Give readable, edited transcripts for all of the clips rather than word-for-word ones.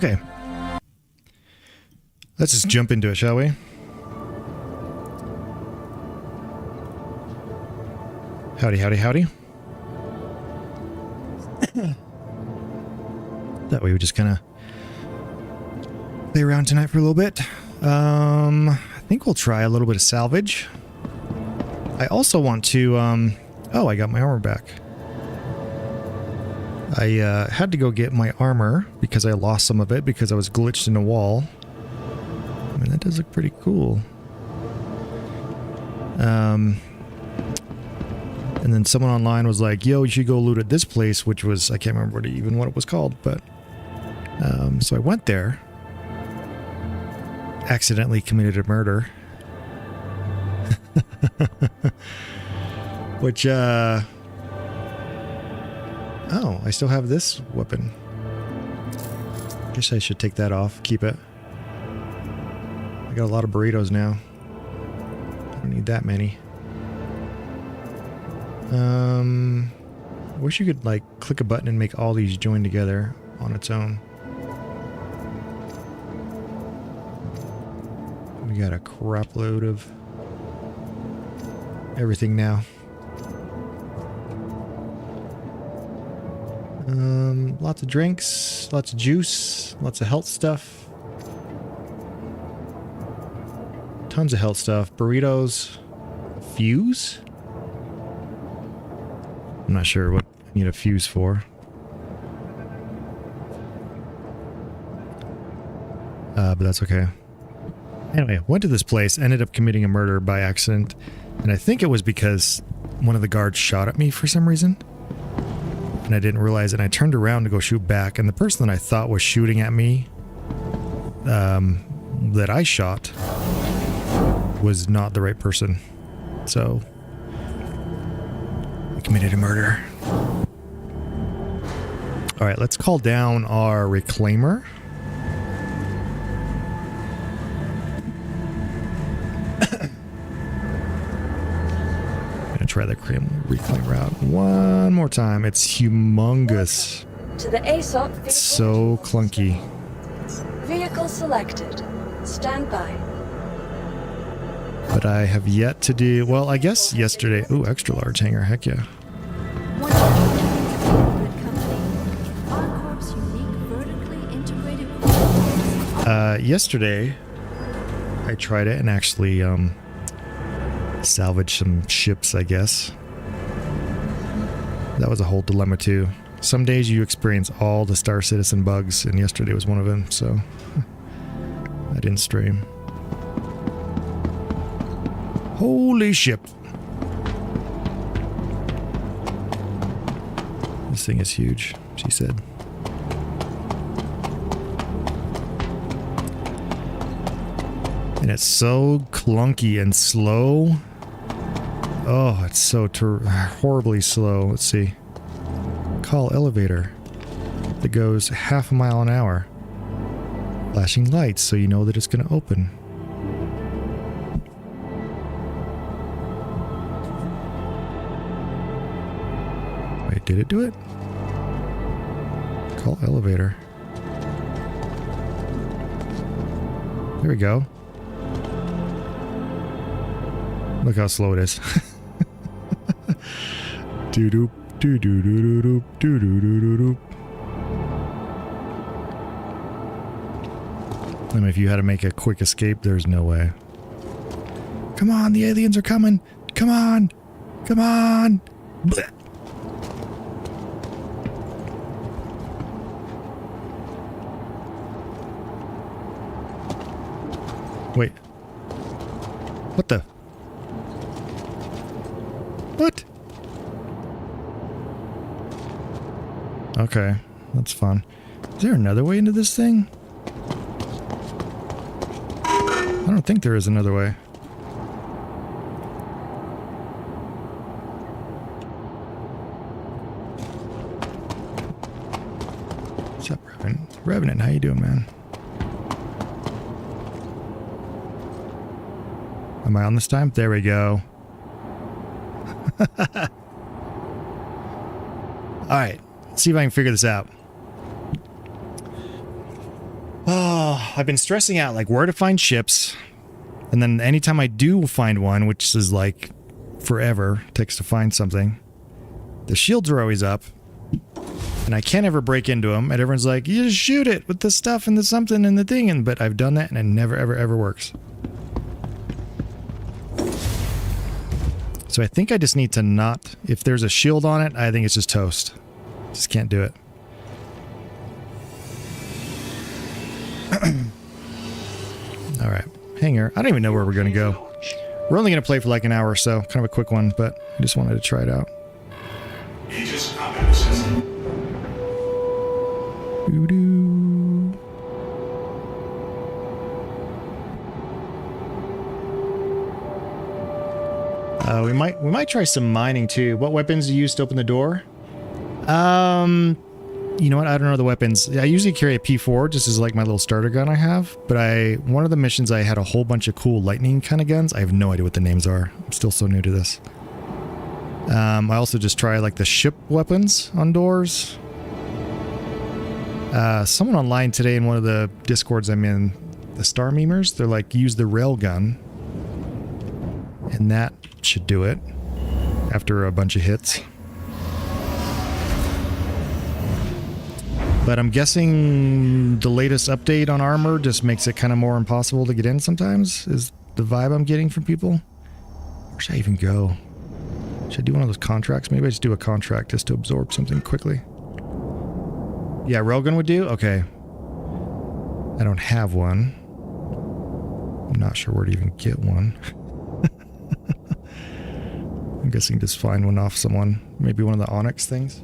Okay. Let's just jump into it, shall we? Howdy, howdy, howdy. That way we just kind of play around tonight for a little bit. I think we'll try a little bit of salvage. I also want to, oh, I got my armor back. I had to go get my armor because I lost some of it because I was glitched in a wall. I mean, that does look pretty cool. And then someone online was like, yo, you should go loot at this place, which was, I can't remember what it was called, but so I went there, accidentally committed a murder. Which, oh, I still have this weapon. Guess I should take that off, keep it. I got a lot of burritos now. I don't need that many. I wish you could, like, click a button and make all these join together on its own. We got a crap load of everything now. Lots of drinks, lots of juice, lots of health stuff. Tons of health stuff. Burritos. Fuse? I'm not sure what I need a fuse for. But that's okay. Anyway, went to this place, ended up committing a murder by accident, and I think it was because one of the guards shot at me for some reason. And I didn't realize it, and I turned around to go shoot back, and the person that I thought was shooting at me, that I shot, was not the right person. So, I committed a murder. Alright, let's call down our reclaimer. Try the reclaim route one more time. It's humongous. To the ASOP. It's so clunky. Vehicle selected. Stand by. But I have yet to do. Well, I guess yesterday. Ooh, extra large hangar. Heck yeah. Yesterday, I tried it and actually salvage some ships, I guess. That was a whole dilemma too. Some days you experience all the Star Citizen bugs, and yesterday was one of them, so I didn't stream. Holy shit. This thing is huge, she said. And it's so clunky and slow. Oh, it's so horribly slow. Let's see. Call elevator. That goes half a mile an hour. Flashing lights so you know that it's going to open. Wait, did it do it? Call elevator. There we go. Look how slow it is. Doo-doop, doo-doo-doo-doo-doop, doo-doo-doo-doo-doop. I mean, if you had to make a quick escape, there's no way. Come on, the aliens are coming! Come on! Come on! Blech. Wait. What the? What? Okay, that's fun. Is there another way into this thing? I don't think there is another way. What's up, Revenant? Revenant, how you doing, man? Am I on this time? There we go. Alright, let's see if I can figure this out. Oh, I've been stressing out like where to find ships. And then anytime I do find one, which is like forever, takes to find something, the shields are always up. And I can't ever break into them. And everyone's like, you just shoot it with the stuff and the something and the thing. And but I've done that and it never, ever, ever works. So I think I just need to not... If there's a shield on it, I think it's just toast. Just can't do it. Alright. Hangar. I don't even know where we're going to go. We're only going to play for like an hour or so. Kind of a quick one, but I just wanted to try it out. Aegis combat assessment. Doo-doo. We might try some mining too. What weapons do you use to open the door? You know what? I don't know the weapons. I usually carry a P4 just as like my little starter gun I have. But one of the missions I had a whole bunch of cool lightning kind of guns. I have no idea what the names are. I'm still so new to this. I also just try like the ship weapons on doors. Someone online today in one of the discords I'm in, the Star Memers, they're like, use the rail gun. And that should do it after a bunch of hits. But I'm guessing the latest update on armor just makes it kind of more impossible to get in sometimes, is the vibe I'm getting from people. Where should I even go? Should I do one of those contracts? Maybe I just do a contract just to absorb something quickly. Yeah, railgun would do? Okay. I don't have one. I'm not sure where to even get one. I'm guessing just find one off someone. Maybe one of the Onyx things.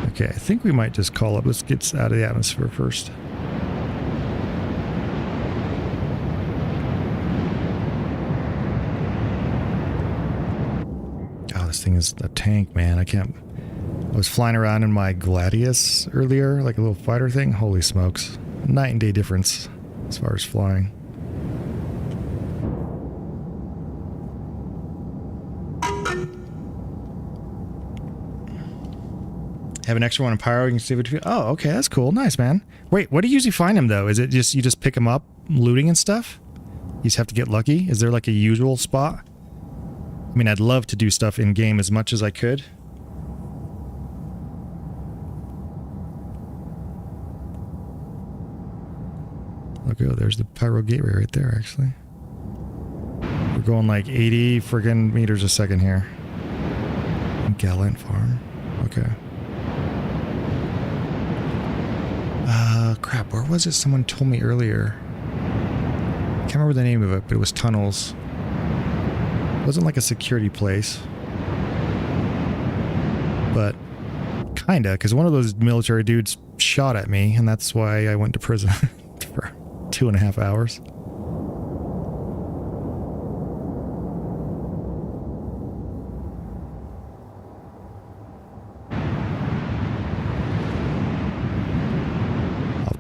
Okay, I think we might just call up. Let's get out of the atmosphere first. Oh, this thing is a tank, man. I was flying around in my Gladius earlier, like a little fighter thing. Holy smokes. Night and day difference as far as flying. Have an extra one in pyro, you can see what you... Oh, okay, that's cool. Nice, man. Wait, what do you usually find them, though? Is it just, you just pick them up, looting and stuff? You just have to get lucky? Is there like a usual spot? I mean, I'd love to do stuff in-game as much as I could. Look, oh, there's the pyro gateway right there, actually. We're going like 80 friggin' meters a second here. Gallant Farm. Okay. Crap, where was it? Someone told me earlier. Can't remember the name of it, but it was tunnels. It wasn't like a security place. But kinda, because one of those military dudes shot at me, and that's why I went to prison for 2.5 hours.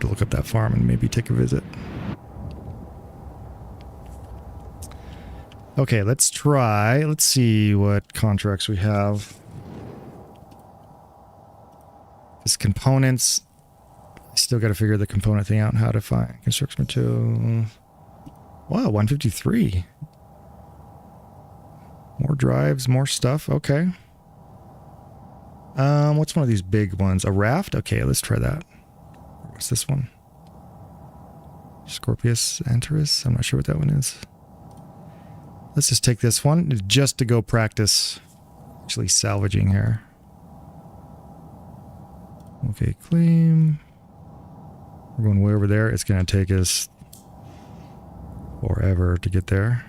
Look up that farm and maybe take a visit. Okay, let's try. Let's see what contracts we have. This components. I still got to figure the component thing out and how to find construction material. Wow, 153. More drives, more stuff. Okay. What's one of these big ones? A raft? Okay, let's try that. What's this one? Scorpius Antares? I'm not sure what that one is. Let's just take this one just to go practice actually salvaging here. Okay, claim. We're going way over there. It's going to take us forever to get there.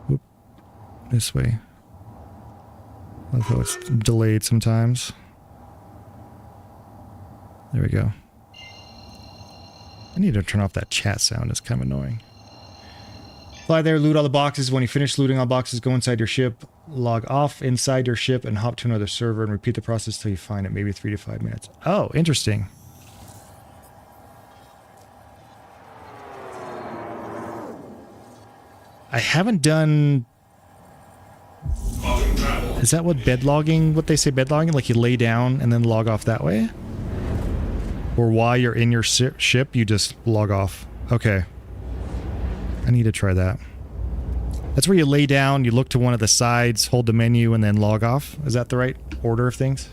Whoop. This way. I love how it's delayed sometimes. There we go. I need to turn off that chat sound. It's kind of annoying. Fly there, loot all the boxes. When you finish looting all boxes, go inside your ship, log off inside your ship, and hop to another server and repeat the process till you find it. Maybe 3 to 5 minutes. Oh, interesting. I haven't done... Logging travel. Is that what bed logging, what they say bed logging? Like you lay down and then log off that way? Or while you're in your ship, you just log off. Okay. I need to try that. That's where you lay down, you look to one of the sides, hold the menu, and then log off. Is that the right order of things?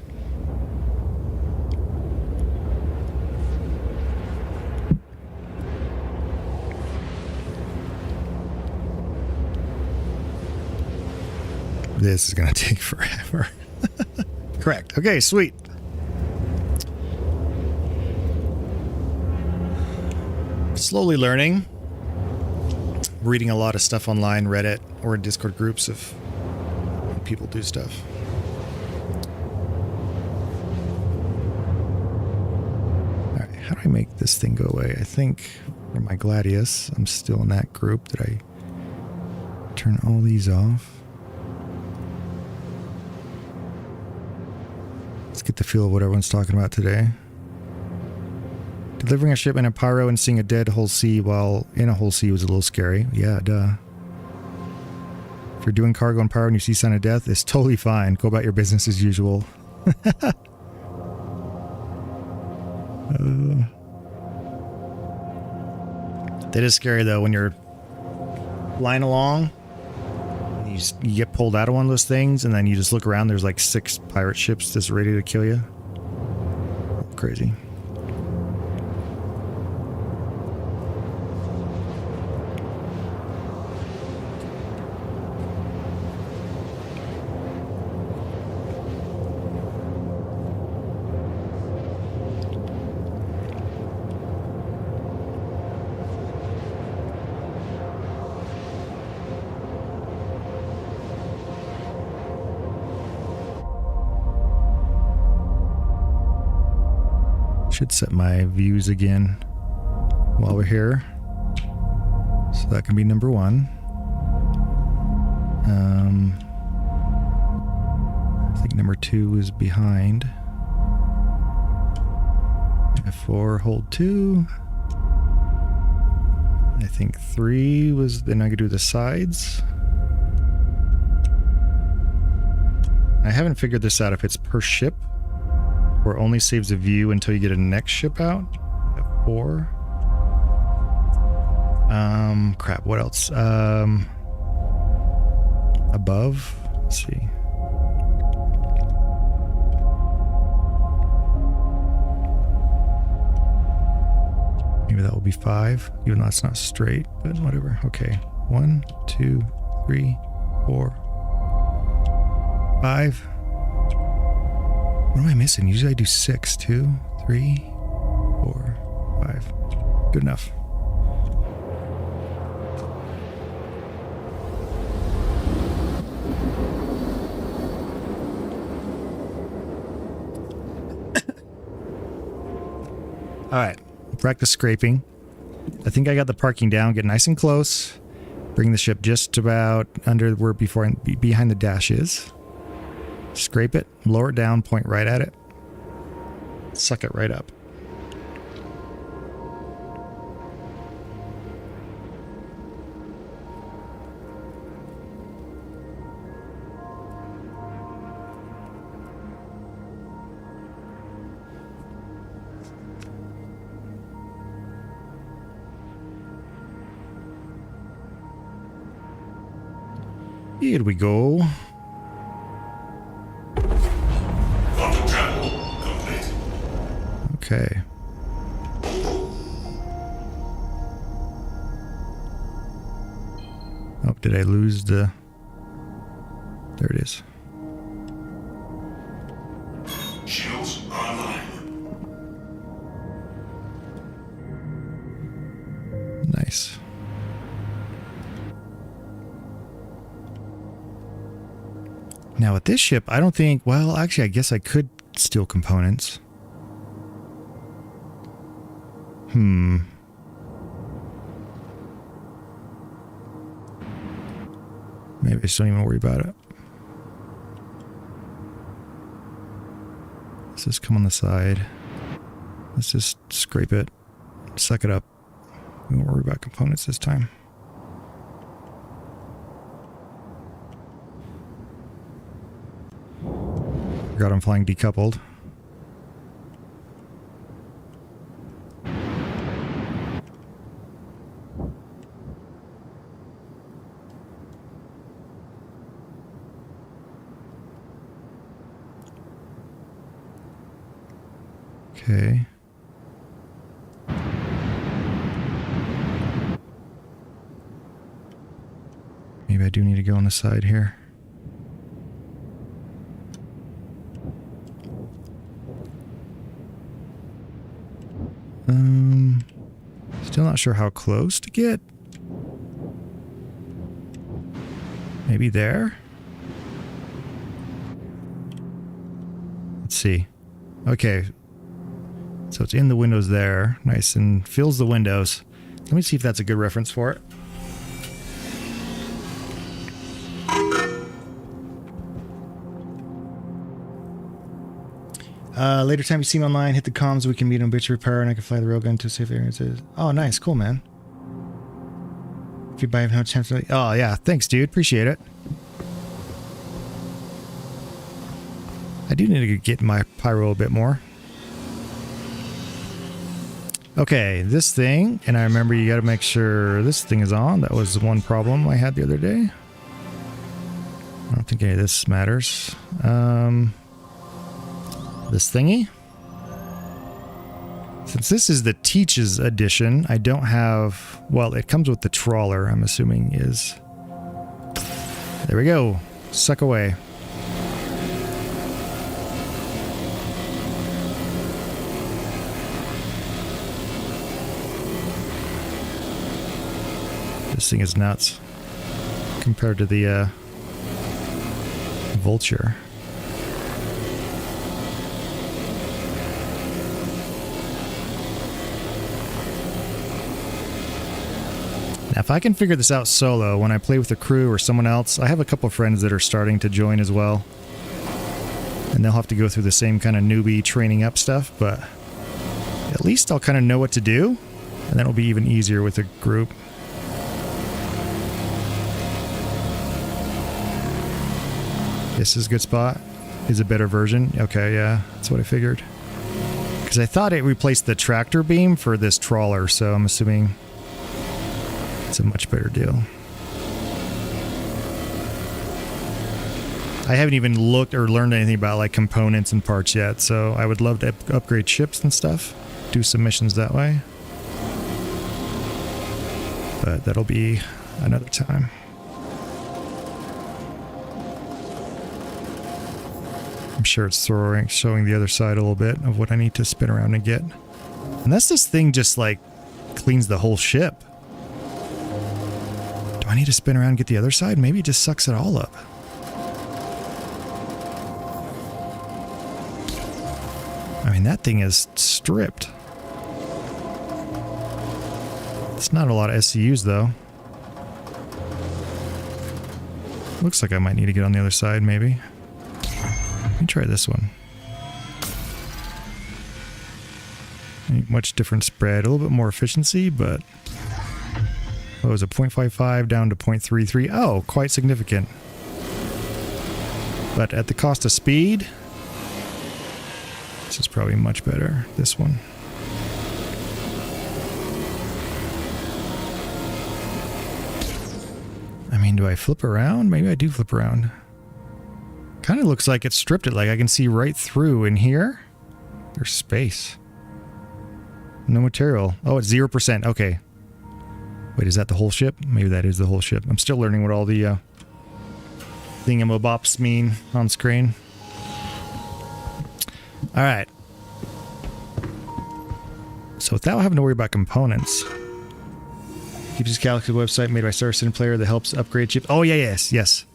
This is going to take forever. Correct. Okay, sweet. Slowly learning. Reading a lot of stuff online, Reddit, or in Discord groups of people do stuff. Alright, how do I make this thing go away? I think for my Gladius, I'm still in that group. Did I turn all these off? Let's get the feel of what everyone's talking about today. Delivering a shipment in Pyro and seeing a dead whole sea while in a whole sea was a little scary. Yeah, duh. If you're doing cargo in Pyro and you see sign of death, it's totally fine. Go about your business as usual. That is scary though when you're flying along. You get pulled out of one of those things and then you just look around, there's like 6 pirate ships just ready to kill you. Crazy. Should set my views again while we're here. So that can be number 1. I think number 2 is behind. F4, hold 2. I think 3 was, then I could do the sides. I haven't figured this out if it's per ship or only saves a view until you get a next ship out. F4. Crap, what else? Above. Let's see. Maybe that will be 5, even though it's not straight, but whatever. Okay. 1, 2, 3, 4, 5. What am I missing? Usually I do 6, 2, 3, 4, 5. Good enough. All right, practice scraping. I think I got the parking down. Get nice and close. Bring the ship just about under where behind the dash is. Scrape it, lower it down, point right at it. Suck it right up. Here we go. Quantum travel complete. Okay. Oh, did I lose the... There it is. Shields online. Nice. Now with this ship, I don't think... Well, actually, I guess I could steal components. Maybe I just don't even worry about it. Let's just come on the side. Let's just scrape it. Suck it up. We won't worry about components this time. Forgot I'm flying decoupled. Okay. Maybe I do need to go on the side here. Still not sure how close to get. Maybe there? Let's see. Okay. So it's in the windows there. Nice and fills the windows. Let me see if that's a good reference for it. Later time you see me online, hit the comms, we can meet on bitch repair, and I can fly the railgun to safe areas. Oh, nice. Cool, man. If you buy no chance to... Oh, yeah. Thanks, dude. Appreciate it. I do need to get my pyro a bit more. Okay, this thing, and I remember you got to make sure this thing is on. That was one problem I had the other day. I don't think any of this matters. This thingy. Since this is the Teaches edition, I don't have... Well, it comes with the trawler, I'm assuming is... There we go. Suck away. This thing is nuts compared to the Vulture. Now, if I can figure this out solo, when I play with a crew or someone else, I have a couple friends that are starting to join as well. And they'll have to go through the same kind of newbie training up stuff, but at least I'll kind of know what to do, and then it'll be even easier with a group. This is a good spot. Is a better version. Okay, yeah, that's what I figured. Because I thought it replaced the tractor beam for this trawler, so I'm assuming it's a much better deal. I haven't even looked or learned anything about like components and parts yet, so I would love to upgrade ships and stuff. Do some missions that way. But that'll be another time. I'm sure it's showing the other side a little bit of what I need to spin around and get. Unless this thing just like cleans the whole ship. Do I need to spin around and get the other side? Maybe it just sucks it all up. I mean, that thing is stripped. It's not a lot of SCUs though. Looks like I might need to get on the other side maybe. Let me try this one. Much different spread, a little bit more efficiency, but what was it, 0.55 down to 0.33? Oh, quite significant. But at the cost of speed, this is probably much better, this one. I mean, do I flip around? Maybe I do flip around. Kind of looks like it stripped it, like I can see right through in here. There's space. No material. Oh, it's 0%. Okay. Wait, is that the whole ship? Maybe that is the whole ship. I'm still learning what all the thingamabops mean on screen. Alright. So without having to worry about components. Keeps Galaxy website made by Star Citizen Player that helps upgrade ships. Oh, yeah, yes.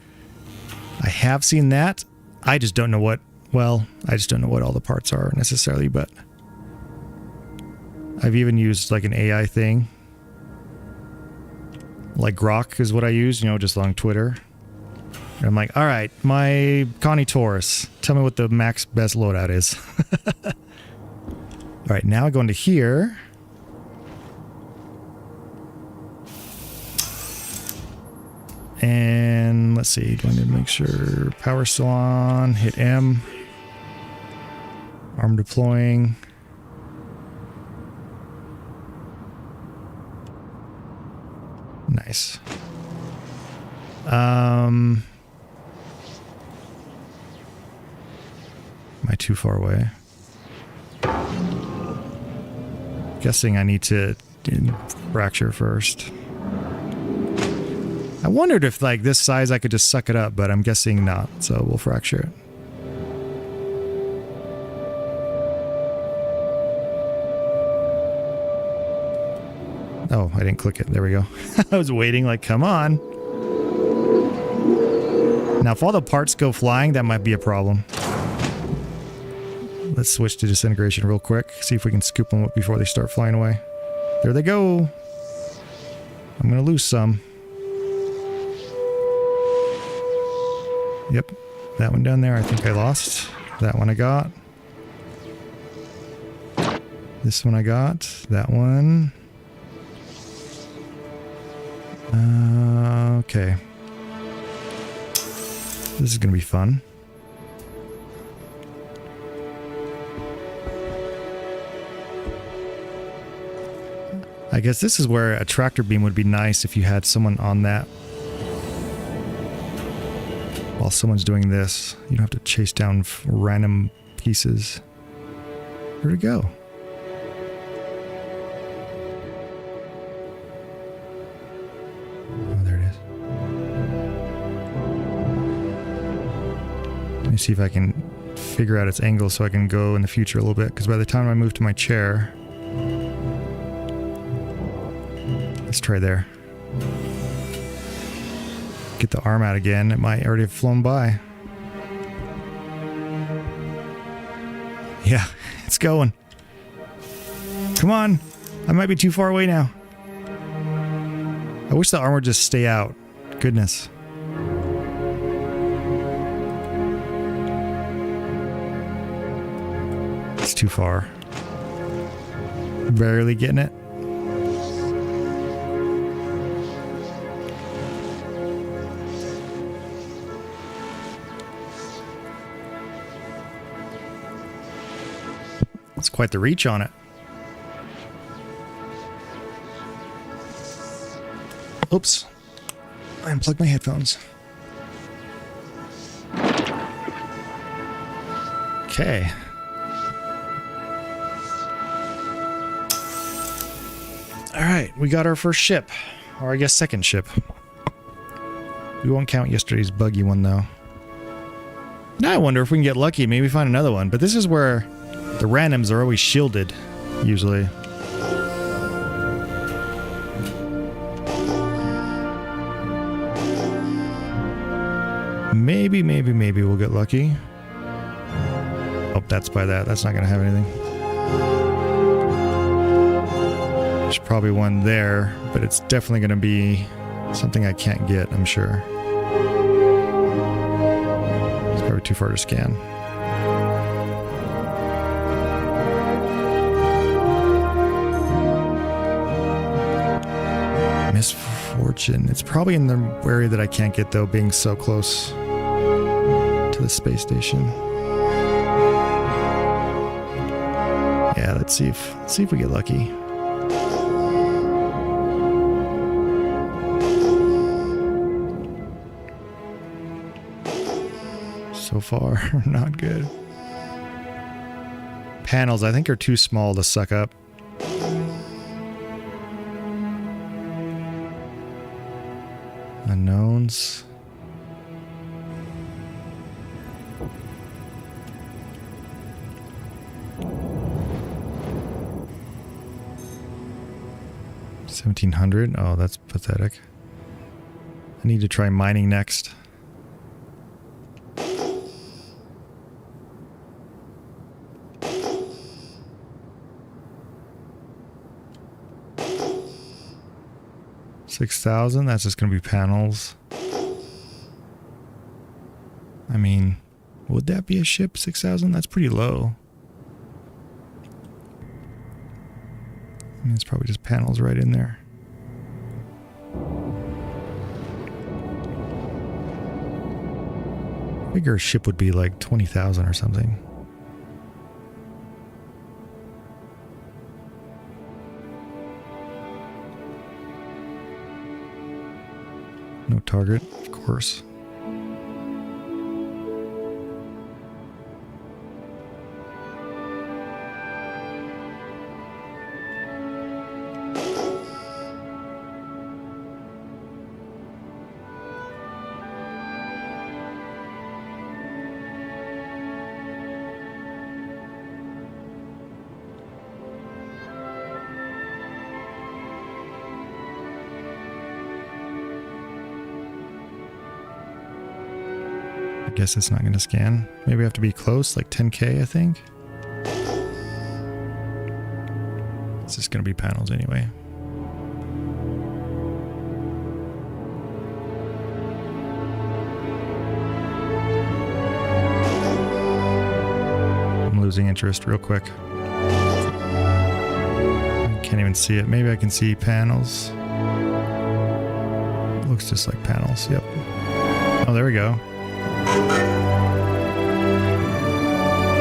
I have seen that. I just don't know what... Well, I just don't know what all the parts are necessarily, but... I've even used like an AI thing. Like Grok is what I use, you know, just on Twitter. And I'm like, alright, my Connie Taurus, tell me what the max best loadout is. Alright, now I go into here. And let's see, do I need to make sure power's still on? Hit M. Arm deploying. Nice. Am I too far away? Guessing I need to fracture first. I wondered if like this size I could just suck it up, but I'm guessing not, so we'll fracture it. Oh, I didn't click it. There we go. I was waiting like, come on. Now, if all the parts go flying, that might be a problem. Let's switch to disintegration real quick. See if we can scoop them up before they start flying away. There they go. I'm going to lose some. Yep. That one down there, I think I lost. That one I got. This one I got. That one. Okay. This is going to be fun. I guess this is where a tractor beam would be nice if you had someone on that. While someone's doing this, you don't have to chase down random pieces. Where'd it go? Oh, there it is. Let me see if I can figure out its angle so I can go in the future a little bit, because by the time I move to my chair... Let's try there. Get the arm out again. It might already have flown by. Yeah, it's going. Come on. I might be too far away now. I wish the arm would just stay out. Goodness. It's too far. Barely getting it. It's quite the reach on it. Oops. I unplugged my headphones. Okay. Alright, we got our first ship. Or I guess second ship. We won't count yesterday's buggy one though. Now I wonder if we can get lucky and maybe find another one. But this is where the randoms are always shielded, usually. Maybe we'll get lucky. Oh, that's by that. That's not going to have anything. There's probably one there, but it's definitely going to be something I can't get, I'm sure. It's probably too far to scan. Misfortune. It's probably in the area that I can't get though, being so close to the space station. Yeah, let's see if we get lucky. So far, not good. Panels, I think, are too small to suck up. Unknowns. $1,700. Oh, that's pathetic. I need to try mining next. $6,000. That's just going to be panels. I mean, would that be a ship? $6,000? That's pretty low. I mean, it's probably just panels right in there. I figure a ship would be like 20,000 or something. No target, of course. I guess it's not going to scan. Maybe I have to be close, like 10K, I think. It's just going to be panels anyway. I'm losing interest real quick. I can't even see it. Maybe I can see panels. Looks just like panels. Yep. Oh, there we go.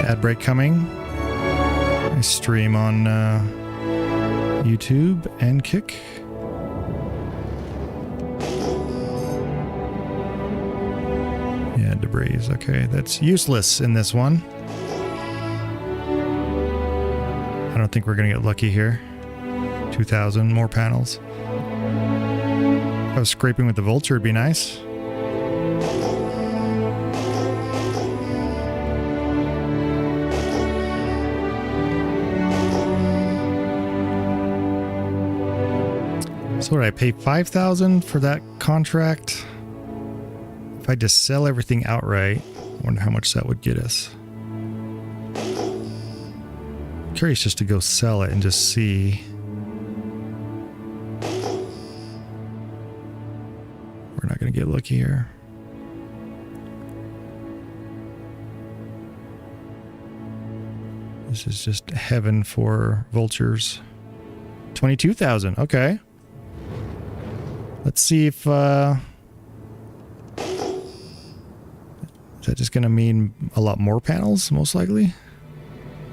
Ad break coming. I stream on YouTube and Kick. Yeah, debris. Okay, that's useless in this one. I don't think we're gonna get lucky here. 2,000 more panels. If I was scraping with the vulture, it'd be nice. So what did I pay 5,000 for that contract? If I just sell everything outright, I wonder how much that would get us. Curious just to go sell it and just see. We're not going to get lucky here. This is just heaven for vultures. 22,000. Okay. Let's see if, is that just going to mean a lot more panels, most likely?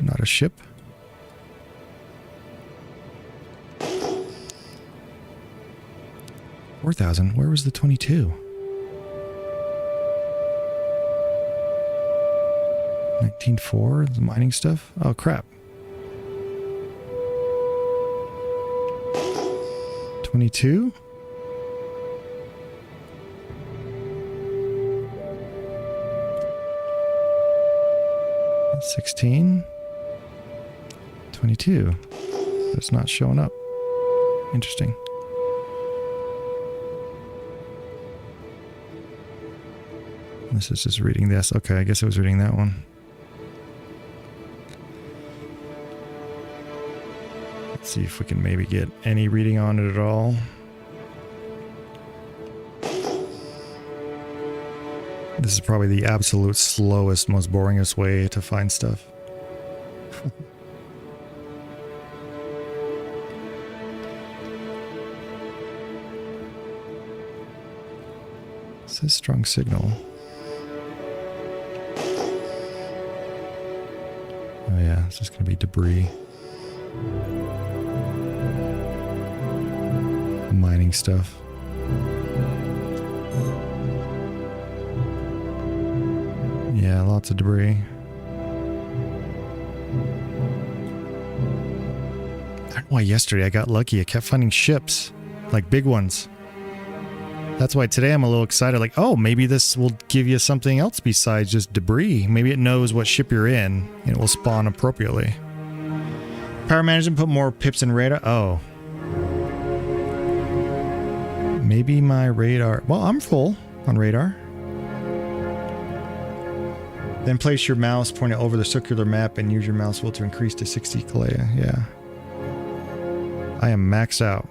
Not a ship. $4,000. Where was the 22? 19.4, the mining stuff? Oh, crap. 22? 16, 22. It's not showing up. Interesting. This is just reading this. Okay, I guess I was reading that one. Let's see if we can maybe get any reading on it at all. This is probably the absolute slowest, most boringest way to find stuff. It says strong signal. Oh yeah, it's just going to be debris. Mining stuff. Yeah, lots of debris. I don't know why yesterday I got lucky. I kept finding ships, like big ones. That's why today I'm a little excited. Like, oh, maybe this will give you something else besides just debris. Maybe it knows what ship you're in and it will spawn appropriately. Power management, put more pips in radar. Oh. Maybe my radar. Well, I'm full on radar. Then place your mouse pointing over the circular map and use your mouse wheel to increase to 60 Kalea. Yeah. I am maxed out.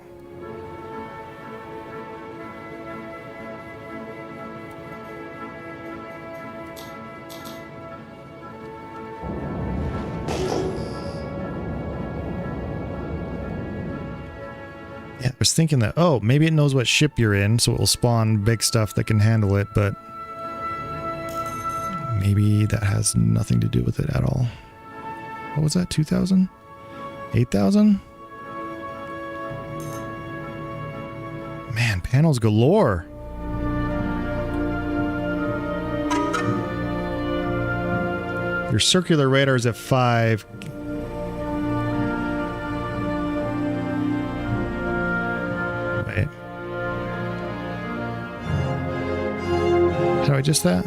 Yeah, I was thinking that, oh, maybe it knows what ship you're in, so it will spawn big stuff that can handle it, but maybe that has nothing to do with it at all. What was that, 2,000? 8,000? Man, panels galore. Your circular radar is at 5. Wait. How do I adjust that?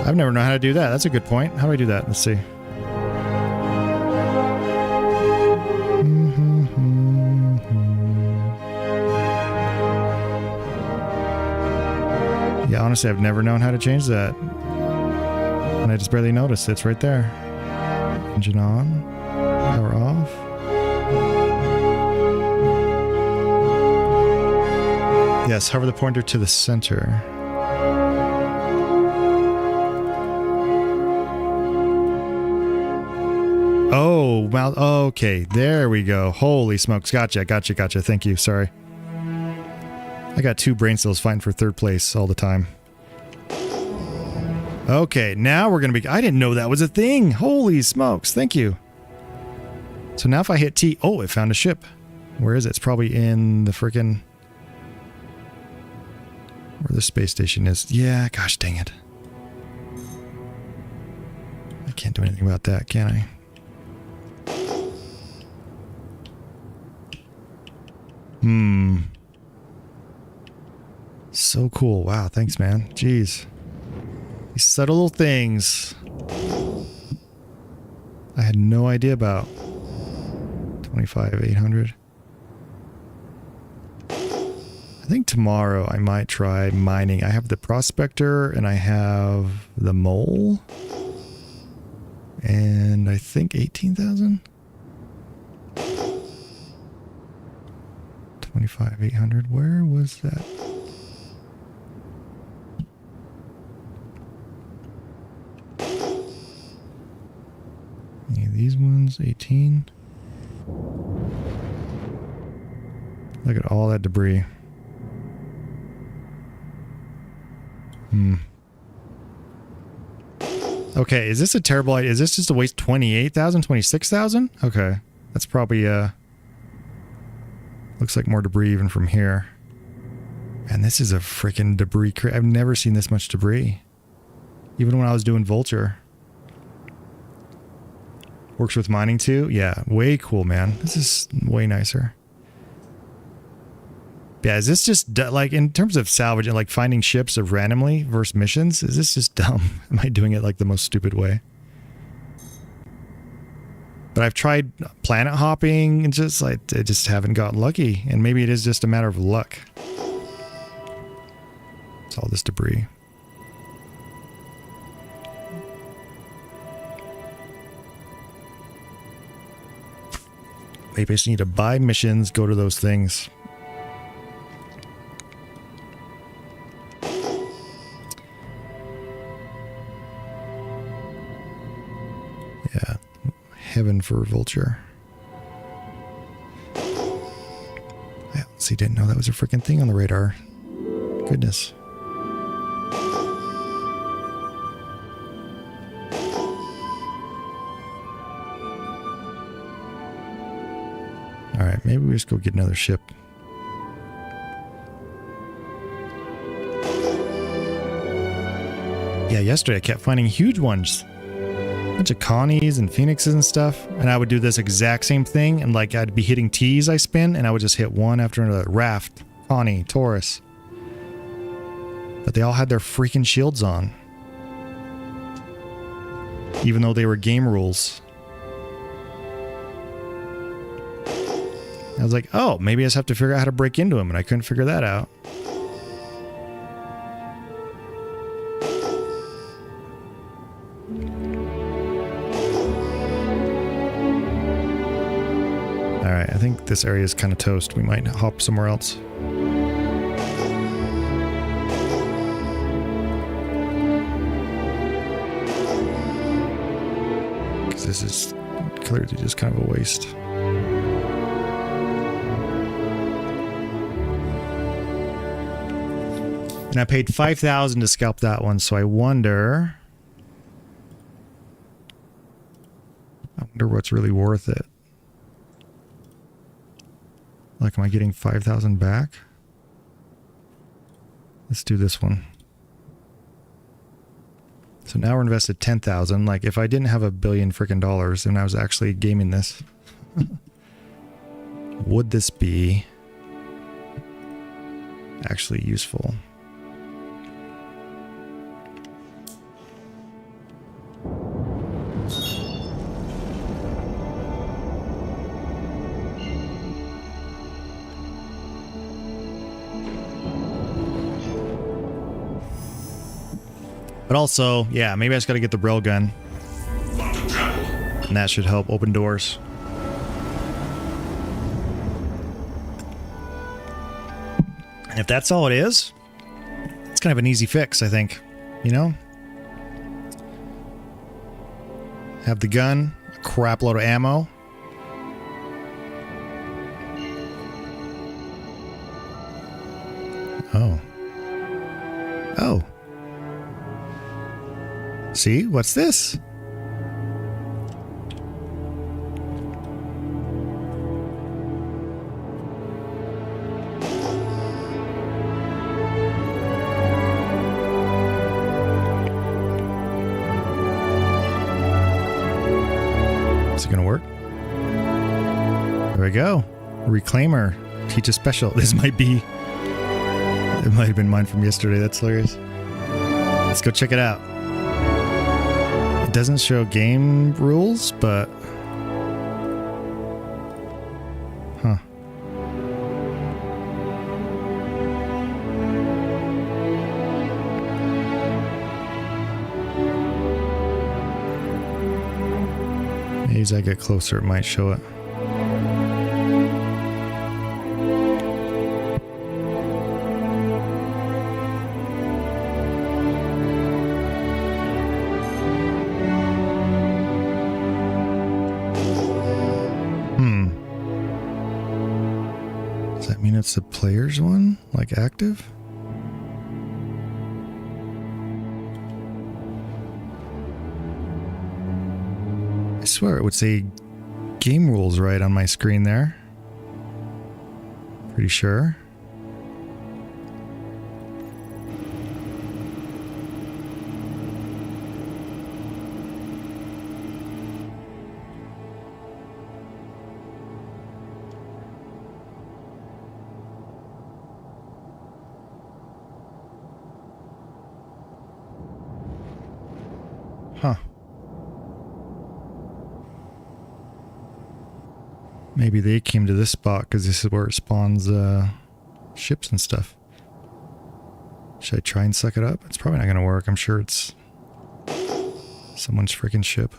I've never known how to do that. That's a good point. How do I do that? Let's see. Yeah, honestly, I've never known how to change that. And I just barely noticed. It's right there. Engine on. Power off. Yes, hover the pointer to the center. Oh, well, okay. There we go. Holy smokes. Gotcha. Thank you. Sorry. I got 2 brain cells fighting for 3rd place all the time. Okay, now we're going to be... I didn't know that was a thing. Holy smokes. Thank you. So now if I hit T... Oh, it found a ship. Where is it? It's probably in the freaking... Where the space station is. Yeah, gosh dang it. I can't do anything about that, can I? So cool. Wow, thanks, man. Jeez. These subtle little things I had no idea about. 25,800. I think tomorrow I might try mining. I have the prospector and I have the mole. And I think 18,000? 25,800. Where was that? Any of these ones? 18. Look at all that debris. Okay, is this a terrible idea? Is this just a waste? 28,000? 26,000? Okay. That's probably, looks like more debris even from here. And this is a freaking debris crate. I've never seen this much debris. Even when I was doing Vulture. Works with mining too? Yeah, way cool, man. This is way nicer. Yeah, is this just, like, in terms of salvage and, like, finding ships of randomly versus missions, is this just dumb? Am I doing it, like, the most stupid way? But I've tried planet hopping and just, like, I just haven't gotten lucky. And maybe it is just a matter of luck. It's all this debris. Maybe I just need to buy missions, go to those things. Yeah, heaven for Vulture. I honestly didn't know that was a freaking thing on the radar. Goodness. Alright, maybe we just go get another ship. Yeah, yesterday I kept finding huge ones. Bunch of Connies and Phoenixes and stuff, and I would do this exact same thing, and like I'd be hitting T's I spin, and I would just hit one after another. Raft, Connie, Taurus. But they all had their freaking shields on. Even though they were game rules. I was like, oh, maybe I just have to figure out how to break into them, and I couldn't figure that out. Alright, I think this area is kind of toast. We might hop somewhere else. Because this is clearly just kind of a waste. And I paid 5,000 to scalp that one, so I wonder what's really worth it. Like, am I getting 5,000 back? Let's do this one. So now we're invested 10,000. Like if I didn't have $1 billion freaking dollars and I was actually gaming this, would this be actually useful? But also, yeah, maybe I just got to get the railgun. And that should help open doors. And if that's all it is, it's kind of an easy fix, I think. You know? Have the gun, a crap load of ammo. Oh. Oh. See? What's this? Is it gonna work? There we go. Reclaimer. Teach a special. This might be... It might have been mine from yesterday. That's hilarious. Let's go check it out. It doesn't show game rules, but... Huh. Maybe as I get closer, it might show it. Does that mean it's the player's one? Like active? I swear it would say game rules right on my screen there. Pretty sure. Huh. Maybe they came to this spot because this is where it spawns ships and stuff. Should I try and suck it up? It's probably not going to work. I'm sure it's someone's freaking ship.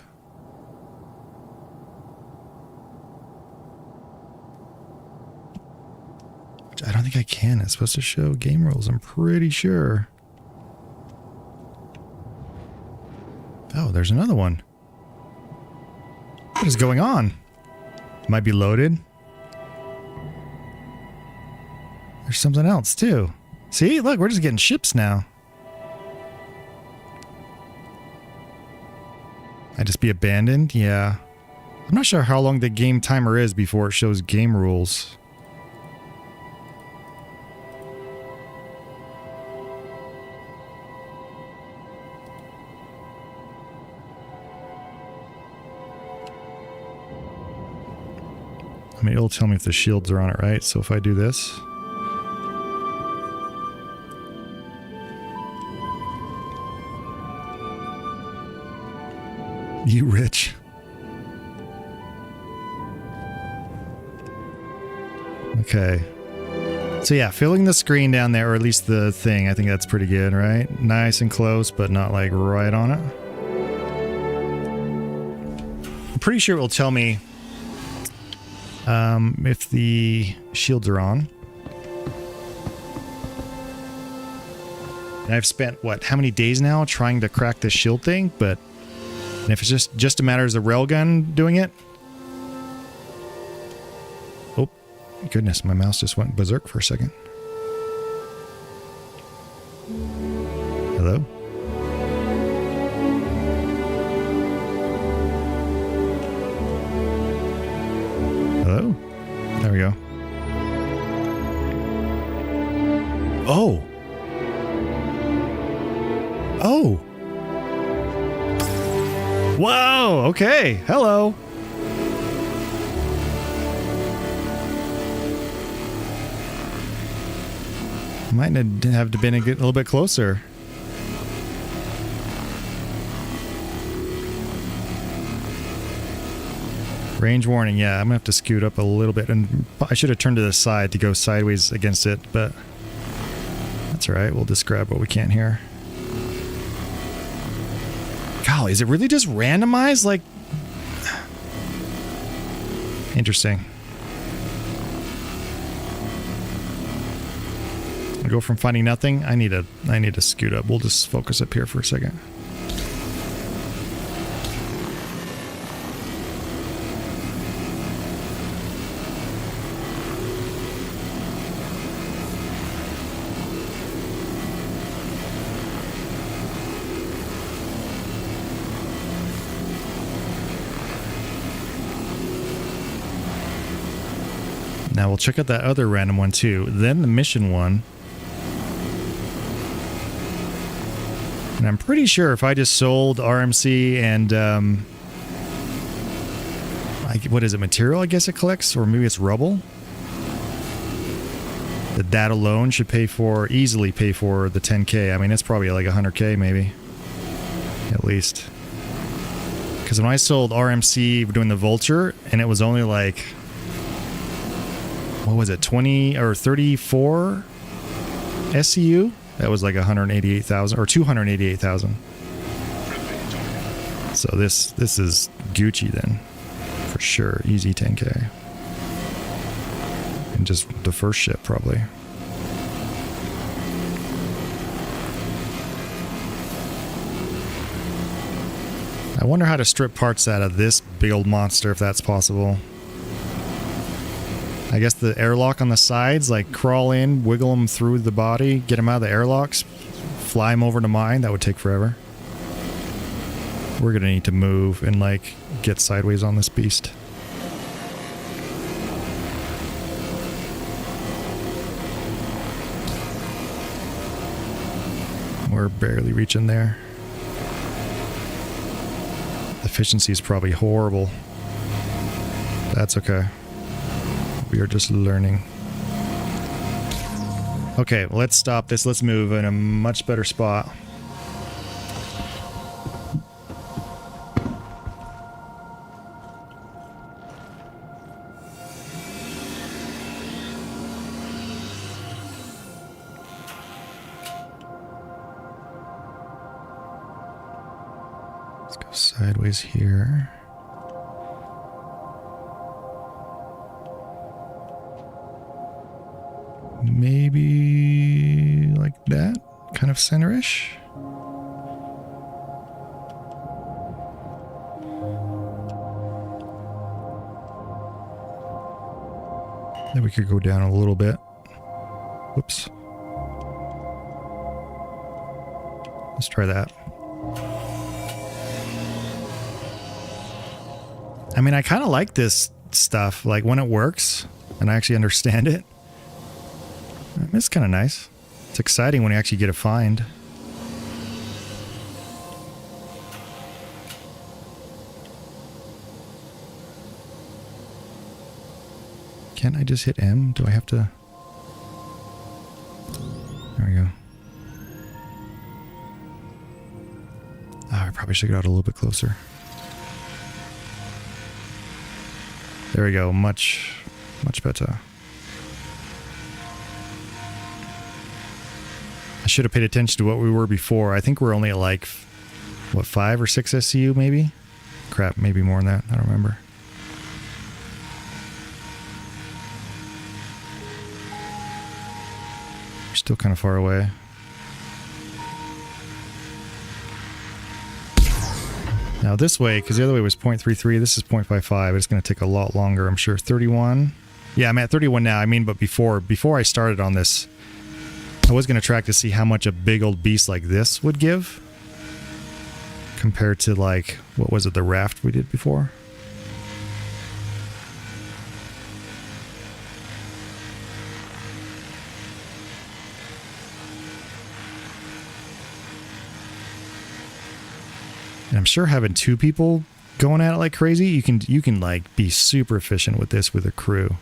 Which I don't think I can. It's supposed to show game rules. I'm pretty sure. Oh, there's another one. What is going on? Might be loaded. There's something else too. See, look, we're just getting ships now. Might just be abandoned? Yeah. I'm not sure how long the game timer is before it shows game rules. I mean, it'll tell me if the shields are on it, right? So if I do this... You rich. Okay. So yeah, filling the screen down there, or at least the thing, I think that's pretty good, right? Nice and close, but not like right on it. I'm pretty sure it will tell me if the shields are on. And I've spent, what, how many days now trying to crack this shield thing, but... And if it's just a matter of the railgun doing it... Oh, goodness, my mouse just went berserk for a second. Hello? Hello? There we go. Oh! Oh! Whoa, okay. Hello. Might have been a little bit closer. Range warning, yeah, I'm gonna have to scoot up a little bit, and I should have turned to the side to go sideways against it, but that's alright, we'll just grab what we can here. Golly, is it really just randomized? Like, interesting. I go from finding nothing. I need to scoot up. We'll just focus up here for a second. Now we'll check out that other random one too. Then the mission one. And I'm pretty sure if I just sold RMC and what is it, material I guess it collects, or maybe it's rubble, that alone should easily pay for the 10k. I mean, it's probably like 100k maybe, at least. Because when I sold RMC doing the Vulture, and it was only like, what was it, 20 or 34 SCU? That was like 188,000 or 288,000. So this is Gucci then, for sure. Easy 10k. And just the first ship probably. I wonder how to strip parts out of this big old monster, if that's possible. I guess the airlock on the sides, like crawl in, wiggle them through the body, get them out of the airlocks, fly them over to mine. That would take forever. We're gonna need to move and like get sideways on this beast. We're barely reaching there. The efficiency is probably horrible. That's okay. We are just learning. Okay, let's stop this. Let's move in a much better spot. Let's go sideways here. Maybe like that, kind of center-ish. Then we could go down a little bit. Whoops. Let's try that. I mean, I kind of like this stuff, like when it works and I actually understand it. It's kind of nice. It's exciting when you actually get a find. Can't I just hit M? Do I have to? There we go. Oh, I probably should get out a little bit closer. There we go. Much better. I should have paid attention to what we were before. I think we're only at like, what, 5 or 6 SCU maybe? Crap, maybe more than that. I don't remember. We're still kind of far away. Now this way, because the other way was 0.33, this is 0.55. It's going to take a lot longer, I'm sure. 31. Yeah, I'm at 31 now. I mean, but before I started on this, I was going to track to see how much a big old beast like this would give compared to, like, what was it, the raft we did before? And I'm sure having 2 people going at it like crazy, you can like be super efficient with this with a crew.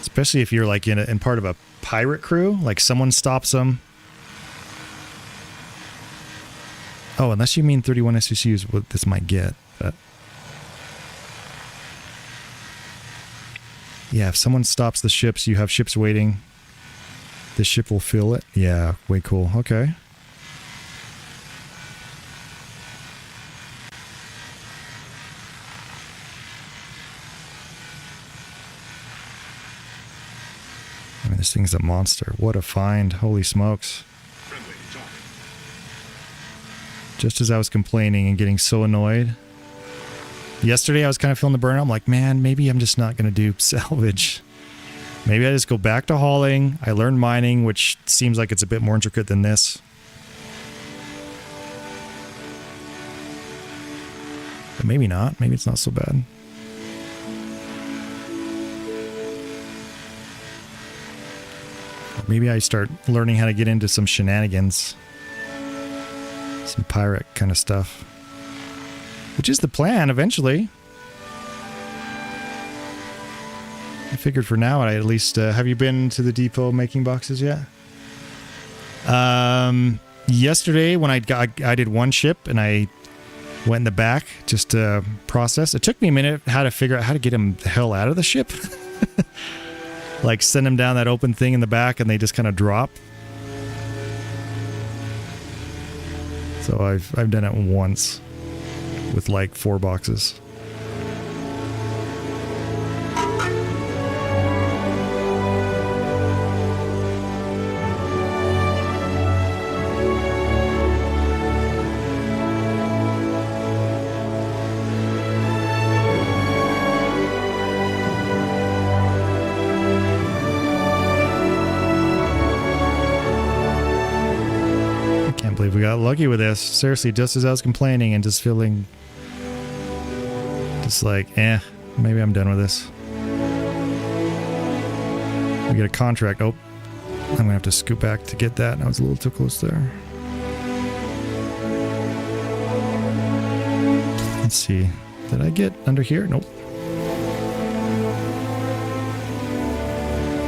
Especially if you're like in part of a pirate crew, like someone stops them. Oh, unless you mean 31 SCC is what this might get. But yeah, if someone stops the ships, you have ships waiting. The ship will fill it. Yeah, way cool. Okay. I mean, this thing's a monster. What a find. Holy smokes. Just as I was complaining and getting so annoyed. Yesterday, I was kind of feeling the burnout. I'm like, man, maybe I'm just not going to do salvage. Maybe I just go back to hauling. I learned mining, which seems like it's a bit more intricate than this. But maybe not. Maybe it's not so bad. Maybe I start learning how to get into some shenanigans. Some pirate kind of stuff. Which is the plan eventually. I figured for now I at least... have you been to the depot making boxes yet? Yesterday when I did one ship and I went in the back just to process. It took me a minute how to figure out how to get him the hell out of the ship. Like send them down that open thing in the back and they just kind of drop. So I've done it once with like 4 boxes. We got lucky with this. Seriously, just as I was complaining and just feeling just like, maybe I'm done with this. We get a contract. Oh, I'm gonna have to scoot back to get that. I was a little too close there. Let's see. Did I get under here? Nope.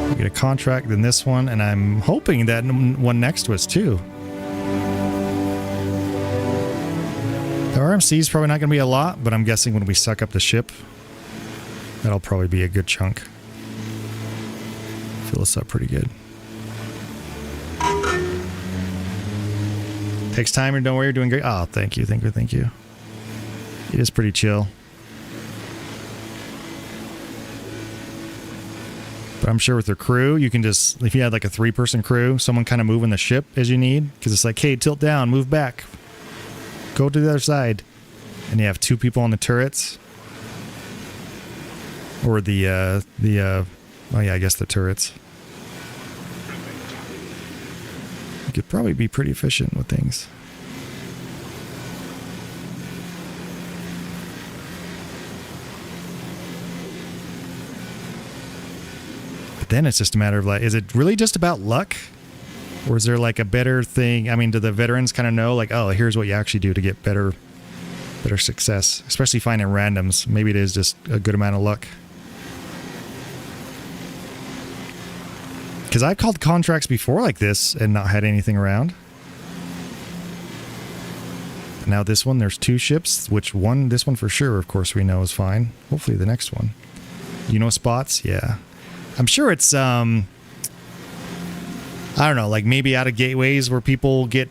We get a contract, then this one, and I'm hoping that one next to us too. The RMC is probably not going to be a lot, but I'm guessing when we suck up the ship, that'll probably be a good chunk. Fill us up pretty good. Takes time, and don't worry, you're doing great. Oh, thank you, thank you, thank you. It is pretty chill. But I'm sure with their crew, you can just, if you had like a 3-person crew, someone kind of moving the ship as you need, because it's like, hey, tilt down, move back. Go to the other side. And you have 2 people on the turrets. Or oh yeah, I guess the turrets. You could probably be pretty efficient with things. But then it's just a matter of like, is it really just about luck? Or is there like a better thing? I mean, do the veterans kind of know like, oh, here's what you actually do to get better success, especially finding randoms. Maybe it is just a good amount of luck. Because I've called contracts before like this and not had anything around. Now this one, there's 2 ships, which this one for sure, of course, we know is fine. Hopefully the next one. You know spots? Yeah. I'm sure it's, I don't know, like maybe out of gateways where people get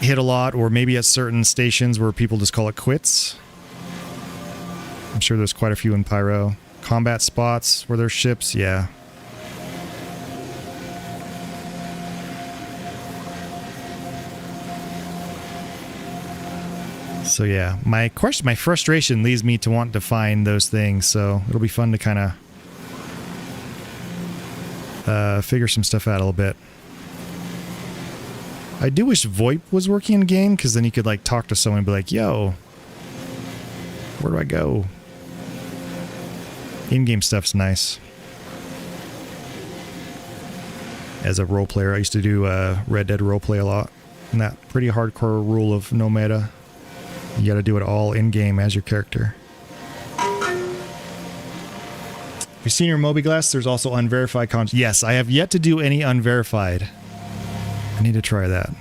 hit a lot, or maybe at certain stations where people just call it quits. I'm sure there's quite a few in Pyro. Combat spots where there's ships, yeah. So yeah, my frustration leads me to want to find those things, so it'll be fun to kind of figure some stuff out a little bit. I do wish VoIP was working in game, because then you could like talk to someone and be like, yo, where do I go? In-game stuff's nice. As a role player, I used to do Red Dead roleplay a lot. And that pretty hardcore rule of no meta. You got to do it all in-game as your character. Have you seen your Moby Glass? There's also unverified content. Yes, I have yet to do any unverified. I need to try that.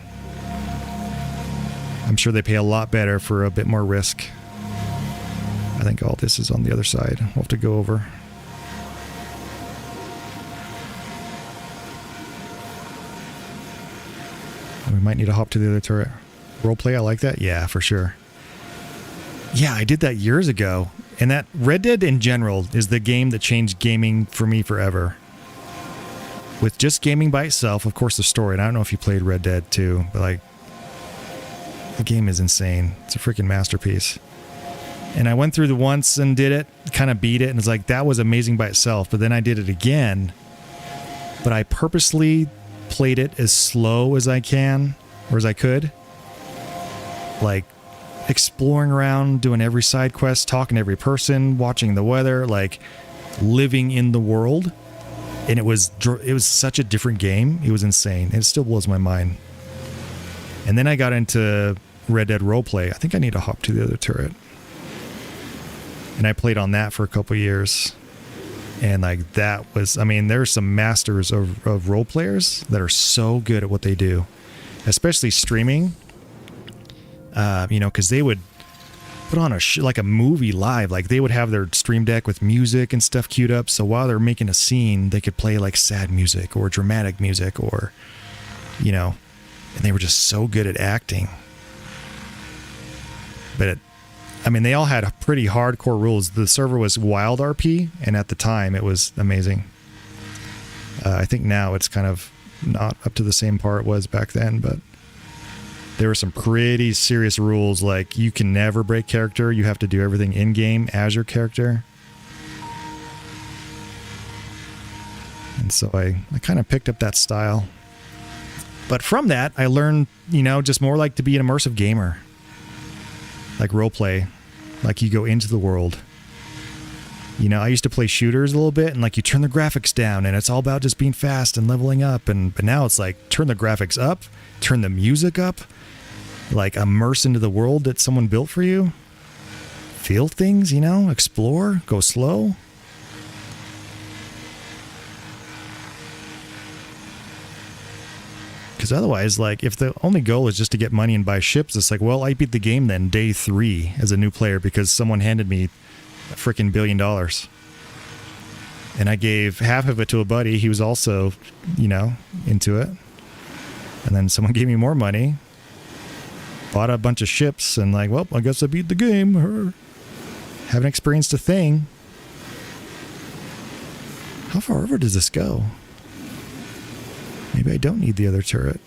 I'm sure they pay a lot better for a bit more risk. I think all this is on the other side. We'll have to go over. We might need to hop to the other turret. Roleplay, I like that. Yeah, for sure. Yeah, I did that years ago. And that Red Dead in general is the game that changed gaming for me forever. With just gaming by itself, of course the story, and I don't know if you played Red Dead 2, but like, the game is insane. It's a freaking masterpiece. And I went through the once and did it, kind of beat it, and it's like, that was amazing by itself. But then I did it again, but I purposely played it as slow as I can, or as I could. Like, exploring around, doing every side quest, talking to every person, watching the weather, like, living in the world. And it was such a different game. It was insane. It still blows my mind. And then I got into Red Dead Roleplay. I think I need to hop to the other turret. And I played on that for a couple years. And like that was, I mean, there's some masters of role players that are so good at what they do, especially streaming. You know, because they would put on like a movie live. Like they would have their stream deck with music and stuff queued up. So while they're making a scene, they could play like sad music or dramatic music or, you know, and they were just so good at acting. But I mean, they all had pretty hardcore rules. The server was wild RP, and at the time it was amazing. I think now it's kind of not up to the same par it was back then, but there were some pretty serious rules, like you can never break character. You have to do everything in-game as your character. And so I kind of picked up that style. But from that, I learned, you know, just more like to be an immersive gamer. Like roleplay. Like you go into the world. You know, I used to play shooters a little bit, and like you turn the graphics down, and it's all about just being fast and leveling up. But now it's like turn the graphics up, turn the music up, like immerse into the world that someone built for you. Feel things, you know, explore, go slow. Because otherwise, like, if the only goal is just to get money and buy ships, it's like, well, I beat the game then day 3 as a new player because someone handed me a freaking $1 billion. And I gave half of it to a buddy. He was also, you know, into it. And then someone gave me more money, bought a bunch of ships, and like, well, I guess I beat the game. Haven't experienced a thing. How far over does this go? Maybe I don't need the other turret.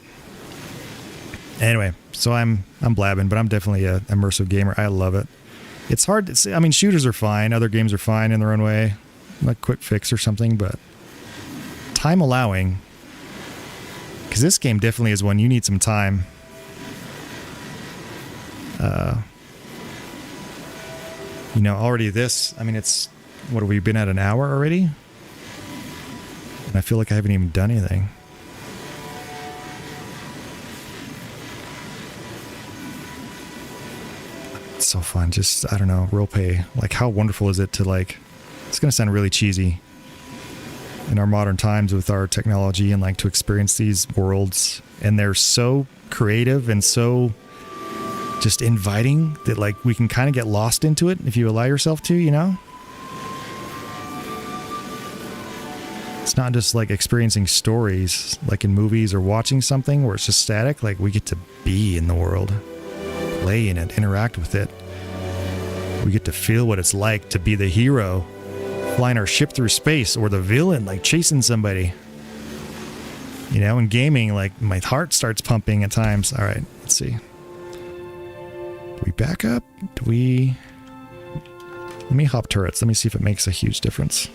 Anyway, so I'm blabbing, but I'm definitely a immersive gamer. I love it. It's hard to say. I mean, shooters are fine. Other games are fine in their own way. Like Quick Fix or something, but time allowing, because this game definitely is one you need some time. You know, already this, I mean, it's, what have we been at, an hour already? And I feel like I haven't even done anything. It's so fun. Just, I don't know, roleplay. Like, how wonderful is it to, like, it's going to sound really cheesy in our modern times with our technology, and like to experience these worlds, and they're so creative and so just inviting that like we can kind of get lost into it if you allow yourself to, you know? It's not just like experiencing stories like in movies or watching something where it's just static. Like, we get to be in the world, play in it, interact with it. We get to feel what it's like to be the hero flying our ship through space, or the villain like chasing somebody. You know, in gaming, like my heart starts pumping at times. All right, let's see. Do we back up? Do we... Let me hop turrets. Let me see if it makes a huge difference.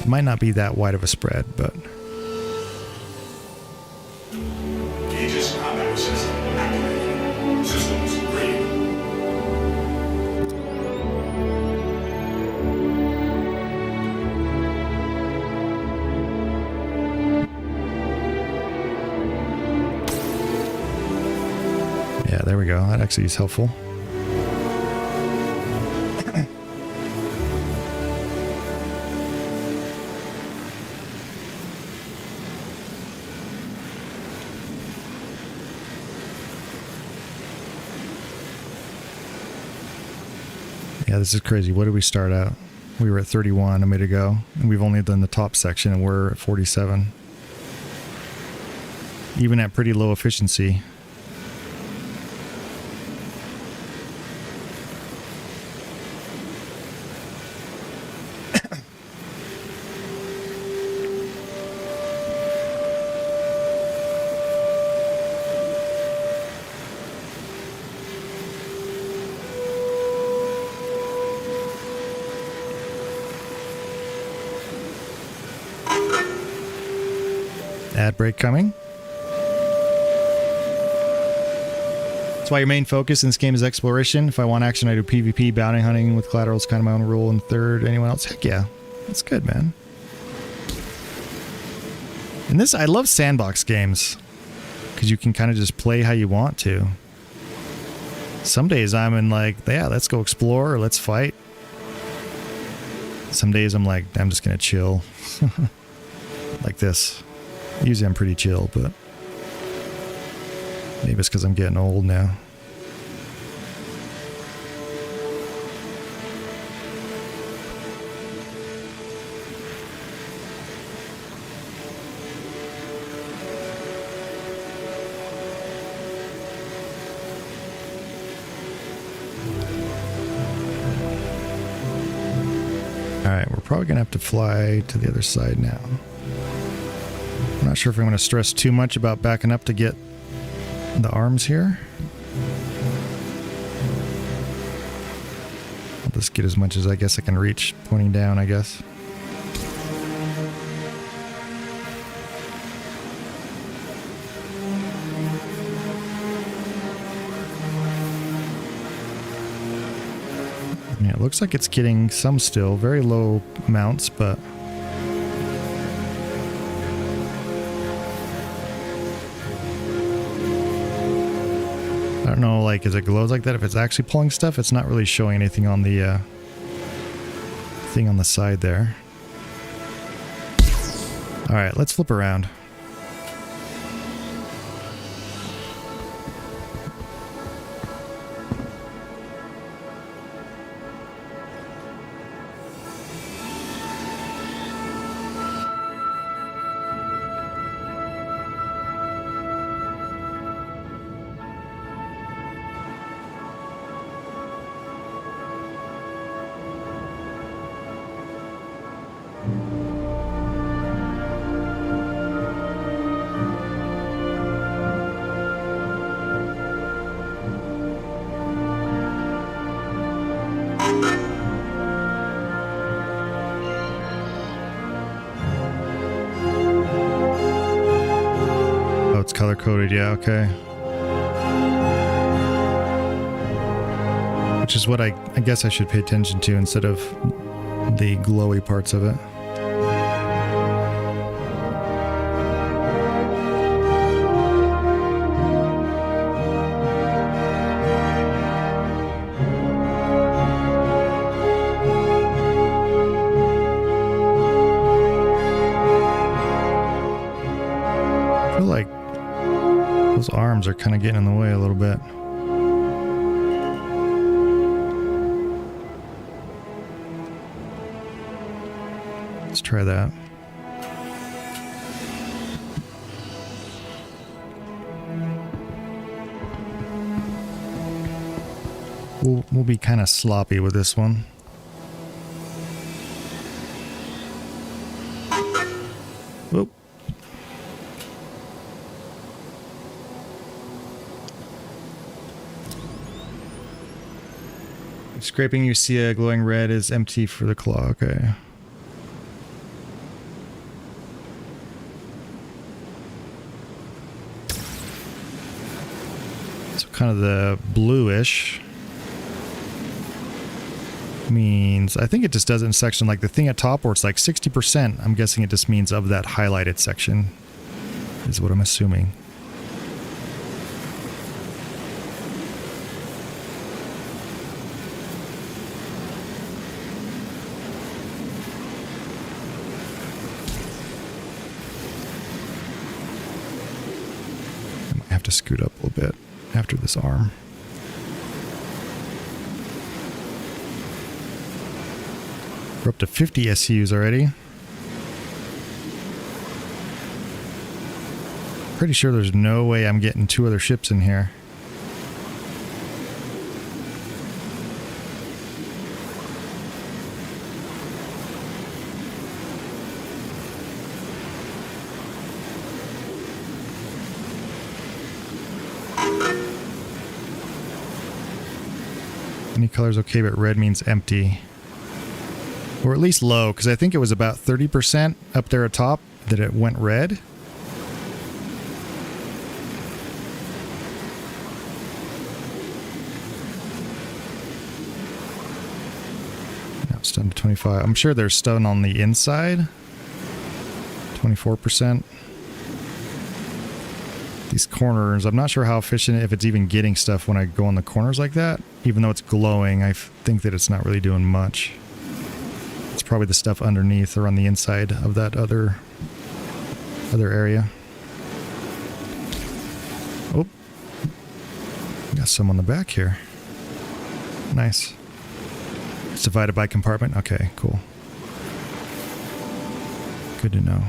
It might not be that wide of a spread, but... Aegis combat system activated. Systems green. we go. That actually is helpful. Yeah, this is crazy. What did we start at? We were at 31 a minute ago, and we've only done the top section, and we're at 47. Even at pretty low efficiency. Ad break coming. That's why your main focus in this game is exploration. If I want action, I do PvP, bounty hunting with collateral. It's kind of my own rule. And third, anyone else? Heck yeah. That's good, man. And this, I love sandbox games. Because you can kind of just play how you want to. Some days I'm in like, yeah, let's go explore or let's fight. Some days I'm like, I'm just going to chill. Like this. Usually I'm pretty chill, but maybe it's because I'm getting old now. Alright, we're probably going to have to fly to the other side now. I'm not sure if I'm going to stress too much about backing up to get the arms here. I'll just get as much as I guess I can reach pointing down, I guess. Yeah, it looks like it's getting some still. Very low amounts, but... I don't know, like, as it glows like that, if it's actually pulling stuff, it's not really showing anything on the thing on the side there. Alright, let's flip around. Color coded, yeah, okay. Which is what I guess I should pay attention to instead of the glowy parts of it. I feel like those arms are kind of getting in the way a little bit. Let's try that. We'll be kind of sloppy with this one. Whoop. Scraping, you see a glowing red is empty for the claw. Okay. So kind of the bluish means, I think it just does it in section like the thing at top where it's like 60%. I'm guessing it just means of that highlighted section is what I'm assuming. have to scoot up a little bit after this arm. We're up to 50 SCUs already. Pretty sure there's no way I'm getting 2 other ships in here. Any color's okay, but red means empty. Or at least low, because I think it was about 30% up there at top that it went red. Now it's down to 25. I'm sure there's stone on the inside. 24%. These corners, I'm not sure how efficient, if it's even getting stuff when I go on the corners like that. Even though it's glowing, I think that it's not really doing much. It's probably the stuff underneath or on the inside of that other area. Oh, got some on the back here. Nice. It's divided by compartment. Okay, cool. Good to know.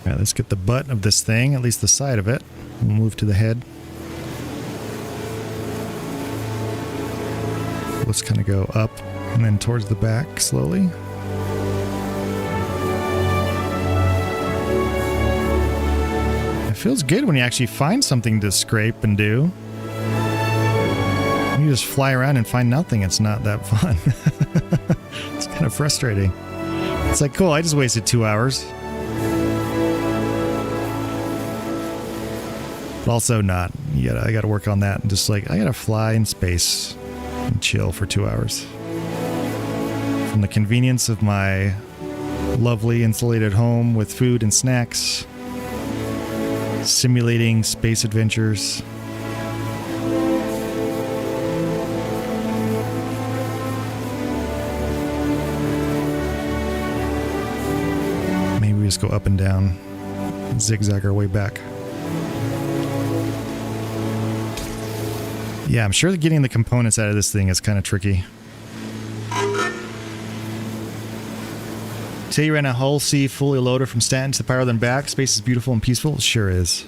Alright, let's get the butt of this thing, at least the side of it. We'll move to the head. Let's kind of go up and then towards the back slowly. It feels good when you actually find something to scrape and do. When you just fly around and find nothing, it's not that fun. It's kind of frustrating. It's like, cool, I just wasted 2 hours. But also not. I gotta work on that. And just like, I gotta fly in space and chill for 2 hours. From the convenience of my lovely insulated home with food and snacks, simulating space adventures. Maybe we just go up and down, zigzag our way back. Yeah, I'm sure that getting the components out of this thing is kind of tricky. Say you ran a Hull C fully loaded from Stanton to the Pyro then back. Space is beautiful and peaceful. It sure is.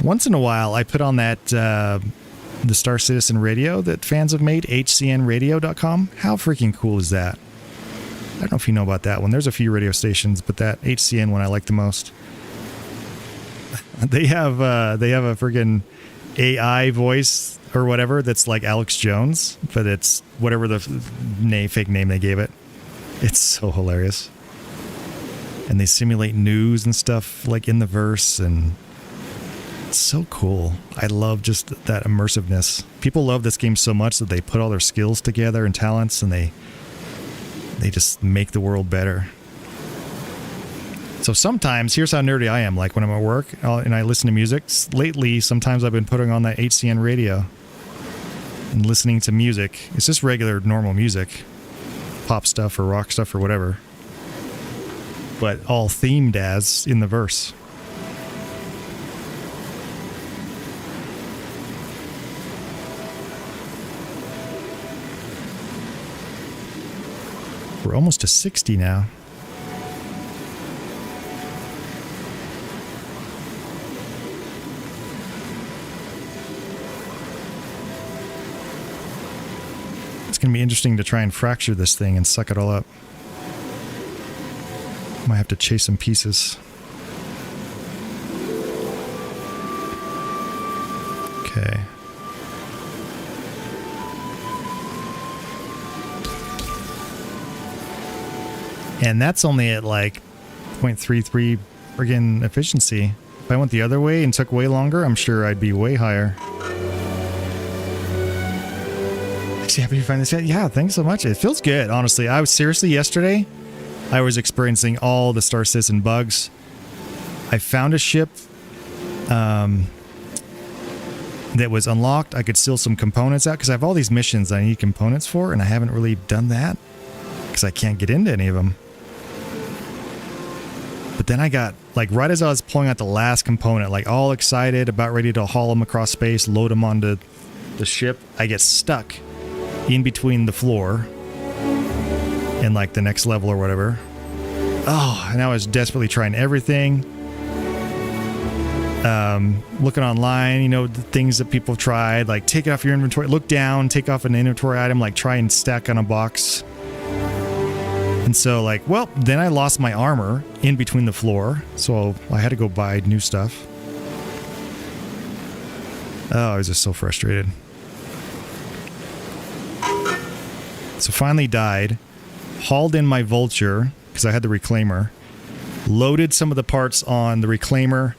Once in a while, I put on that the Star Citizen radio that fans have made, hcnradio.com. How freaking cool is that? I don't know if you know about that one. There's a few radio stations, but that HCN one I like the most. They have a friggin' AI voice or whatever that's like Alex Jones, but it's whatever the fake name they gave it. It's so hilarious. And they simulate news and stuff like in the verse, and it's so cool. I love just that immersiveness. People love this game so much that they put all their skills together and talents, and they just make the world better. So sometimes, here's how nerdy I am. Like when I'm at work and I listen to music. Lately, sometimes I've been putting on that HCN radio and listening to music. It's just regular, normal music. Pop stuff or rock stuff or whatever. But all themed as in the verse. We're almost to 60 now. It's going to be interesting to try and fracture this thing and suck it all up. Might have to chase some pieces. Okay. And that's only at like 0.33 friggin' efficiency. If I went the other way and took way longer, I'm sure I'd be way higher. Actually, happy you find this yet? Yeah, thanks so much. It feels good, honestly. I was seriously yesterday, I was experiencing all the Star Citizen bugs. I found a ship that was unlocked. I could steal some components out because I have all these missions I need components for, and I haven't really done that because I can't get into any of them. But then I got, like, right as I was pulling out the last component, like all excited, about ready to haul them across space, load them onto the ship, I get stuck in between the floor and like the next level or whatever. Oh, and I was desperately trying everything. Looking online, you know, the things that people have tried, like take it off your inventory, look down, take off an inventory item, like try and stack on a box. And so, like, well, then I lost my armor in between the floor, so I had to go buy new stuff. Oh, I was just so frustrated. So finally died, hauled in my Vulture, because I had the Reclaimer, loaded some of the parts on the Reclaimer,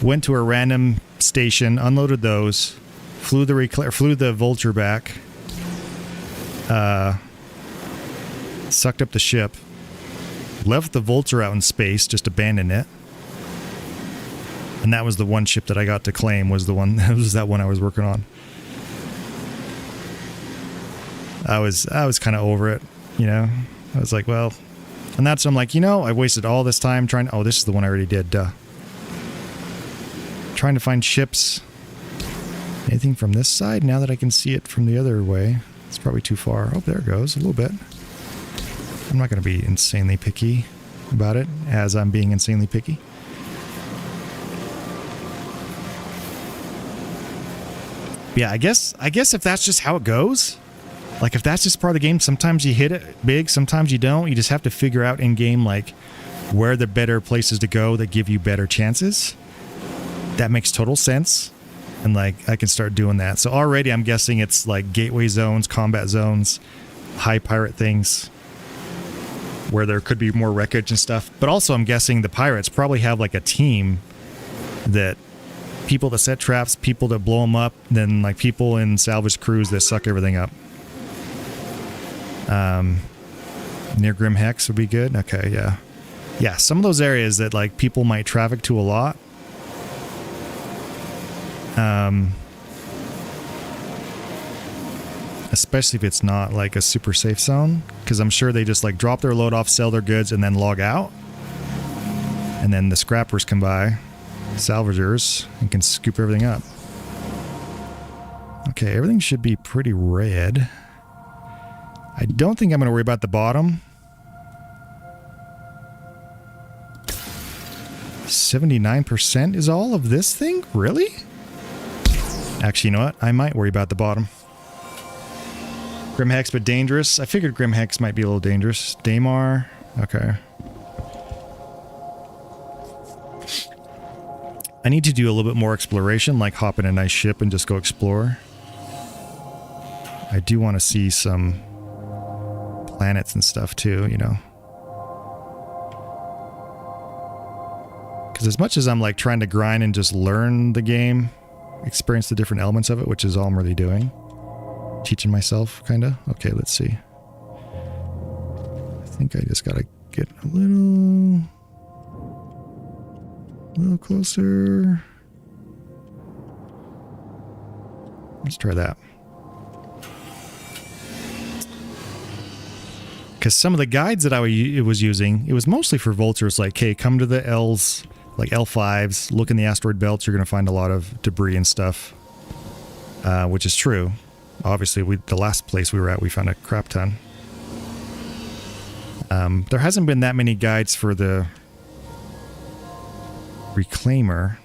went to a random station, unloaded those, flew the Vulture back, sucked up the ship, left the Vulture out in space, just abandoned it. And that was the one ship that I got to claim, was the one, was that one I was working on. I was kind of over it, you know. I was like, well, and that's, I'm like, you know, I wasted all this time trying, oh, this is the one I already did, duh. Trying to find ships. Anything from this side? Now that I can see it from the other way. It's probably too far. Oh, there it goes, a little bit. I'm not going to be insanely picky about it, as I'm being insanely picky. Yeah, I guess if that's just how it goes, like if that's just part of the game, sometimes you hit it big, sometimes you don't. You just have to figure out in game, like, where the better places to go that give you better chances. That makes total sense. And like, I can start doing that. So already I'm guessing it's like gateway zones, combat zones, high pirate things, where there could be more wreckage and stuff. But also I'm guessing the pirates probably have like a team that, people that set traps, people that blow them up, then like people in salvage crews that suck everything up. Near Grim Hex would be good. Okay, yeah. Yeah, some of those areas that like people might traffic to a lot. Especially if it's not like a super safe zone, because I'm sure they just like drop their load off, sell their goods, and then log out. And then the scrappers come by, salvagers, and can scoop everything up. Okay, everything should be pretty red. I don't think I'm going to worry about the bottom. 79% is all of this thing? Really? Actually, you know what? I might worry about the bottom. Grim Hex, but dangerous. I figured Grim Hex might be a little dangerous. Daymar. Okay. I need to do a little bit more exploration, like hop in a nice ship and just go explore. I do want to see some planets and stuff too, you know. Because as much as I'm like trying to grind and just learn the game, experience the different elements of it, which is all I'm really doing. Teaching myself, kind of. Okay, let's see. I think I just gotta get a little closer. Let's try that. Because some of the guides that I was using, it was mostly for vultures, like, hey, come to the L's, like L5s, look in the asteroid belts, you're going to find a lot of debris and stuff, which is true. Obviously, the last place we were at, we found a crap ton. There hasn't been that many guides for the Reclaimer.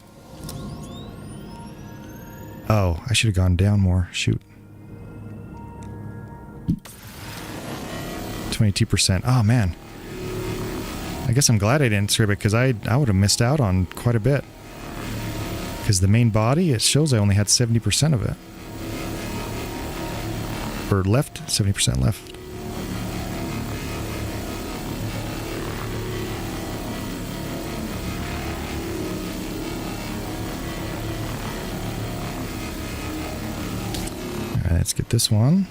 Oh, I should have gone down more. Shoot. 22%. Oh, man. I guess I'm glad I didn't scrape it, because I would have missed out on quite a bit. Because the main body, it shows I only had 70% of it. Or left, 70% left. Let's get this one.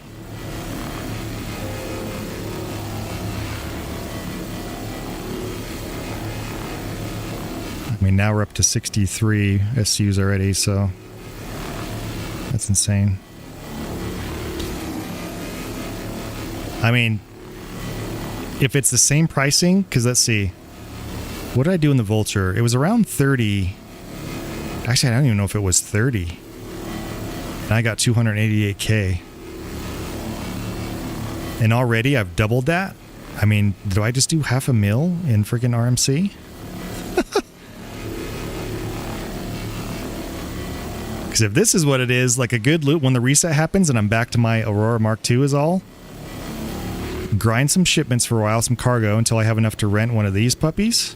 I mean, now we're up to 63 SUs already, so that's insane. I mean, if it's the same pricing, because let's see. What did I do in the Vulture? It was around 30. Actually, I don't even know if it was 30. And I got 288K. And already I've doubled that. I mean, do I just do $500,000 in freaking RMC? Because if this is what it is, like a good loot, when the reset happens and I'm back to my Aurora Mark II is all, grind some shipments for a while, some cargo, until I have enough to rent one of these puppies.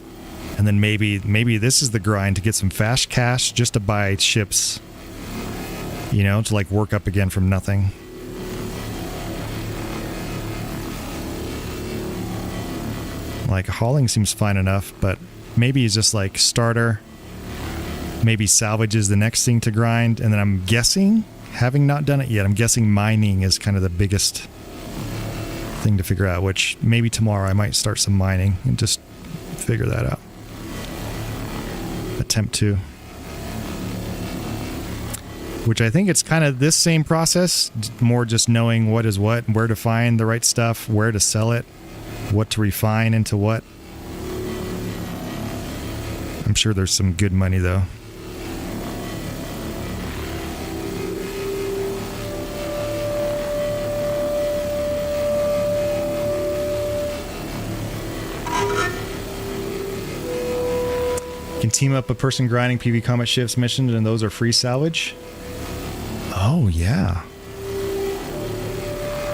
And then maybe this is the grind to get some fast cash just to buy ships. You know, to like work up again from nothing. Like hauling seems fine enough, but maybe it's just like starter. Maybe salvage is the next thing to grind. And then I'm guessing, having not done it yet, I'm guessing mining is kind of the biggest thing to figure out, which maybe tomorrow I might start some mining and just figure that out. Attempt to. Which I think it's kind of this same process, more just knowing what is what, where to find the right stuff, where to sell it, what to refine into what. I'm sure there's some good money though. Can team up a person grinding PV combat shifts missions, and those are free salvage. Oh yeah,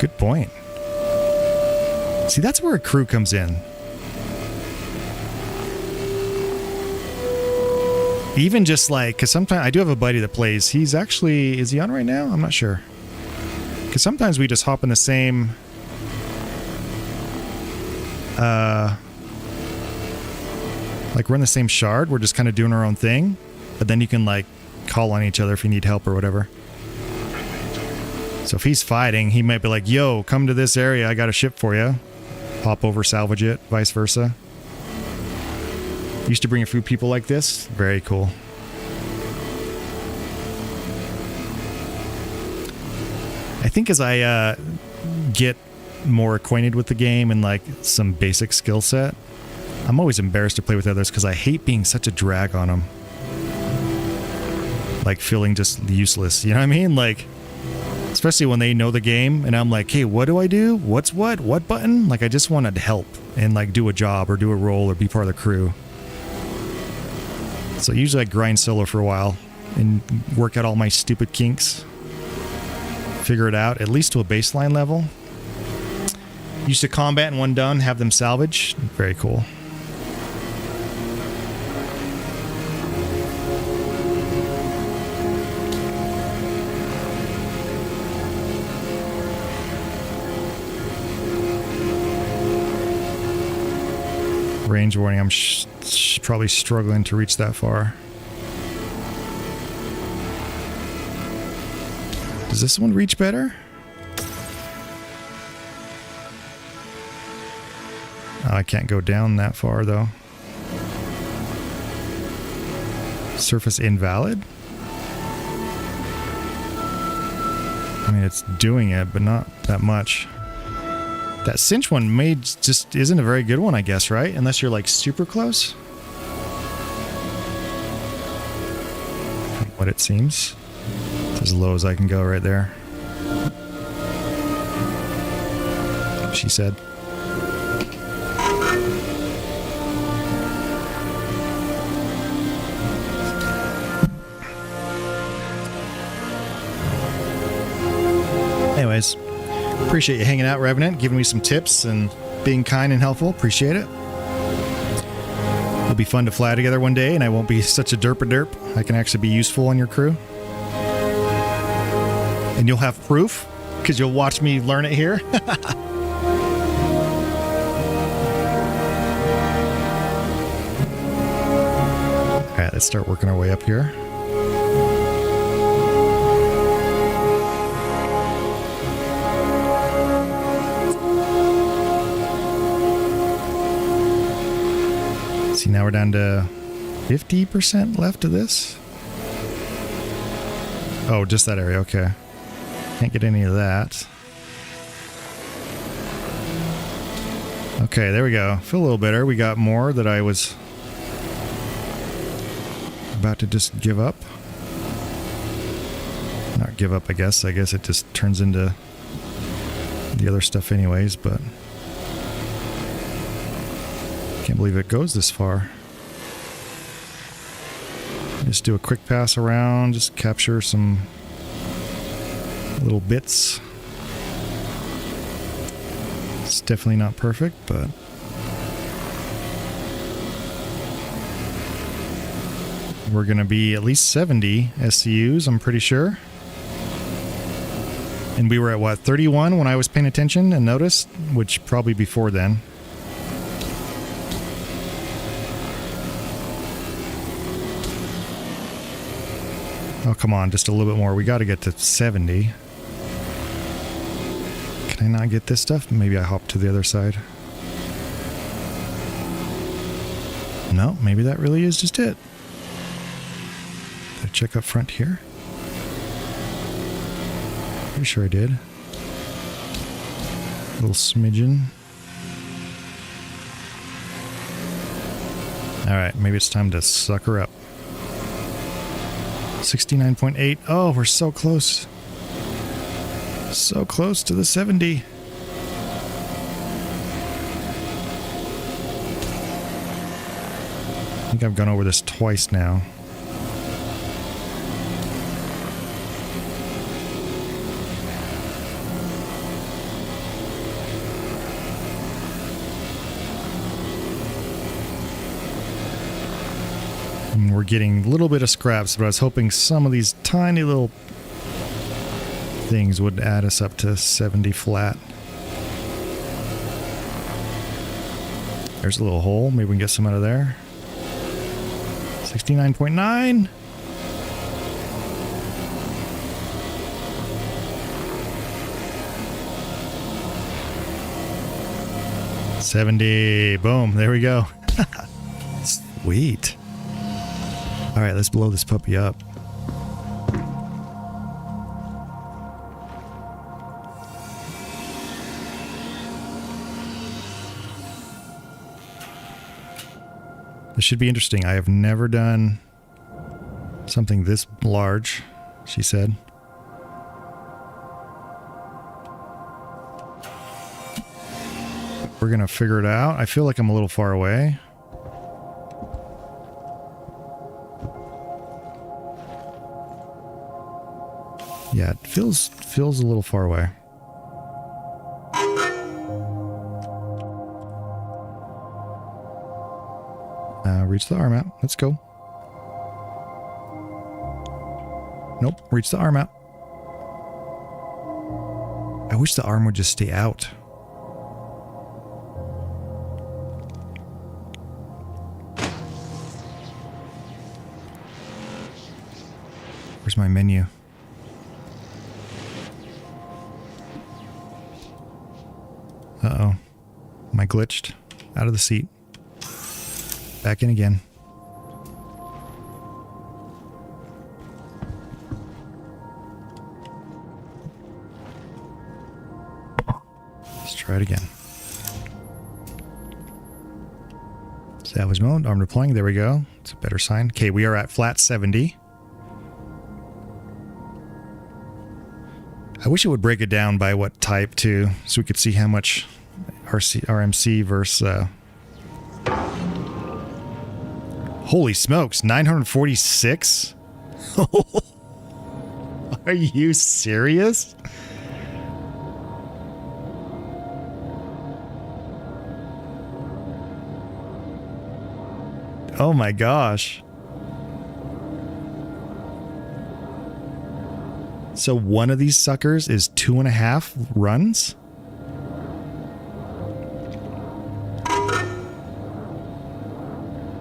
good point. See, that's where a crew comes in. Even just like, because sometimes I do have a buddy that plays. He's actually, is he on right now? I'm not sure. Because sometimes we just hop in the same like we're in the same shard, we're just kind of doing our own thing, but then you can like call on each other if you need help or whatever. So if he's fighting, he might be like, yo, come to this area, I got a ship for you. Hop over, salvage it, vice versa. Used to bring a few people like this. Very cool. I think as I get more acquainted with the game and like some basic skill set, I'm always embarrassed to play with others because I hate being such a drag on them. Like feeling just useless, you know what I mean? Like, especially when they know the game and I'm like, hey, what do I do? What's what? What button? Like, I just want to help and like do a job or do a role or be part of the crew. So usually I grind solo for a while and work out all my stupid kinks. Figure it out, at least to a baseline level. Used to combat and when done, have them salvage. Very cool. Range warning, I'm probably struggling to reach that far. Does this one reach better? Oh, I can't go down that far though. Surface invalid? I mean, it's doing it, but not that much. That cinch one just isn't a very good one, I guess, right? Unless you're like super close. From what it seems. It's as low as I can go right there. She said. Anyways. Appreciate you hanging out, Revenant, giving me some tips and being kind and helpful. Appreciate it. It'll be fun to fly together one day, and I won't be such a derp. I can actually be useful on your crew. And you'll have proof, because you'll watch me learn it here. Alright, let's start working our way up here. See, now we're down to 50% left of this. Oh, just that area. Okay. Can't get any of that. Okay, there we go. Feel a little better. We got more that I was about to just give up. Not give up, I guess. I guess it just turns into the other stuff anyways, but can't believe it goes this far. Just do a quick pass around, just capture some little bits. It's definitely not perfect, but we're going to be at least 70 SCUs, I'm pretty sure. And we were at what, 31 when I was paying attention and noticed, which probably before then. Oh, come on, just a little bit more. We got to get to 70. Can I not get this stuff? Maybe I hop to the other side. No, maybe that really is just it. Did I check up front here? Pretty sure I did. A little smidgen. Alright, maybe it's time to suck her up. 69.8. Oh, we're so close. So close to the 70. I think I've gone over this twice now. And we're getting a little bit of scraps, but I was hoping some of these tiny little things would add us up to 70 flat. There's a little hole. Maybe we can get some out of there. 69.9. $70. Boom. There we go. Sweet. All right, let's blow this puppy up. This should be interesting. I have never done something this large, she said. We're going to figure it out. I feel like I'm a little far away. Yeah, it feels a little far away. Reach the arm out. Let's go. Nope, reach the arm out. I wish the arm would just stay out. Where's my menu? Uh-oh. Am I glitched? Out of the seat. Back in again. Let's try it again. Salvage mode, arm deploying. There we go. It's a better sign. Okay, we are at flat 70. I wish it would break it down by what type too, so we could see how much RMC versus... Holy smokes, 946? Are you serious? Oh my gosh. So one of these suckers is 2.5 runs?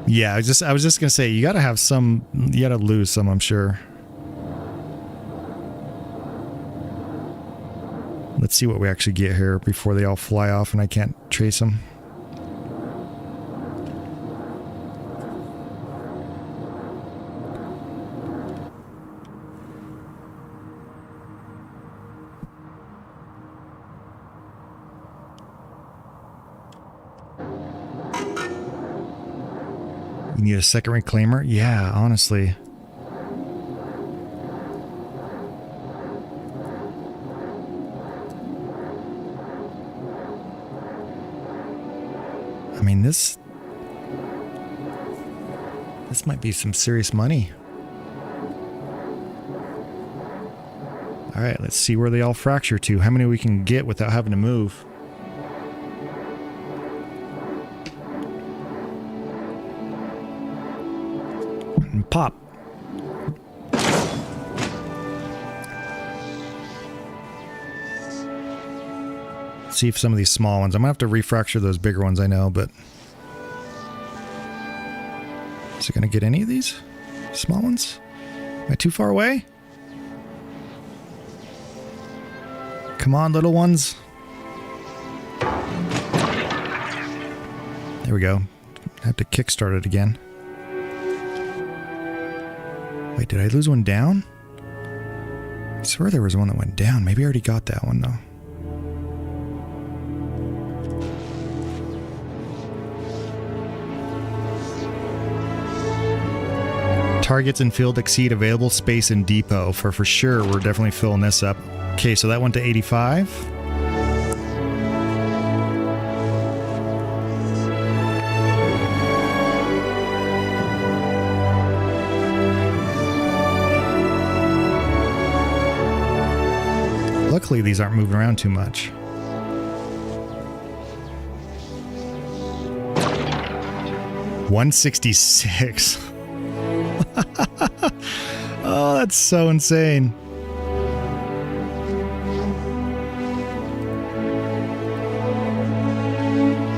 Yeah, I was just gonna say, you gotta have some, you gotta lose some, I'm sure. Let's see what we actually get here before they all fly off and I can't trace them. You need a second reclaimer? Yeah, honestly. I mean, this might be some serious money. All right, let's see where they all fracture to. How many we can get without having to move. And pop. See if some of these small ones. I'm gonna have to refracture those bigger ones, I know, but is it gonna get any of these small ones? Am I too far away? Come on, little ones. There we go. I have to kickstart it again. Wait, did I lose one down? I swear there was one that went down. Maybe I already got that one though. Targets in field exceed available space in depot. For sure, we're definitely filling this up. Okay, so that went to 85. Luckily, these aren't moving around too much. $166. Oh, that's so insane.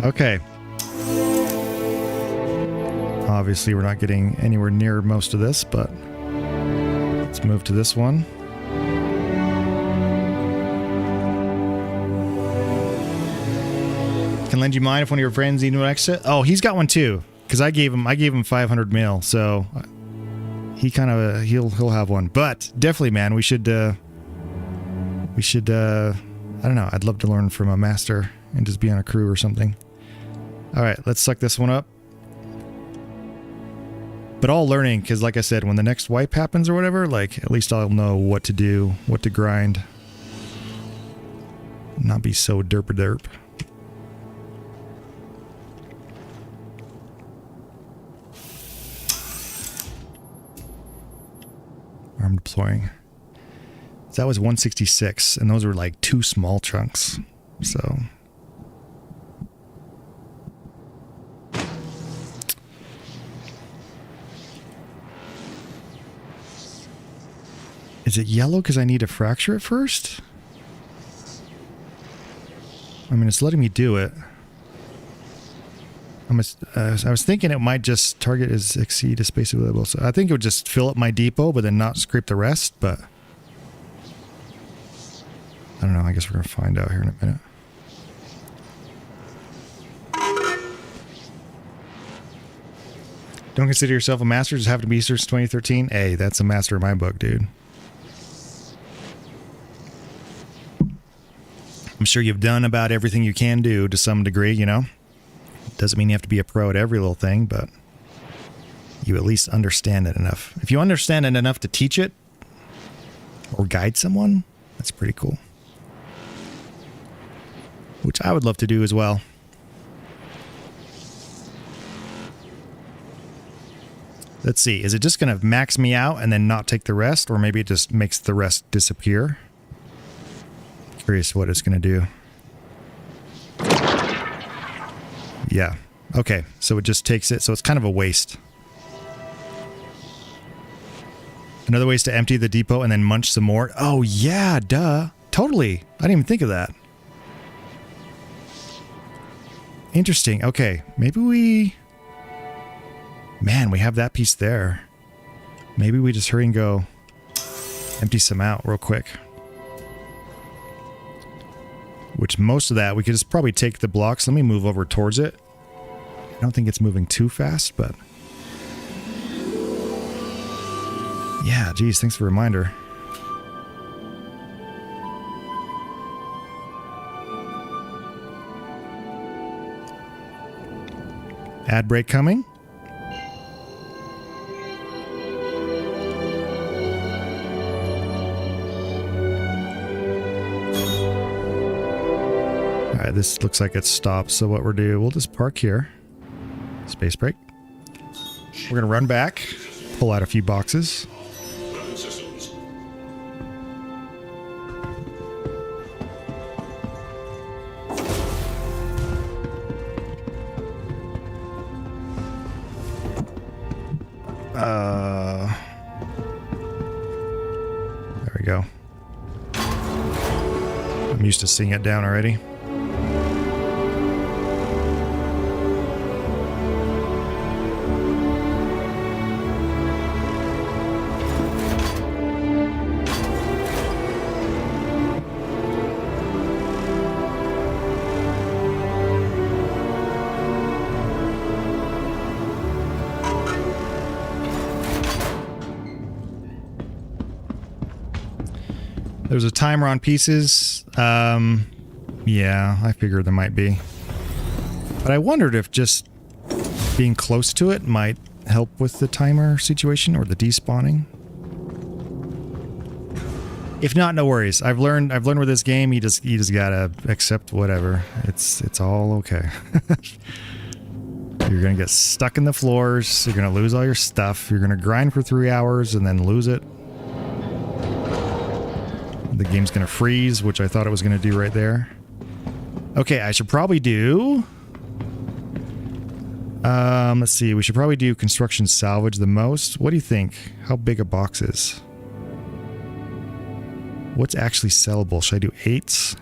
Okay. Obviously, we're not getting anywhere near most of this, but let's move to this one. Can lend you mine if one of your friends need an exit. Oh, he's got one too, because I gave him 500 mil, so he kind of he'll have one. But definitely, man, we should I don't know. I'd love to learn from a master and just be on a crew or something. All right, let's suck this one up. But all learning, because like I said, when the next wipe happens or whatever, like at least I'll know what to do, what to grind. Not be so derp. Arm deploying. So that was 166, and those were like 2 small chunks. So is it yellow because I need to fracture it first? I mean, it's letting me do it. I was thinking it might just target is exceed a space available. So I think it would just fill up my depot, but then not scrape the rest. But I don't know. I guess we're going to find out here in a minute. Don't consider yourself a master. Just have to be since 2013. Hey, that's a master in my book, dude. I'm sure you've done about everything you can do to some degree, you know? Doesn't mean you have to be a pro at every little thing, but you at least understand it enough. If you understand it enough to teach it or guide someone, that's pretty cool. Which I would love to do as well. Let's see. Is it just going to max me out and then not take the rest? Or maybe it just makes the rest disappear? Curious what it's going to do. Yeah. Okay. So it just takes it. So it's kind of a waste. Another way is to empty the depot and then munch some more. Oh, yeah. Duh. Totally. I didn't even think of that. Interesting. Okay. Maybe we... Man, we have that piece there. Maybe we just hurry and go empty some out real quick. Which most of that, we could just probably take the blocks. Let me move over towards it. I don't think it's moving too fast, but... Yeah, geez, thanks for the reminder. Ad break coming. this looks like it stopped. So what we'll do, we'll just park here. Space break. We're gonna run back, pull out a few boxes. Weapon systems. There we go. I'm used to seeing it down already. There's a timer on pieces. Yeah, I figured there might be. But I wondered if just being close to it might help with the timer situation or the despawning. If not, no worries. I've learned with this game, you just gotta accept whatever. It's all okay. You're gonna get stuck in the floors. You're gonna lose all your stuff. You're gonna grind for 3 hours and then lose it. The game's gonna freeze, which I thought it was gonna do right there. Okay, I should probably do... let's see. We should probably do construction salvage the most. What do you think? How big a box is? What's actually sellable? Should I do 8s?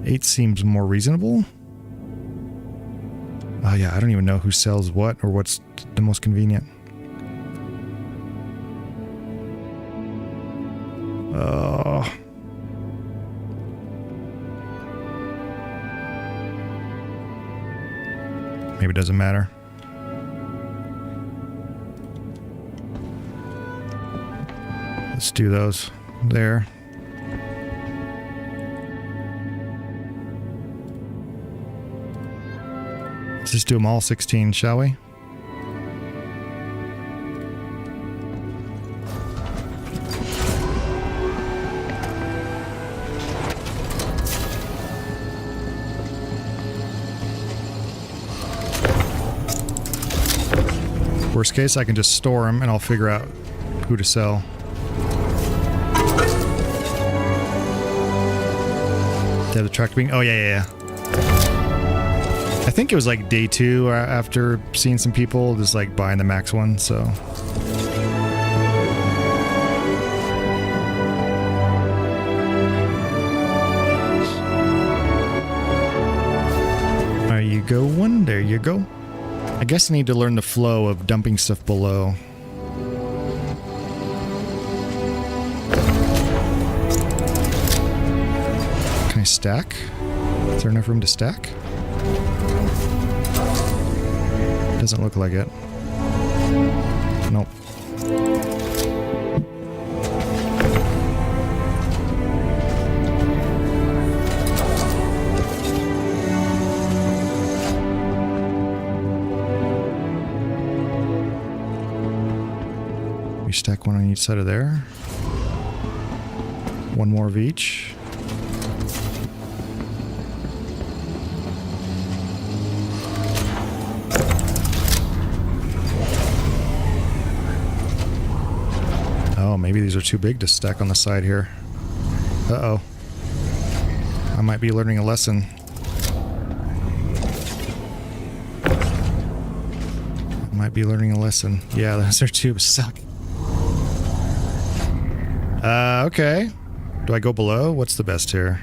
8 seems more reasonable. Oh yeah, I don't even know who sells what or what's the most convenient. Maybe it doesn't matter. Let's do those there. Let's just do them all 16, shall we? Worst case, I can just store them and I'll figure out who to sell. They have the truck being... Oh, yeah. I think it was like day 2 after seeing some people just like buying the max one, so... There you go, one. There you go. I guess I need to learn the flow of dumping stuff below. Can I stack? Is there enough room to stack? Doesn't look like it. Nope. We stack one on each side of there. One more of each. Oh, maybe these are too big to stack on the side here. Uh-oh. I might be learning a lesson. Yeah, those are too suck. Okay. Do I go below? What's the best here?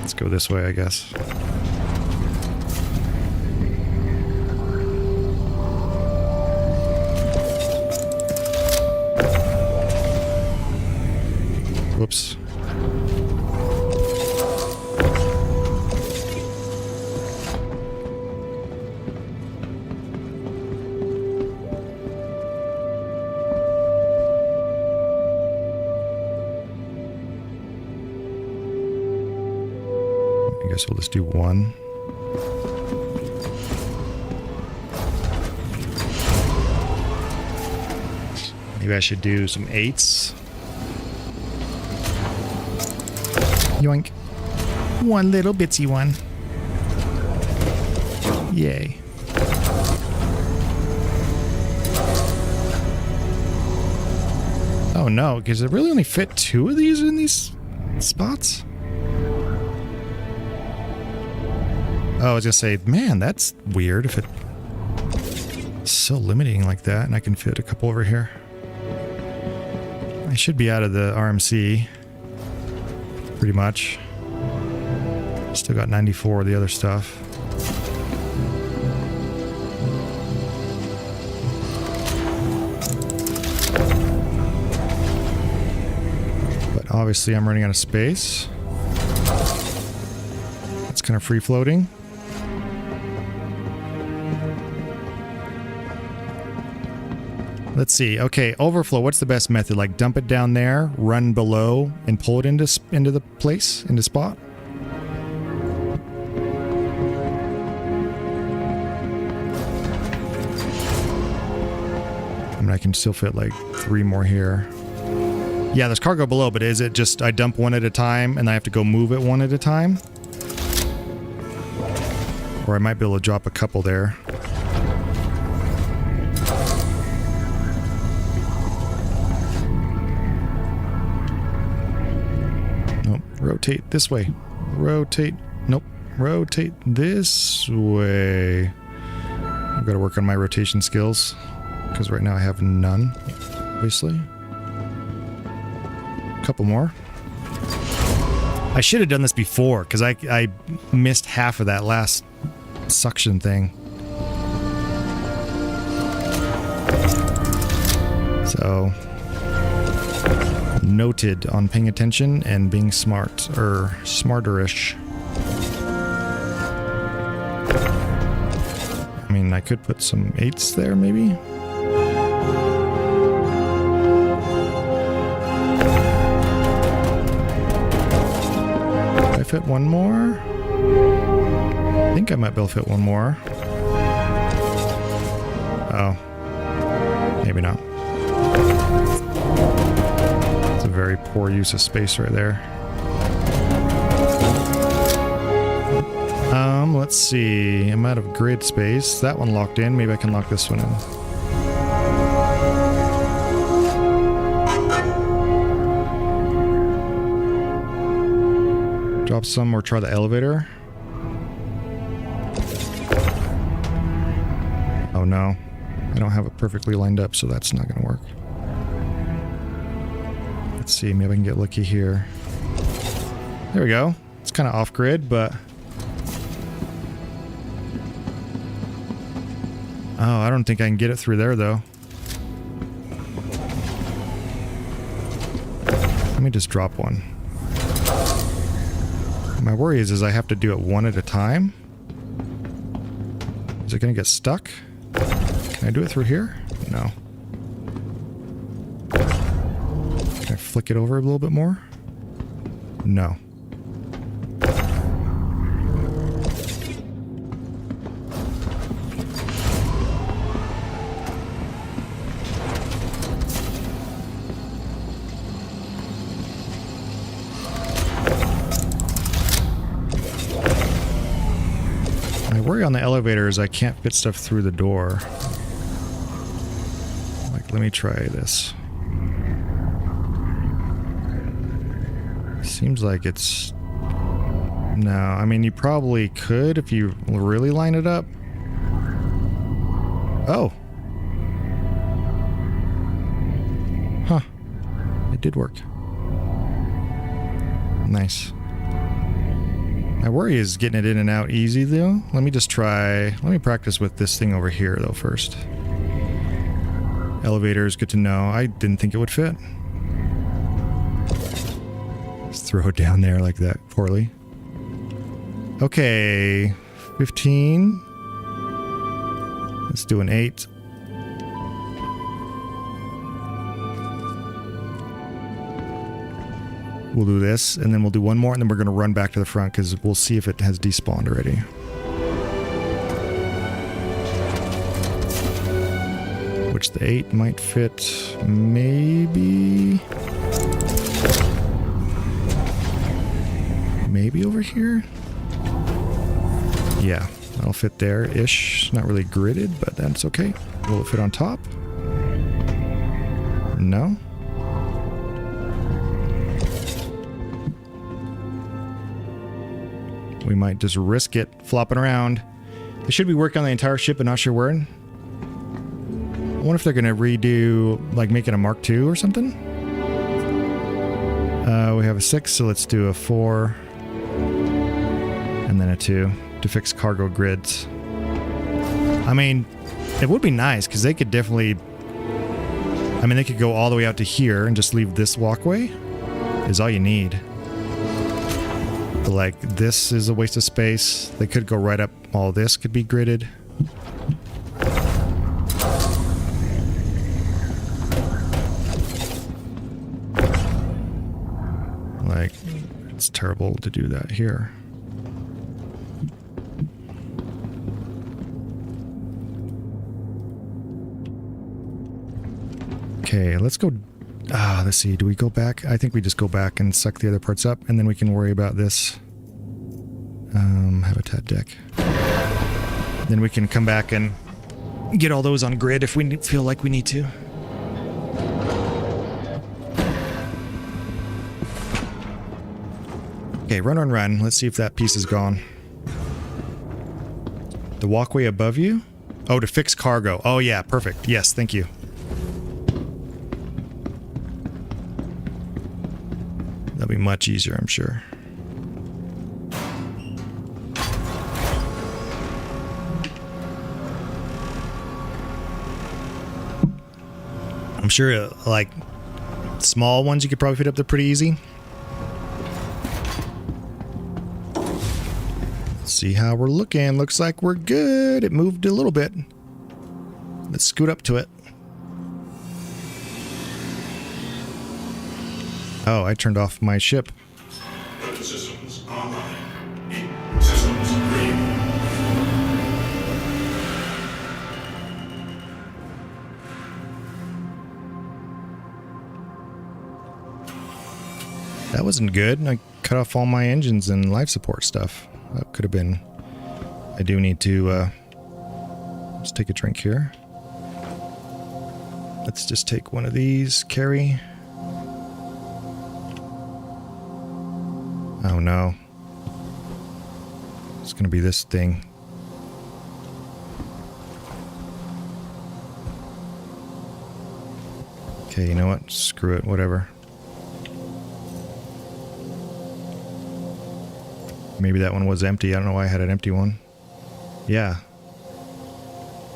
Let's go this way, I guess. Whoops. I guess we'll just do one. Maybe I should do some 8s. Yoink. One little bitsy one. Yay. Oh no, does it really only fit 2 of these in these spots? Oh, I was gonna say, man, that's weird if it's so limiting like that, and I can fit a couple over here. I should be out of the RMC. Pretty much. Still got 94 of the other stuff. But obviously I'm running out of space. It's kind of free floating. Let's see. Okay, overflow. What's the best method? Like dump it down there, run below, and pull it into the place, into spot? I mean, I can still fit like 3 more here. Yeah, there's cargo below, but is it just I dump one at a time and I have to go move it one at a time? Or I might be able to drop a couple there. Rotate this way. Rotate. Nope. Rotate this way. I've got to work on my rotation skills because right now I have none, obviously. A couple more. I should have done this before because I missed half of that last suction thing. So... noted on paying attention and being smart, or smarterish. I mean, I could put some 8s there, maybe? Did I fit one more? I think I might be able to fit one more. Oh. Maybe not. Very poor use of space right there. Let's see. I'm out of grid space. That one locked in. Maybe I can lock this one in. Drop some or try the elevator. Oh no. I don't have it perfectly lined up, so that's not going to work. Let's see, maybe I can get lucky here. There we go. It's kind of off-grid, but... oh, I don't think I can get it through there, though. Let me just drop one. My worry is I have to do it one at a time. Is it going to get stuck? Can I do it through here? No. Can I flick it over a little bit more? No. My worry on the elevator is I can't fit stuff through the door. Like, let me try this. Seems like it's... no, I mean, you probably could if you really line it up. Oh. Huh. It did work. Nice. My worry is getting it in and out easy, though. Let me just try... let me practice with this thing over here, though, first. Elevator is good to know. I didn't think it would fit. Just throw it down there like that, poorly. Okay, 15. Let's do an 8. We'll do this, and then we'll do one more, and then we're going to run back to the front, because we'll see if it has despawned already. which the 8 might fit maybe over here. Yeah, that'll fit there-ish. Not really gridded, but that's okay. Will it fit on top? No. We might just risk it flopping around. They should be working on the entire ship, but not sure where. I wonder if they're going to redo, like, make it a Mark II or something. We have a 6, so let's do a 4. And then a 2 to fix cargo grids. I mean, it would be nice, because they could definitely... I mean, they could go all the way out to here and just leave this walkway. Is all you need. But, like, this is a waste of space. They could go right up. All this could be gridded. Like, it's terrible to do that here. Okay, let's go. Let's see. Do we go back? I think we just go back and suck the other parts up, and then we can worry about this habitat deck. Then we can come back and get all those on grid if we feel like we need to. Okay, run. Let's see if that piece is gone. The walkway above you? Oh, to fix cargo. Oh, yeah, perfect. Yes, thank you. That'll be much easier, I'm sure. I'm sure, like, small ones you could probably fit up there pretty easy. Let's see how we're looking. Looks like we're good. It moved a little bit. Let's scoot up to it. Oh, I turned off my ship. Weapon systems online. Systems green. That wasn't good. I cut off all my engines and life support stuff. That could have been... I do need to, let's take a drink here. Let's just take one of these. Carry. Oh no. It's gonna be this thing. Okay, you know what? Screw it, whatever. Maybe that one was empty. I don't know why I had an empty one. Yeah.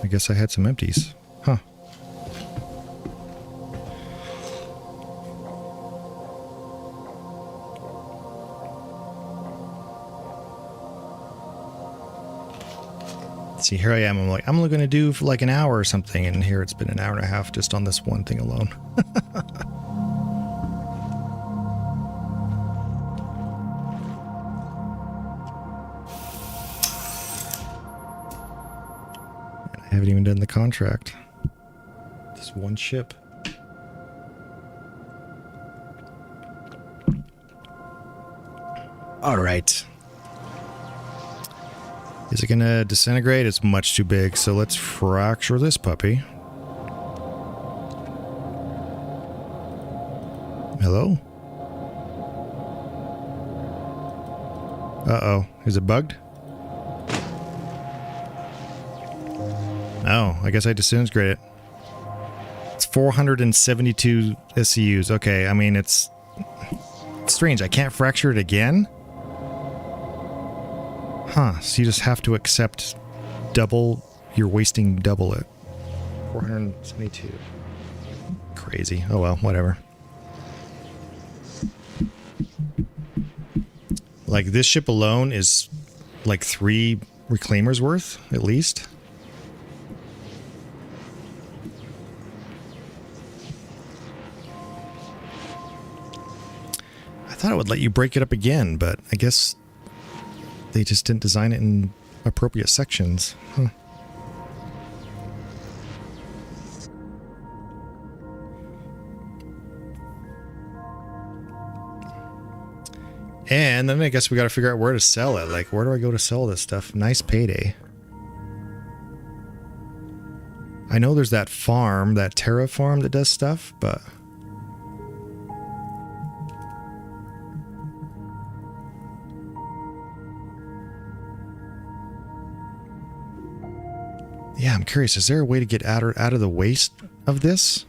I guess I had some empties. Huh. See, here I am. I'm like, I'm only going to do for like an hour or something. And here it's been an hour and a half just on this one thing alone. I haven't even done the contract. Just one ship. All right. Is it gonna disintegrate? It's much too big, so let's fracture this puppy. Hello? Uh-oh. Is it bugged? Oh, I guess I disintegrate it. It's 472 SCUs. Okay, I mean, it's strange. I can't fracture it again? Huh, so you just have to accept double, you're wasting double it. 472. Crazy. Oh well, whatever. Like, this ship alone is like 3 reclaimers worth, at least. I thought it would let you break it up again, but I guess they just didn't design it in appropriate sections. Huh. And then I guess we got to figure out where to sell it. Like, where do I go to sell this stuff? Nice payday. I know there's that farm, that Terra farm that does stuff, but... yeah, I'm curious. Is there a way to get out of the waste of this?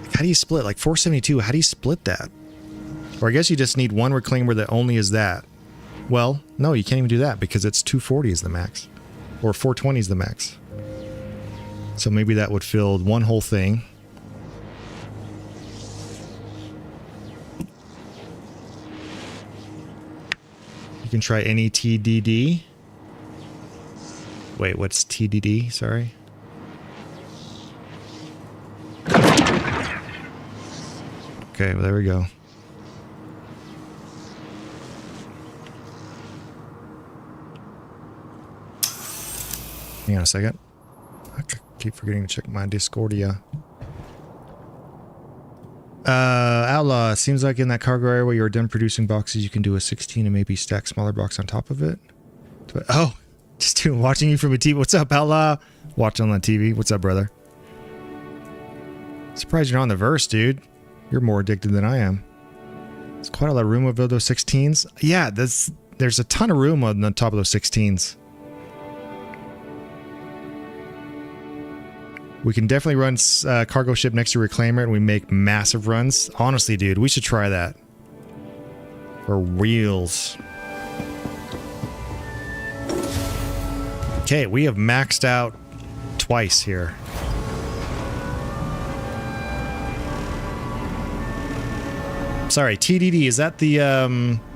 Like, how do you split? Like 472, how do you split that? Or I guess you just need one reclaimer that only is that. Well, no, you can't even do that because it's 240 is the max. Or 420 is the max. So maybe that would fill one whole thing. You can try any TDD. Wait, what's TDD? Sorry. Okay, well, there we go. Hang on a second. I keep forgetting to check my Discordia. Outlaw, seems like in that cargo area where you're done producing boxes, you can do a 16 and maybe stack smaller box on top of it. Oh, just watching you from a TV. What's up, Outlaw? Watching on the TV. What's up, brother? Surprised you're not on the verse, dude. You're more addicted than I am. There's quite a lot of room of those 16s. Yeah, there's a ton of room on the top of those 16s. We can definitely run cargo ship next to reclaimer and we make massive runs. Honestly, dude, we should try that. For reals. Okay, we have maxed out twice here. Sorry, TDD, is that the,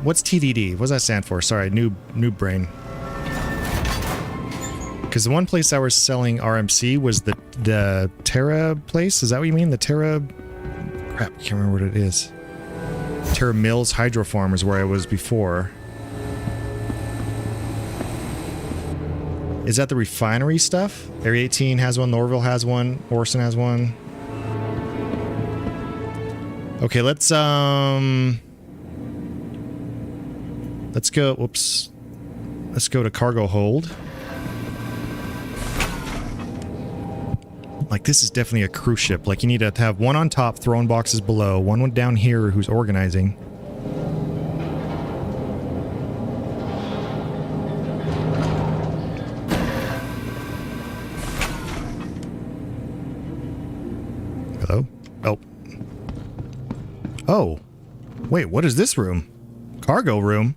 what's TDD? What does that stand for? Sorry, noob brain. Because the one place I was selling RMC was the Terra place. Is that what you mean? The Terra... crap, I can't remember what it is. Terra Mills Hydro Farm is where I was before. Is that the refinery stuff? Area 18 has one, Norville has one, Orson has one. Okay, let's go, whoops. Let's go to cargo hold. Like, this is definitely a cruise ship. Like, you need to have one on top, throwing boxes below, one down here who's organizing. Hello? Oh. Oh. Wait, what is this room? Cargo room?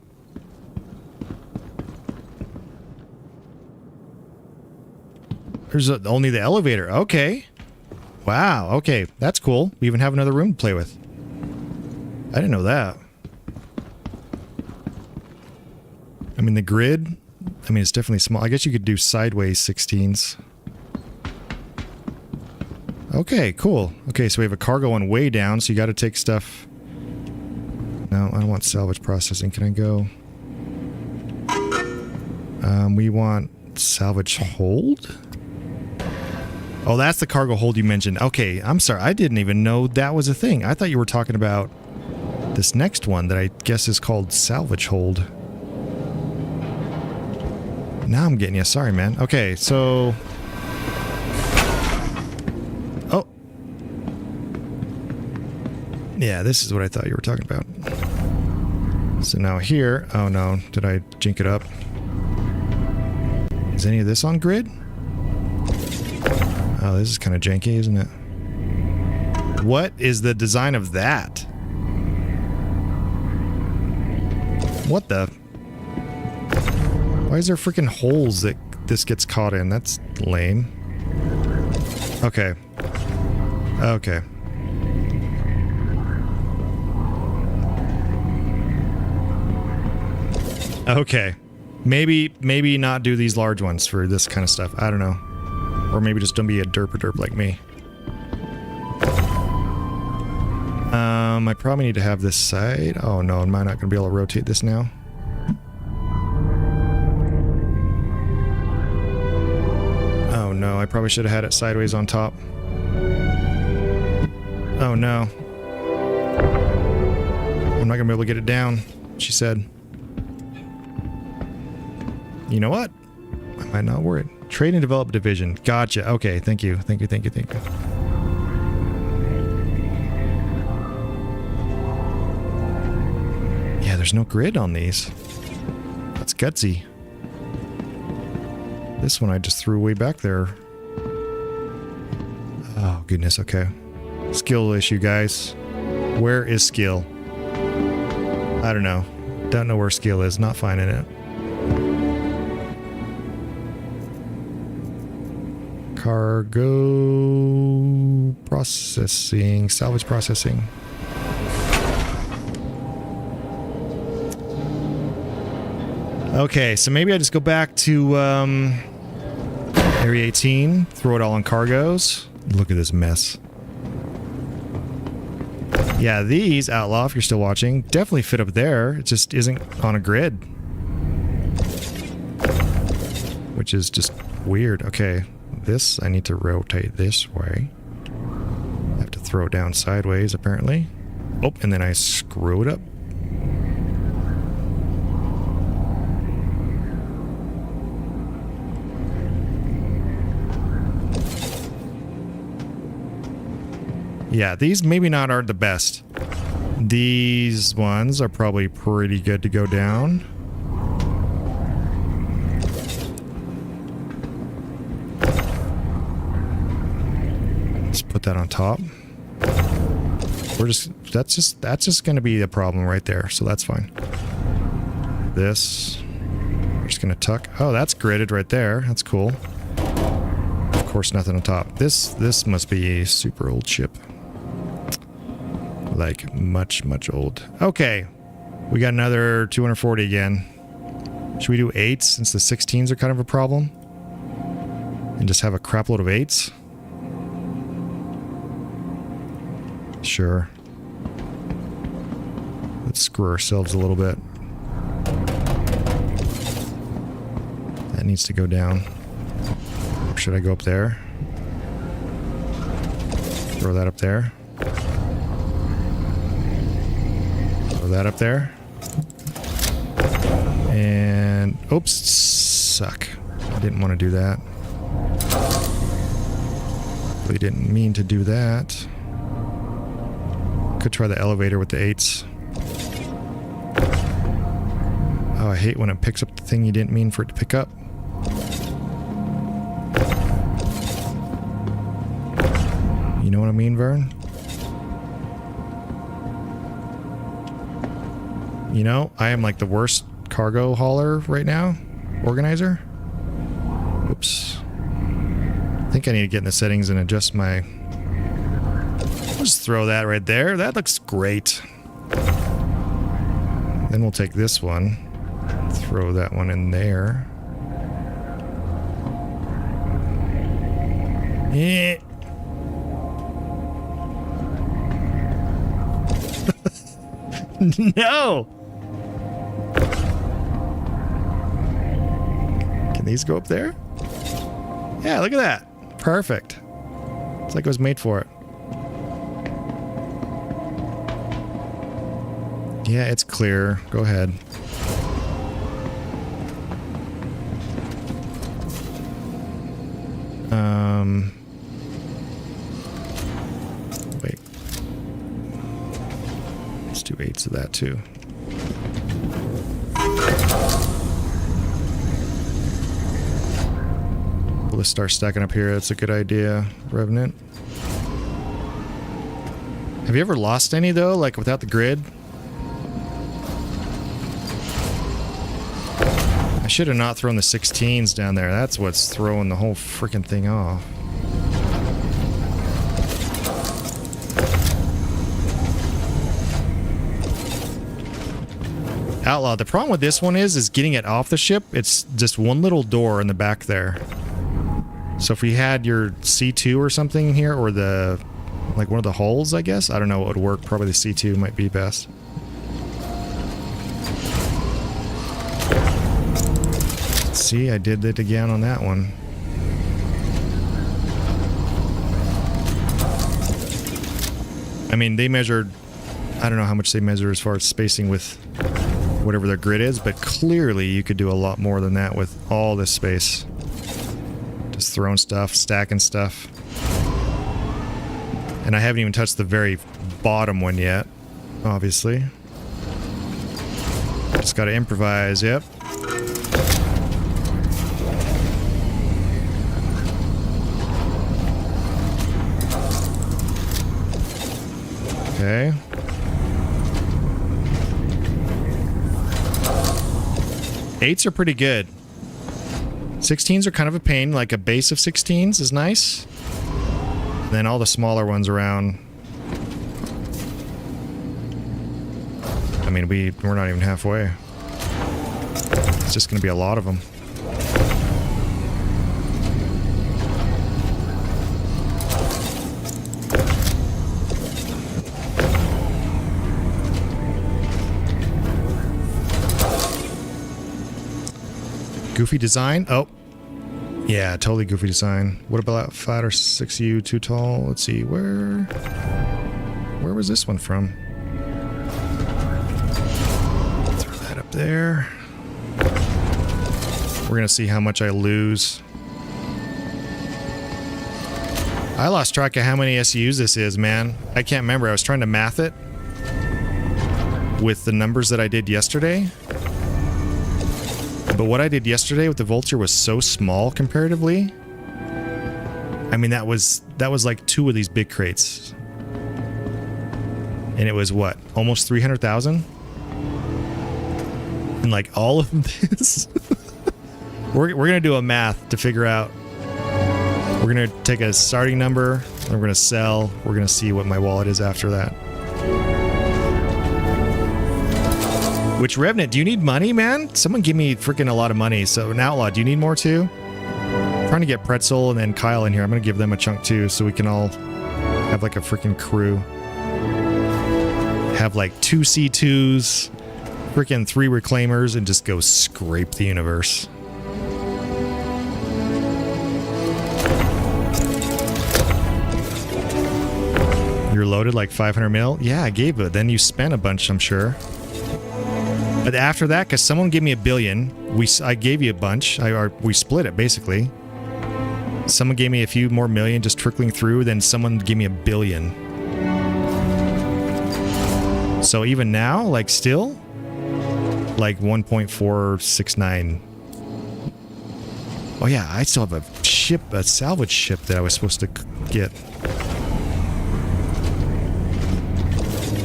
There's only the elevator. Okay. Wow. Okay. That's cool. We even have another room to play with. I didn't know that. I mean, the grid, I mean, it's definitely small. I guess you could do sideways 16s. Okay, cool. Okay, so we have a cargo one way down, so you got to take stuff. No, I don't want salvage processing. Can I go? We want salvage hold? Oh, that's the cargo hold you mentioned. Okay, I'm sorry. I didn't even know that was a thing. I thought you were talking about this next one that I guess is called salvage hold. Now I'm getting you. Sorry, man. Okay, so... oh. Yeah, this is what I thought you were talking about. So now here... oh no, did I jink it up? Is any of this on grid? Oh, this is kind of janky, isn't it? What is the design of that? What the... why is there freaking holes that this gets caught in? That's lame. Okay. Okay. Okay. Maybe not do these large ones for this kind of stuff. I don't know. Or maybe just don't be a derp like me. I probably need to have this side. Oh no, am I not going to be able to rotate this now? Oh no, I probably should have had it sideways on top. Oh no. I'm not going to be able to get it down. she said. You know what? I might not worry. Trade and Development Division. Gotcha. Okay, thank you. Thank you, thank you, thank you. Yeah, there's no grid on these. That's gutsy. This one I just threw way back there. Oh, goodness, okay. Skill issue, guys. Where is skill? I don't know. Don't know where skill is. Not finding it. Cargo processing. Salvage processing. Okay, so maybe I just go back to Area 18, throw it all on cargoes. Look at this mess. Yeah, these, Outlaw, if you're still watching, definitely fit up there. It just isn't on a grid. Which is just weird. Okay, this, I need to rotate this way. I have to throw it down sideways, apparently. Oh, and then I screw it up. Yeah, these maybe not are the best. These ones are probably pretty good to go down. Let's put that on top. That's just gonna be a problem right there, so that's fine. This, we're just gonna tuck. Oh, that's gridded right there. That's cool. Of course, nothing on top. This must be a super old ship. Like, much old. Okay. We got another 240 again. Should we do 8s since the 16s are kind of a problem? And just have a crap load of 8s? Sure. Let's screw ourselves a little bit. That needs to go down. Or should I go up there? Throw that up there. That up there. And oops, suck. I didn't want to do that. Really didn't mean to do that. Could try the elevator with the 8s. Oh, I hate when it picks up the thing you didn't mean for it to pick up. You know what I mean, Vern? You know, I am like the worst cargo hauler right now. Organizer. Oops. I think I need to get in the settings and adjust my... I'll just throw that right there. That looks great. Then we'll take this one. Throw that one in there. Eh. No! Can these go up there? Yeah, look at that. Perfect. It's like it was made for it. Yeah, it's clear. Go ahead. Wait. Let's do 8s of that too. Let's start stacking up here. That's a good idea, Revenant. Have you ever lost any though, like without the grid? I should have not thrown the 16s down there. That's what's throwing the whole freaking thing off. Outlaw. The problem with this one is getting it off the ship. It's just one little door in the back there. So if we had your C2 or something here, or the, like one of the hulls, I guess? I don't know what would work. Probably the C2 might be best. See, I did it again on that one. I mean, they measured... I don't know how much they measure as far as spacing with whatever their grid is, but clearly you could do a lot more than that with all this space. Just throwing stuff, stacking stuff. And I haven't even touched the very bottom one yet, obviously. Just gotta improvise, yep. Okay. Eights are pretty good. 16s are kind of a pain, like a base of 16s is nice. Then all the smaller ones around. I mean, we're not even halfway. It's just gonna be a lot of them. Goofy design? Oh. Yeah, totally goofy design. What about 5 or 6U too tall? Let's see, where was this one from? Throw that up there. We're gonna see how much I lose. I lost track of how many SUs this is, man. I can't remember. I was trying to math it with the numbers that I did yesterday. But what I did yesterday with the Vulture was so small comparatively. I mean, that was like 2 of these big crates. And it was what? Almost 300,000? And like all of this? we're going to do a math to figure out. We're going to take a starting number, and we're going to sell. We're going to see what my wallet is after that. Which Revenant, do you need money, man? Someone give me freaking a lot of money. So an Outlaw, do you need more too? I'm trying to get Pretzel and then Kyle in here. I'm going to give them a chunk too so we can all have like a freaking crew. Have like 2 C2s, freaking 3 Reclaimers, and just go scrape the universe. You're loaded like 500 mil? Yeah, I gave it. Then you spent a bunch, I'm sure. But after that, because someone gave me $1 billion, I gave you a bunch. We split it, basically. Someone gave me a few more million just trickling through, then someone gave me $1 billion. So even now, like still, like 1.469. Oh yeah, I still have a salvage ship that I was supposed to get.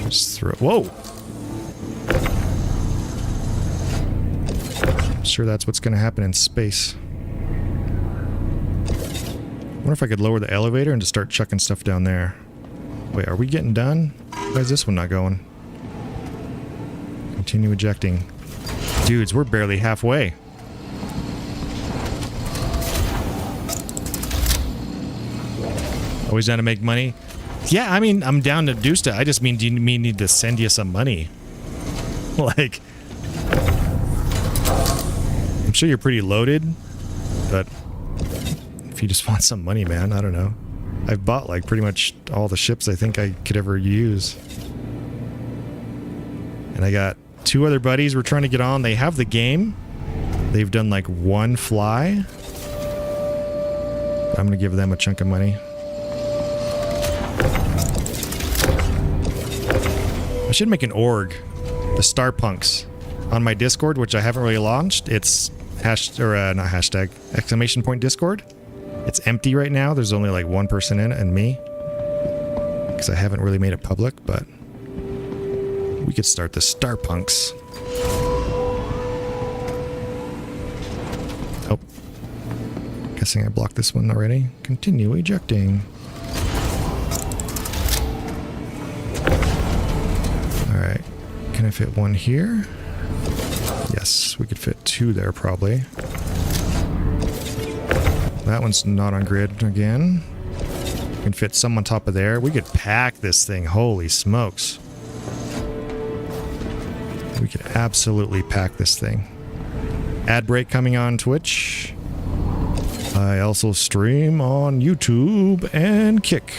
Just throw, whoa! Sure, that's what's going to happen in space. Wonder if I could lower the elevator and just start chucking stuff down there. Wait, are we getting done? Why is this one not going? Continue ejecting. Dudes, we're barely halfway. Always down to make money? Yeah, I mean, I'm down to do stuff. I just mean, do you need to send you some money? Like... I'm sure you're pretty loaded, but if you just want some money, man, I don't know. I've bought like pretty much all the ships I think I could ever use. And I got 2 other buddies we're trying to get on. They have the game. They've done like 1 fly. I'm going to give them a chunk of money. I should make an org. The Star Punks. On my Discord, which I haven't really launched. It's not hashtag, exclamation point Discord. It's empty right now. There's only like 1 person in it and me. Because I haven't really made it public, but we could start the Star Punks. Oh. Guessing I blocked this one already. Continue ejecting. Alright. Can I fit 1 here? Yes, we could fit 2 there probably. That one's not on grid again. We can fit some on top of there. We could pack this thing. Holy smokes. We could absolutely pack this thing. Ad break coming on Twitch. I also stream on YouTube and Kick.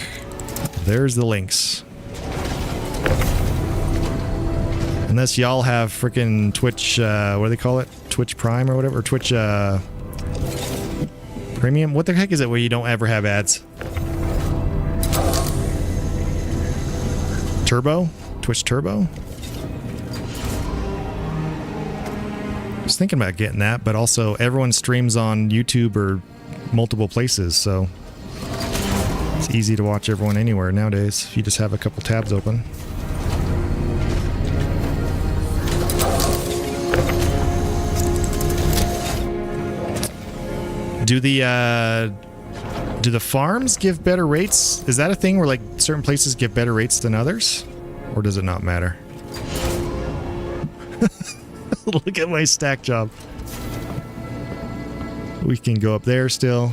There's the links. Unless y'all have freaking Twitch, what do they call it? Twitch Prime or whatever? Or Twitch Premium? What the heck is it where you don't ever have ads? Turbo? Twitch Turbo? I was thinking about getting that, but also everyone streams on YouTube or multiple places, so it's easy to watch everyone anywhere nowadays if you just have a couple tabs open. Do the farms give better rates? Is that a thing where like certain places give better rates than others? Or does it not matter? Look at my stack job. We can go up there still.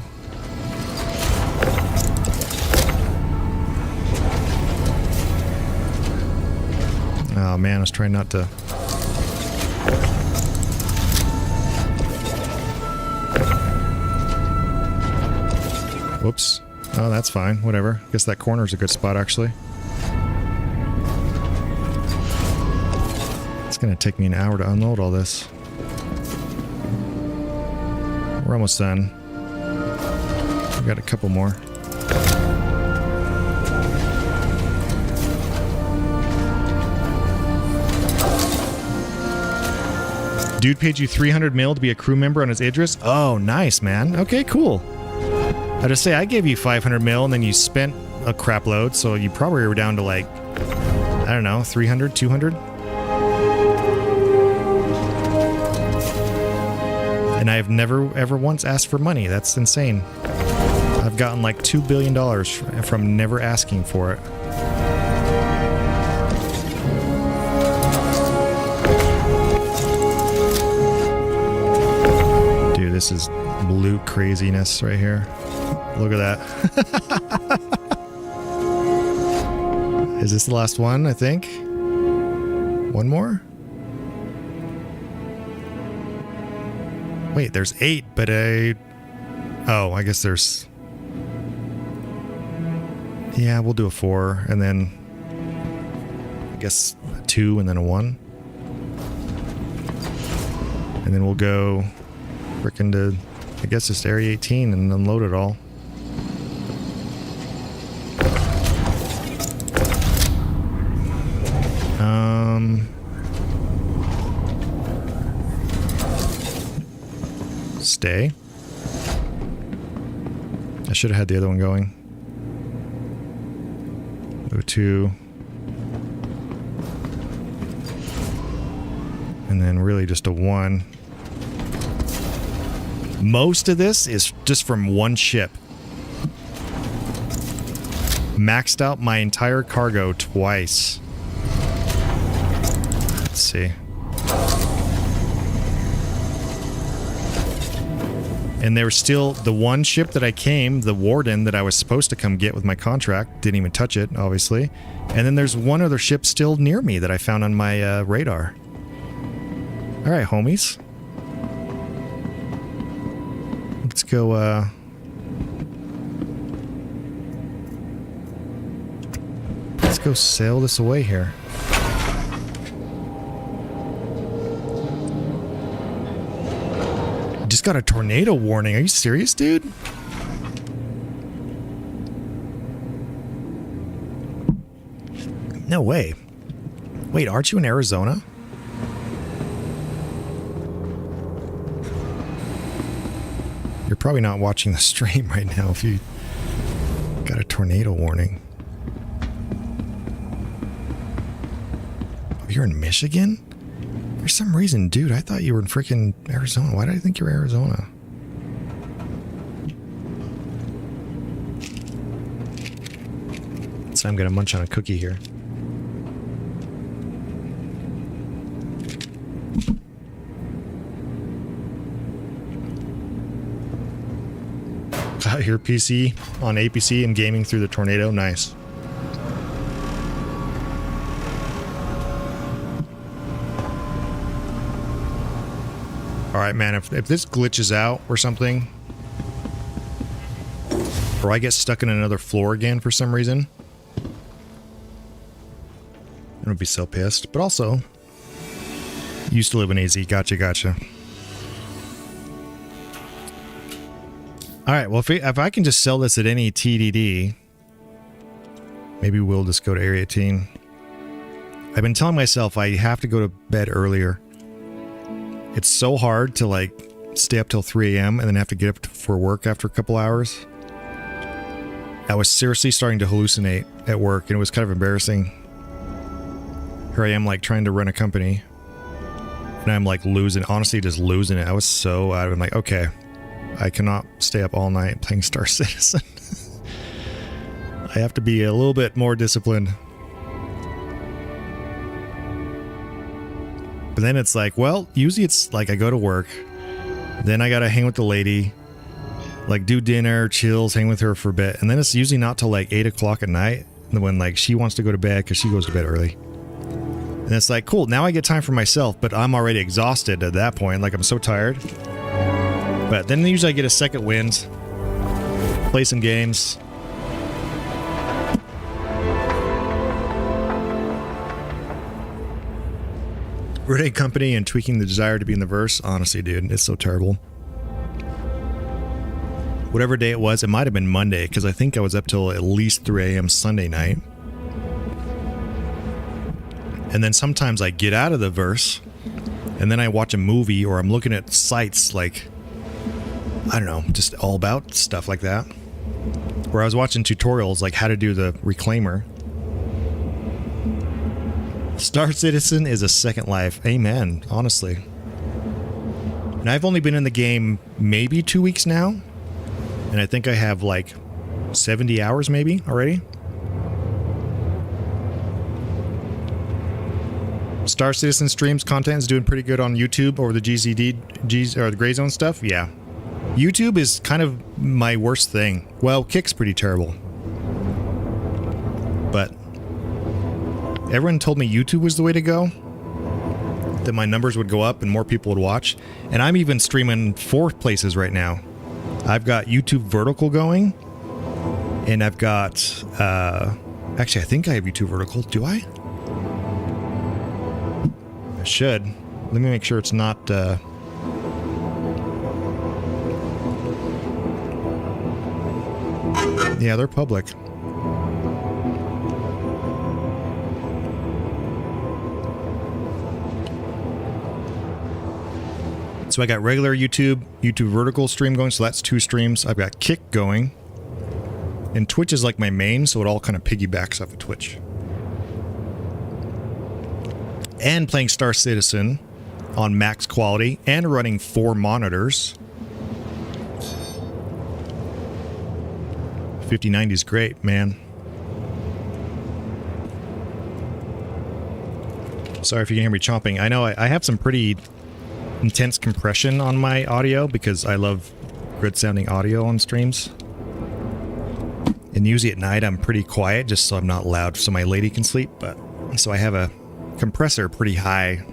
Oh man, I was trying not to. Whoops. Oh, that's fine. Whatever. Guess that corner's a good spot, actually. It's gonna take me an hour to unload all this. We're almost done. We got a couple more. Dude paid you 300 mil to be a crew member on his Idris? Oh, nice, man. Okay, cool. I just say I gave you 500 mil and then you spent a crap load, so you probably were down to like, I don't know, 300, 200? And I have never ever once asked for money. That's insane. I've gotten like $2 billion from never asking for it. Dude, this is blue craziness right here. Look at that. Is this the last one, I think? One more? Wait, there's 8, but oh, I guess there's... Yeah, we'll do a 4, and then... I guess a 2, and then a 1. And then we'll go... frickin' to... I guess just Area 18 and unload it all. Stay. I should have had the other one going. Go to. And then really just a 1. Most of this is just from one ship. Maxed out my entire cargo twice. Let's see. And there was still the one ship that I came, the Warden, that I was supposed to come get with my contract. Didn't even touch it, obviously. And then there's one other ship still near me that I found on my radar. Alright, homies. Let's go, let's go sail this away here. Just got a tornado warning. Are you serious, dude? No way. Wait, aren't you in Arizona? You're probably not watching the stream right now if you got a tornado warning. Oh, you're in Michigan? For some reason, dude, I thought you were in freaking Arizona. Why did I think you were Arizona? So I'm gonna munch on a cookie here. Got your PC on APC and gaming through the tornado. Nice. Alright, man, if this glitches out or something, or I get stuck in another floor again for some reason, I'm gonna be so pissed. But also, Used to live in AZ. Gotcha. All right, well, if I can just sell this at any TDD, maybe we'll just go to Area 18. I've been telling myself I have to go to bed earlier. It's so hard to like stay up till 3 a.m. and then have to get up for work after a couple hours. I was seriously starting to hallucinate at work, and it was kind of embarrassing. Here I am like trying to run a company, and I'm like honestly just losing it. I was so out of it. I'm like, okay, I cannot stay up all night playing Star Citizen. I have to be a little bit more disciplined. But then it's like, well, usually it's like I go to work, then I gotta hang with the lady, like do dinner, chills, hang with her for a bit, and then it's usually not till like 8 o'clock at night when like she wants to go to bed because she goes to bed early. And it's like, cool, now I get time for myself, but I'm already exhausted at that point. Like I'm so tired. But then usually I get a second wind, play some games. Running company and tweaking the desire to be in the verse. Honestly, dude, it's so terrible. Whatever day it was, it might have been Monday, because I think I was up till at least 3 a.m. Sunday night. And then sometimes I get out of the verse, and then I watch a movie, or I'm looking at sites like, I don't know, just all about stuff like that. Where I was watching tutorials like how to do the reclaimer. Star Citizen is a second life. Amen, honestly. And I've only been in the game maybe 2 weeks now. And I think I have like 70 hours maybe already. Star Citizen streams content is doing pretty good on YouTube over the GZD, or the Gray Zone stuff. Yeah. YouTube is kind of my worst thing. Well, Kick's pretty terrible. But everyone told me YouTube was the way to go. That my numbers would go up and more people would watch. And I'm even streaming 4 places right now. I've got YouTube Vertical going. And I've got... actually, I think I have YouTube Vertical. Do I? I should. Let me make sure it's not... Yeah, they're public. So I got regular YouTube Vertical stream going, so that's 2 streams. I've got Kick going. And Twitch is like my main, so it all kind of piggybacks off of Twitch. And playing Star Citizen on max quality and running 4 monitors. 5090 is great, man. Sorry if you can hear me chomping. I know I have some pretty intense compression on my audio because I love good sounding audio on streams. And usually at night I'm pretty quiet just so I'm not loud so my lady can sleep. But so I have a compressor pretty high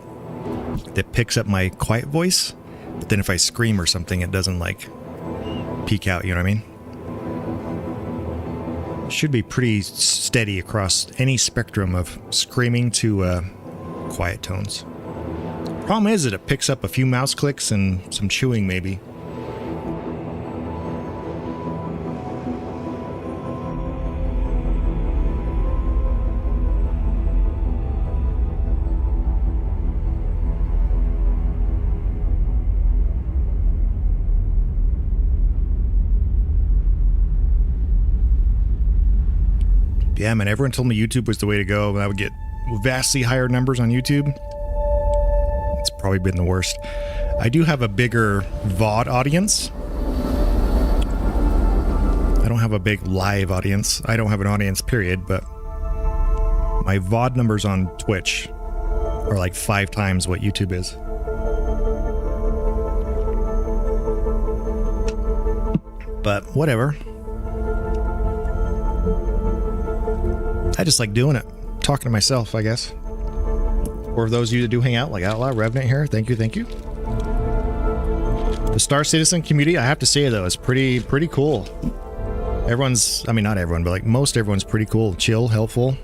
that picks up my quiet voice. But then if I scream or something, it doesn't like peak out, you know what I mean? Should be pretty steady across any spectrum of screaming to quiet tones. Problem is that it picks up a few mouse clicks and some chewing maybe. Yeah, man, everyone told me YouTube was the way to go, and I would get vastly higher numbers on YouTube. It's probably been the worst. I do have a bigger VOD audience. I don't have a big live audience. I don't have an audience, period, but my VOD numbers on Twitch are like 5 times what YouTube is. But whatever. I just like doing it. Talking to myself, I guess. Or those of you that do hang out, like Outlaw Revenant here. Thank you, thank you. The Star Citizen community, I have to say though, is pretty cool. Everyone's, I mean not everyone, but like most everyone's pretty cool. Chill, helpful.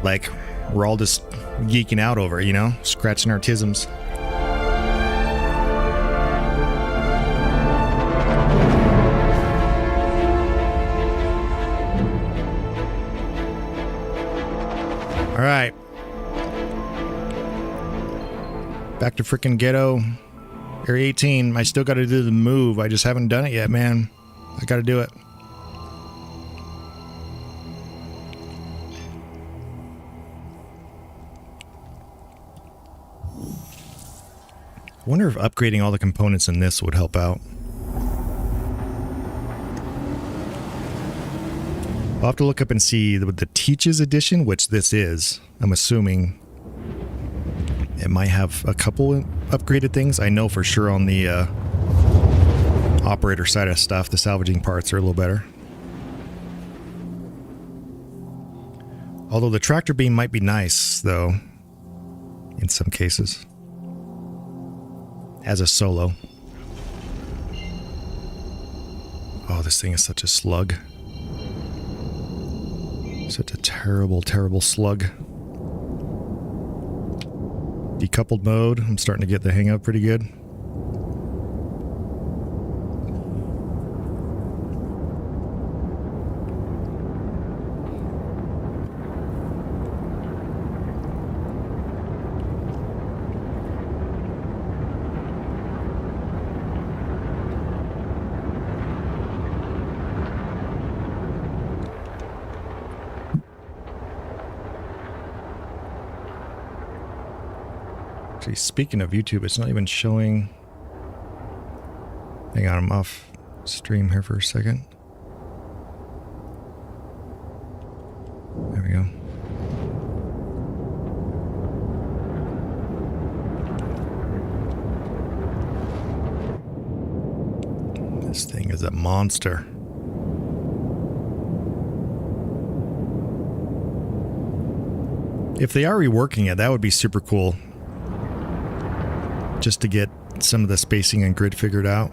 Like, we're all just geeking out over, you know, scratching our tisms. All right. Back to freaking ghetto. Area 18. I still got to do the move. I just haven't done it yet, man. I got to do it. I wonder if upgrading all the components in this would help out. I'll have to look up and see the Teaches edition, which this is. I'm assuming it might have a couple upgraded things. I know for sure on the operator side of stuff, the salvaging parts are a little better. Although the tractor beam might be nice, though, in some cases. As a solo. Oh, this thing is such a slug. Such a terrible, terrible slug. Decoupled mode, I'm starting to get the hang of pretty good. Speaking of YouTube, it's not even showing. Hang on, I'm off stream here for a second. There we go. This thing is a monster. If they are reworking it, that would be super cool. Just to get some of the spacing and grid figured out.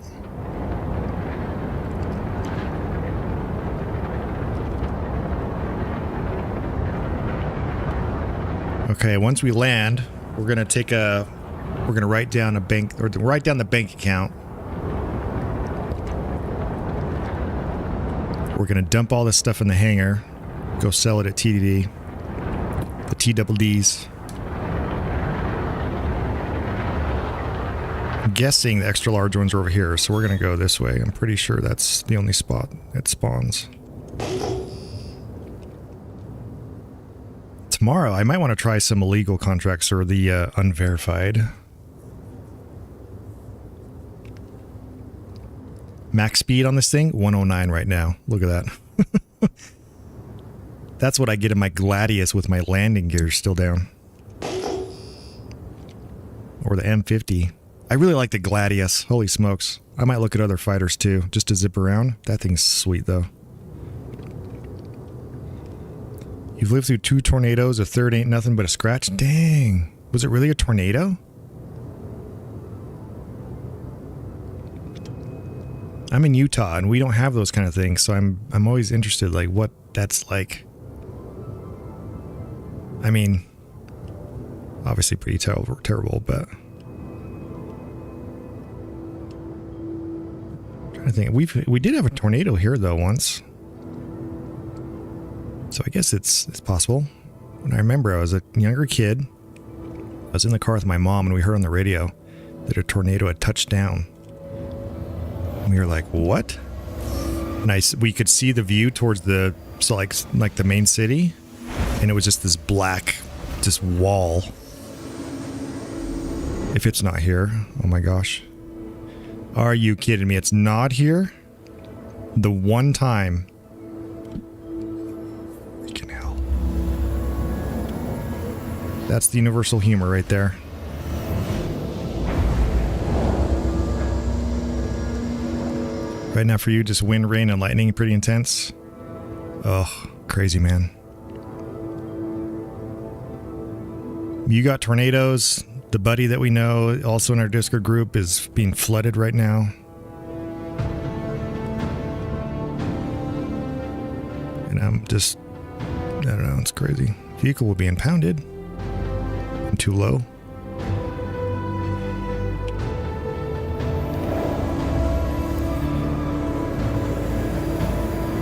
Okay, once we land, we're gonna write down a bank, or write down the bank account. We're gonna dump all this stuff in the hangar, go sell it at TDD, the TDDs. I'm guessing the extra large ones are over here, so we're gonna go this way. I'm pretty sure that's the only spot it spawns. Tomorrow, I might want to try some illegal contracts or the unverified. Max speed on this thing, 109 right now. Look at that. That's what I get in my Gladius with my landing gear still down. Or the M50. I really like the Gladius. Holy smokes. I might look at other fighters too, just to zip around. That thing's sweet though. You've lived through 2 tornadoes, a third ain't nothing but a scratch? Dang. Was it really a tornado? I'm in Utah and we don't have those kind of things, so I'm always interested like what that's like. I mean, obviously pretty terrible, but I think we did have a tornado here though once, so I guess it's possible. And I remember I was a younger kid. I was in the car with my mom and we heard on the radio that a tornado had touched down. And we were like, "What?" And we could see the view towards the like the main city, and it was just this black, just wall. If it's not here, oh my gosh. Are you kidding me? It's not here? The one time. Freaking hell. That's the universal humor right there. Right now for you, just wind, rain, and lightning, pretty intense. Oh, crazy, man. You got tornadoes. The buddy that we know, also in our Discord group, is being flooded right now. And I'm just, I don't know, it's crazy. Vehicle will be impounded. too low.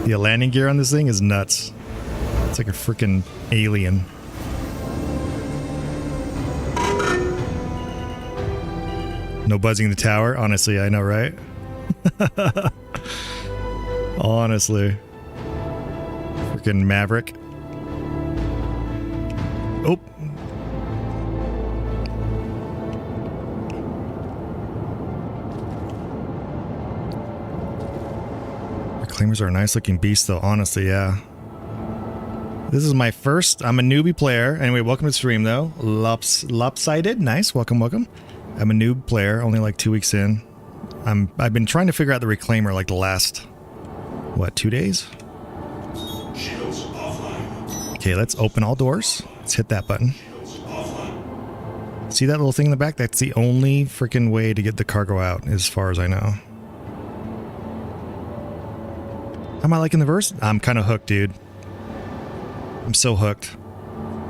The landing gear on this thing is nuts. It's like a freaking alien. No buzzing the tower. Honestly, I know, right? Honestly. Freaking Maverick. Oh. Reclaimers are a nice looking beast though, honestly, yeah. This is my first, I'm a newbie player. Anyway, welcome to the stream though. Lopsided, nice, welcome, welcome. I'm a noob player, only like 2 weeks in. I've been trying to figure out the reclaimer like the last, what, 2 days? Shields offline. Okay, let's open all doors. Let's hit that button. Shields offline. See that little thing in the back? That's the only freaking way to get the cargo out, as far as I know. How am I liking the verse? I'm kind of hooked, dude. I'm so hooked.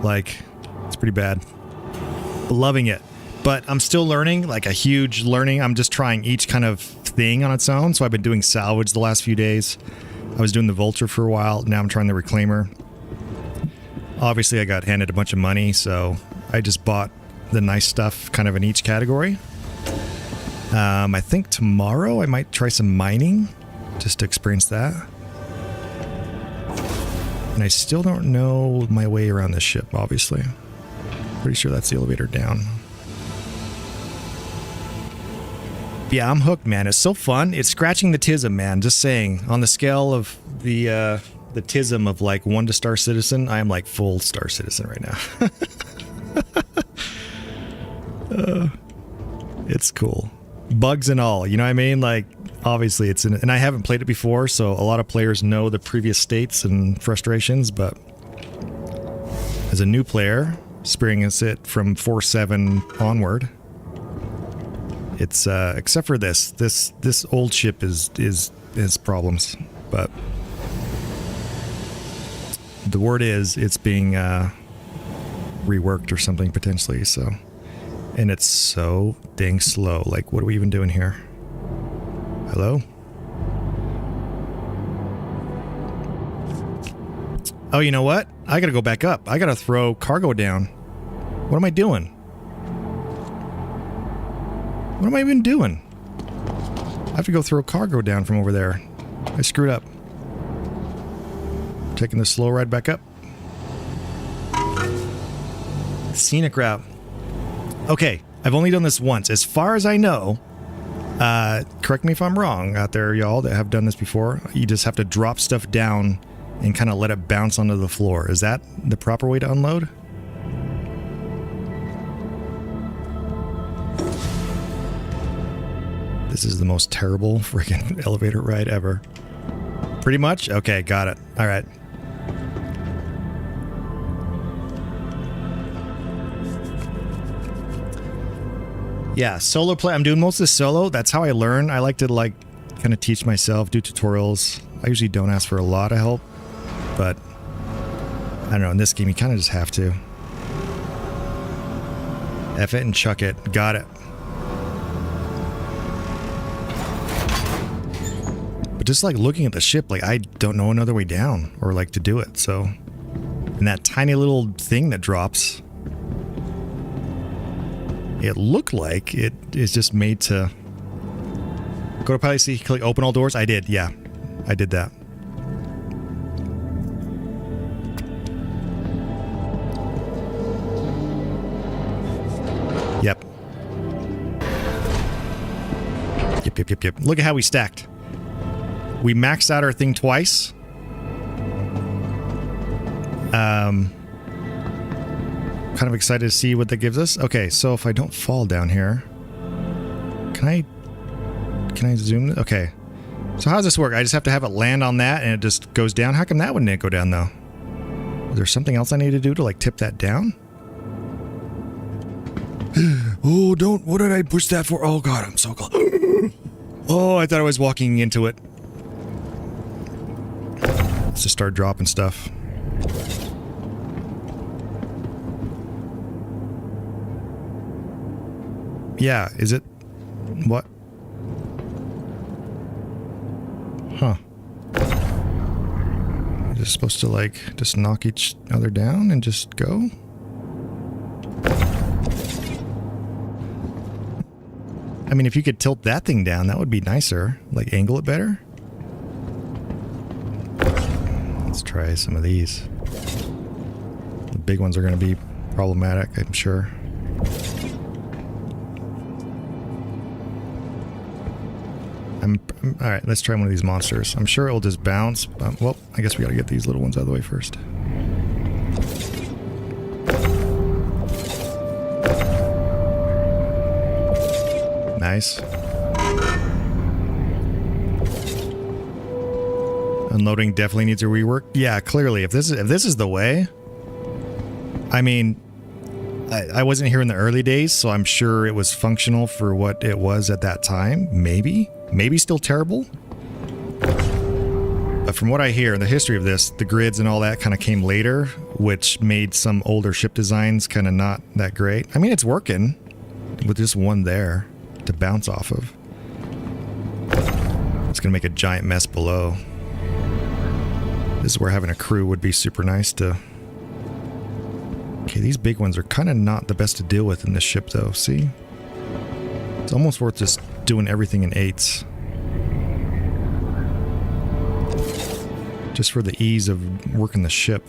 Like, it's pretty bad. Loving it. But I'm still learning, like a huge learning. I'm just trying each kind of thing on its own. So I've been doing salvage the last few days. I was doing the vulture for a while. Now I'm trying the reclaimer. Obviously, I got handed a bunch of money, so I just bought the nice stuff kind of in each category. I think tomorrow I might try some mining just to experience that. And I still don't know my way around this ship, obviously. Pretty sure that's the elevator down. Yeah, I'm hooked, man. It's so fun. It's scratching the tism, man. Just saying. On the scale of the tism of like 1 to Star Citizen, I am like full Star Citizen right now. It's cool. Bugs and all, you know what I mean? Like, obviously it's in, and I haven't played it before, so a lot of players know the previous states and frustrations, but as a new player, experiencing it from 4.7 onward, it's except for this old ship is problems, but the word is it's being reworked or something potentially, so. And it's so dang slow. Like, what are we even doing here? Hello? Oh, you know what? I gotta go back up. I gotta throw cargo down. What am I doing? What am I even doing? I have to go throw cargo down from over there. I screwed up. Taking the slow ride back up. Scenic route. Okay, I've only done this once. As far as I know, correct me if I'm wrong out there, y'all that have done this before, you just have to drop stuff down and kind of let it bounce onto the floor. Is that the proper way to unload? This is the most terrible freaking elevator ride ever. Pretty much? Okay, got it. All right. Yeah, solo play. I'm doing most of this solo. That's how I learn. I like to like kind of teach myself, do tutorials. I usually don't ask for a lot of help, but I don't know. In this game, you kind of just have to. F it and chuck it. Got it. But just like looking at the ship, like I don't know another way down or like to do it. So, and that tiny little thing that drops. It looked like it is just made to go to pilot C, click open all doors. I did, yeah. I did that. Yep. Yep. Look at how we stacked. We maxed out our thing twice. Kind of excited to see what that gives us. Okay, so if I don't fall down here, can I zoom? Okay. So how does this work? I just have to have it land on that and it just goes down. How come that wouldn't go down though? Is there something else I need to do to like tip that down? Oh, don't. What did I push that for? Oh God, I'm so close. Oh, I thought I was walking into it. Let's just start dropping stuff. Yeah, is it... What? Huh. Is it supposed to, like, just knock each other down and just go? I mean, if you could tilt that thing down, that would be nicer. Like, angle it better. Let's try some of these. The big ones are going to be problematic, I'm sure. Alright, let's try one of these monsters. I'm sure it'll just bounce. Well, I guess we gotta get these little ones out of the way first. Nice. Unloading definitely needs a rework. Yeah, clearly. If this is the way, I mean, I wasn't here in the early days, so I'm sure it was functional for what it was at that time. Maybe still terrible. But from what I hear, the history of this, the grids and all that kind of came later, which made some older ship designs kind of not that great. I mean, it's working with just one there to bounce off of. It's gonna make a giant mess below. This is where having a crew would be super nice to... Okay, these big ones are kind of not the best to deal with in this ship though, see? It's almost worth just doing everything in 8s. Just for the ease of working the ship.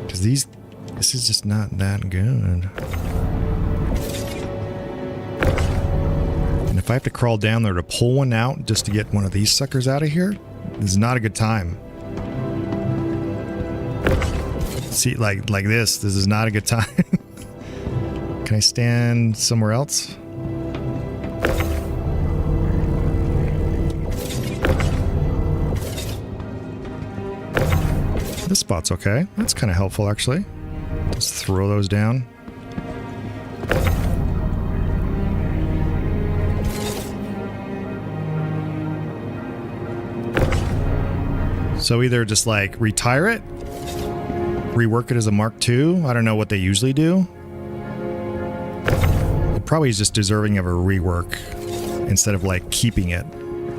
Because this is just not that good. And if I have to crawl down there to pull one out just to get one of these suckers out of here, this is not a good time. See, like this is not a good time. Can I stand somewhere else? This spot's okay. That's kind of helpful, actually. Just throw those down. So either just like retire it, rework it as a Mark II. I don't know what they usually do. It probably is just deserving of a rework instead of like keeping it.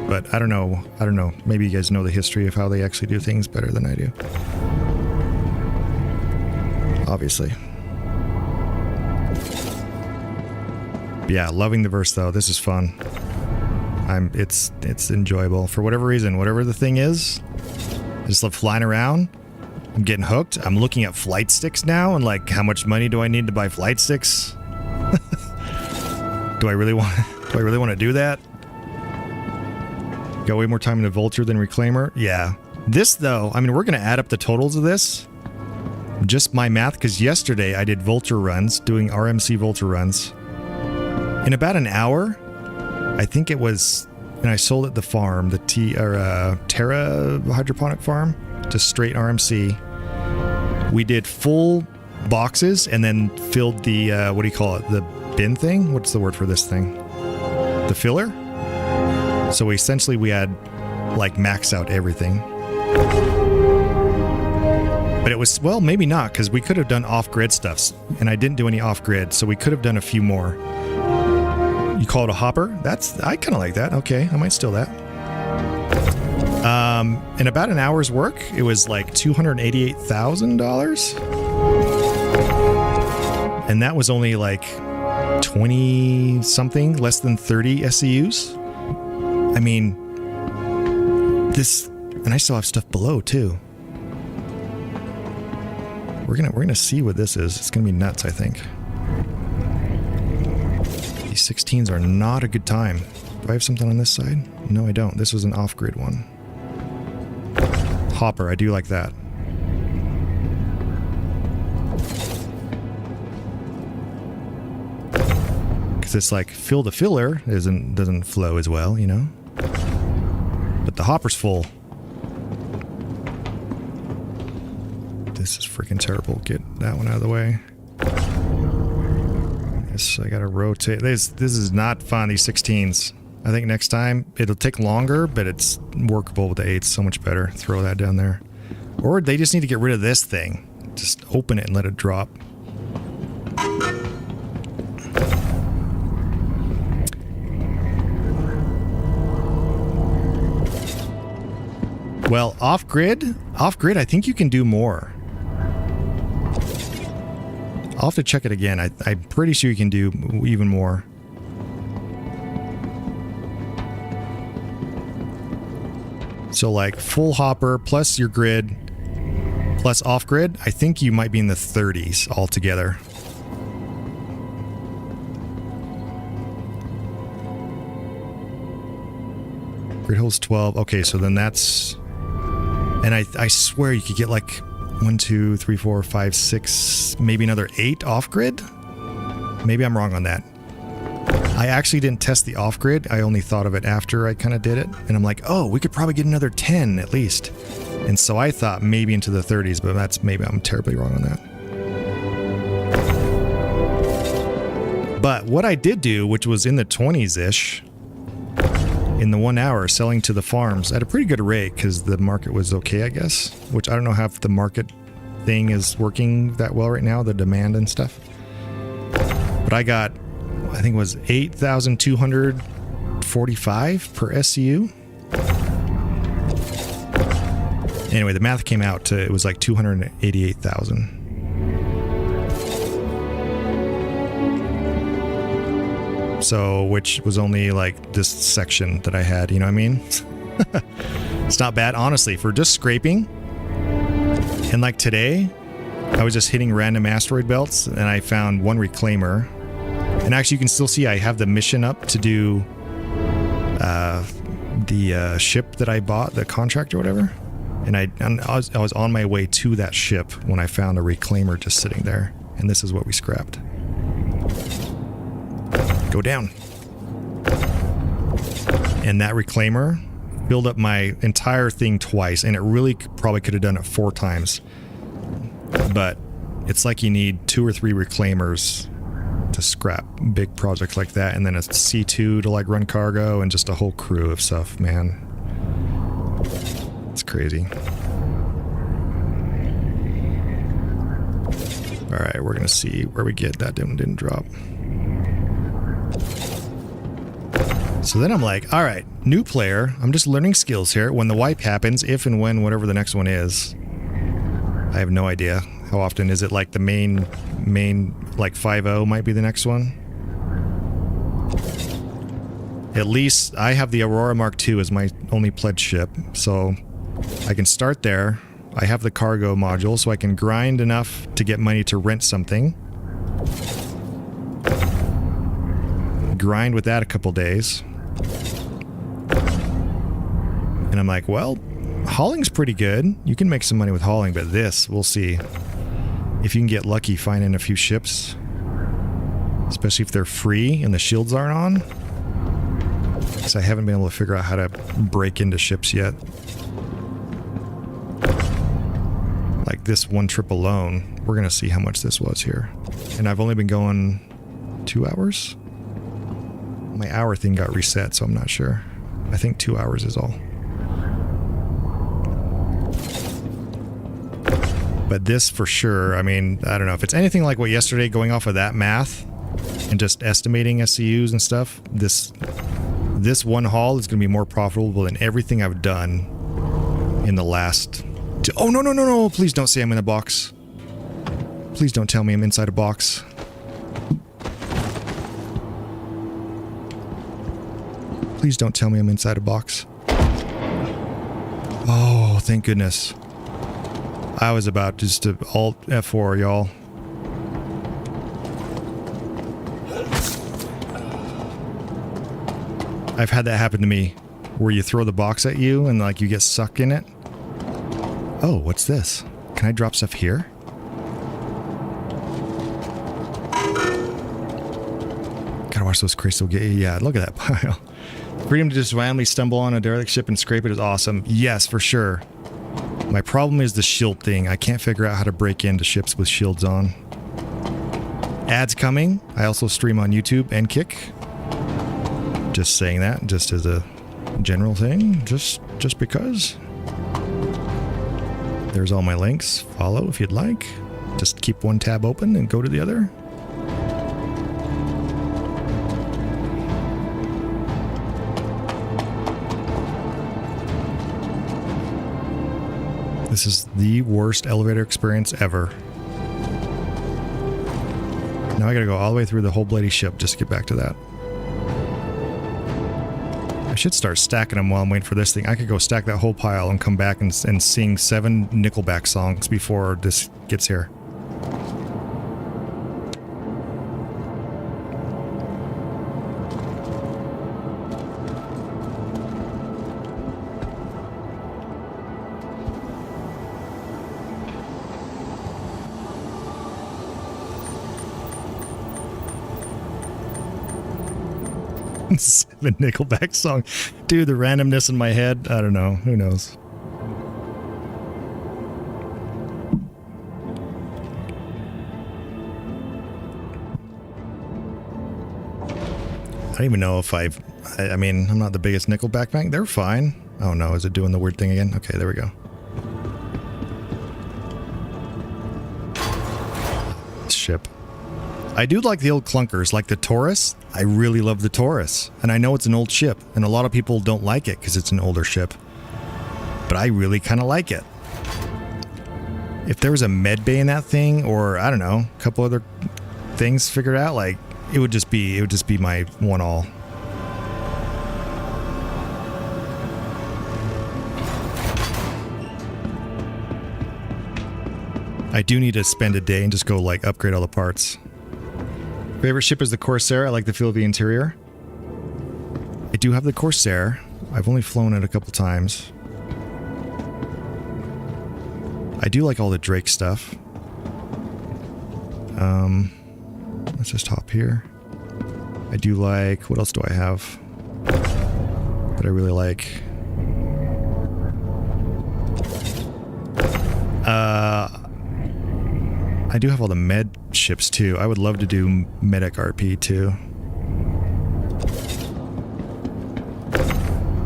But I don't know. Maybe you guys know the history of how they actually do things better than I do. Obviously. But yeah, loving the verse though. This is fun. It's enjoyable for whatever reason. Whatever the thing is, I just love flying around. I'm getting hooked. I'm looking at flight sticks now and like, how much money do I need to buy flight sticks? Do I really want to do that? Got way more time in the Vulture than Reclaimer. Yeah. This though, I mean, we're going to add up the totals of this. Just my math, because yesterday I did Vulture runs, doing RMC Vulture runs. In about an hour, I think it was, and I sold at the farm, the Terra hydroponic farm, just straight RMC. We did full boxes and then filled the, what do you call it? The bin thing? What's the word for this thing? The filler? So essentially we had like max out everything. But it was, well, maybe not, because we could have done off-grid stuff, and I didn't do any off-grid, so we could have done a few more. You call it a hopper? I kind of like that. Okay, I might steal that. In about an hour's work, it was like $288,000. And that was only like 20-something, less than 30 SCUs. I mean, this, and I still have stuff below too. We're gonna see what this is. It's gonna be nuts, I think. These 16s are not a good time. Do I have something on this side? No, I don't. This was an off-grid one. Hopper, I do like that. Because it's like fill the filler doesn't flow as well, you know. But the hopper's full. This is freaking terrible. Get that one out of the way. Yes, I gotta rotate. This is not fun, these 16s. I think next time it'll take longer, but it's workable with the 8s so much better. Throw that down there. Or they just need to get rid of this thing. Just open it and let it drop. Well, off-grid, I think you can do more. I'll have to check it again. I'm pretty sure you can do even more. So like full hopper plus your grid plus off-grid, I think you might be in the 30s altogether. Grid holds 12. Okay, so then that's... And I swear you could get like 1, 2, 3, 4, 5, 6, maybe another 8 off-grid? Maybe I'm wrong on that. I actually didn't test the off-grid. I only thought of it after I kind of did it. And I'm like, oh, we could probably get another 10 at least. And so I thought maybe into the 30s, but maybe I'm terribly wrong on that. But what I did do, which was in the 20s-ish, in the 1 hour selling to the farms at a pretty good rate because the market was okay, I guess. Which I don't know how if the market thing is working that well right now, the demand and stuff. But I got, I think it was 8,245 per SCU. Anyway, the math came out to, it was like 288,000. So, which was only like this section that I had, you know what I mean? It's not bad, honestly, for just scraping. And like today, I was just hitting random asteroid belts and I found one reclaimer. And actually, you can still see I have the mission up to do the ship that I bought, the contract or whatever. And I was on my way to that ship when I found a reclaimer just sitting there. And this is what we scrapped. Go down. And that reclaimer filled up my entire thing twice, and it really probably could have done it 4 times. But it's like you need 2 or 3 reclaimers to scrap big projects like that, and then a C2 to like run cargo, and just a whole crew of stuff, man. It's crazy. All right, we're gonna see where we get that. Didn't drop. So then I'm like, all right, new player. I'm just learning skills here. When the wipe happens, if and when whatever the next one is, I have no idea. How often is it? Like the main like 5-0 might be the next one. At least I have the Aurora Mark II as my only pledge ship, so I can start there. I have the cargo module, so I can grind enough to get money to rent something. Grind with that a couple days. And I'm like, well, hauling's pretty good. You can make some money with hauling, but this, we'll see. If you can get lucky finding a few ships, especially if they're free and the shields aren't on. Because I haven't been able to figure out how to break into ships yet. Like this one trip alone, we're going to see how much this was here. And I've only been going 2 hours? My hour thing got reset, so I'm not sure. I think 2 hours is all. But this for sure, I mean, I don't know. If it's anything like what yesterday, going off of that math and just estimating SCUs and stuff, this one haul is going to be more profitable than everything I've done in the last... Oh, no. Please don't say I'm in a box. Please don't tell me I'm inside a box. Please don't tell me I'm inside a box. Oh, thank goodness. I was about just to alt F4, y'all. I've had that happen to me, where you throw the box at you and like you get sucked in it. Oh, what's this? Can I drop stuff here? Gotta watch those crystals get... Yeah, look at that pile. Freedom to just randomly stumble on a derelict ship and scrape it is awesome. Yes, for sure. My problem is the shield thing. I can't figure out how to break into ships with shields on. Ads coming. I also stream on YouTube and Kick. Just saying that, just as a general thing. Just because. There's all my links. Follow if you'd like. Just keep one tab open and go to the other. This is the worst elevator experience ever. Now I gotta go all the way through the whole bloody ship just to get back to that. I should start stacking them while I'm waiting for this thing. I could go stack that whole pile and come back and sing 7 Nickelback songs before this gets here. 7 Nickelback song. Dude, the randomness in my head, I don't know. Who knows? I don't even know if I mean, I'm not the biggest Nickelback fan. They're fine. Oh no, is it doing the weird thing again? Okay, there we go. Ship. I do like the old clunkers, like the Taurus. I really love the Taurus. And I know it's an old ship, and a lot of people don't like it because it's an older ship. But I really kind of like it. If there was a med bay in that thing, or I don't know, a couple other things figured out, like it would just be my one all. I do need to spend a day and just go like upgrade all the parts. Favorite ship is the Corsair. I like the feel of the interior. I do have the Corsair. I've only flown it a couple times. I do like all the Drake stuff. Let's just hop here. I do like... What else do I have that I really like? I do have all the med ships too. I would love to do medic RP too.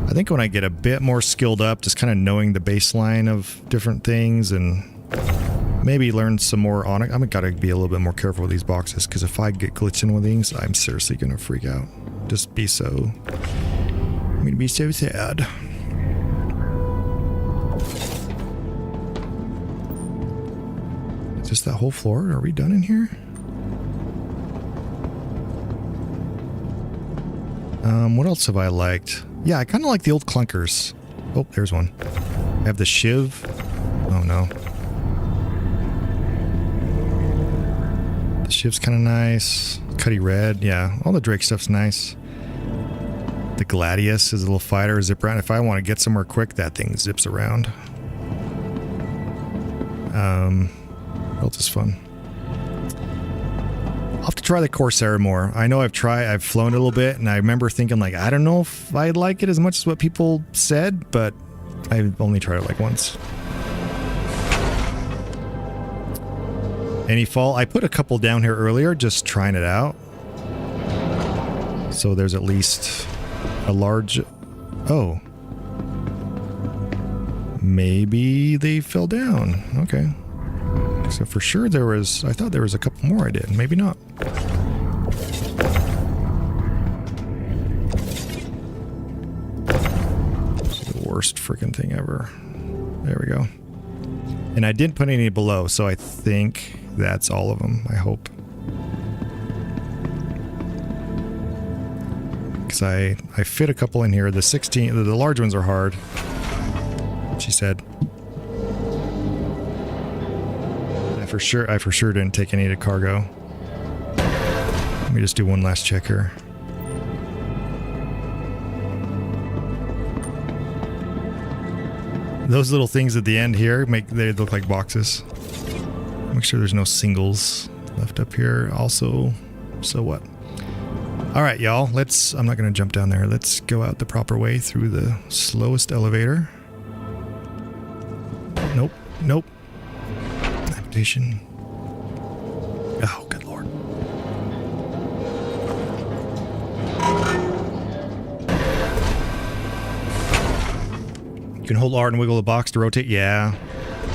I think when I get a bit more skilled up, just kind of knowing the baseline of different things and maybe learn some more on it. I'm gotta be a little bit more careful with these boxes, because if I get glitched in with these, I'm seriously gonna freak out. Just be so... I'm gonna be so sad. Is this that whole floor? Are we done in here? What else have I liked? Yeah, I kind of like the old clunkers. Oh, there's one. I have the Shiv. Oh no. The Shiv's kind of nice. Cuddy Red, yeah. All the Drake stuff's nice. The Gladius is a little fighter, zip around. If I want to get somewhere quick, that thing zips around. What else is fun? I'll have to try the Corsair more. I know I've flown it a little bit, and I remember thinking like, I don't know if I like it as much as what people said, but I've only tried it like once. Any fall? I put a couple down here earlier, just trying it out. So there's at least a large... Oh. Maybe they fell down. Okay. So for sure there was... I thought there was a couple more I did. Maybe not. This is the worst freaking thing ever. There we go. And I didn't put any below, so I think that's all of them, I hope. Because I fit a couple in here. The 16... The large ones are hard, she said. I for sure didn't take any to cargo. Let me just do one last check here. Those little things at the end here they look like boxes. Make sure there's no singles left up here. Also, so what? All right, y'all. I'm not going to jump down there. Let's go out the proper way through the slowest elevator. Nope. Nope. Navigation. Oh, good lord. You can hold R and wiggle the box to rotate. Yeah.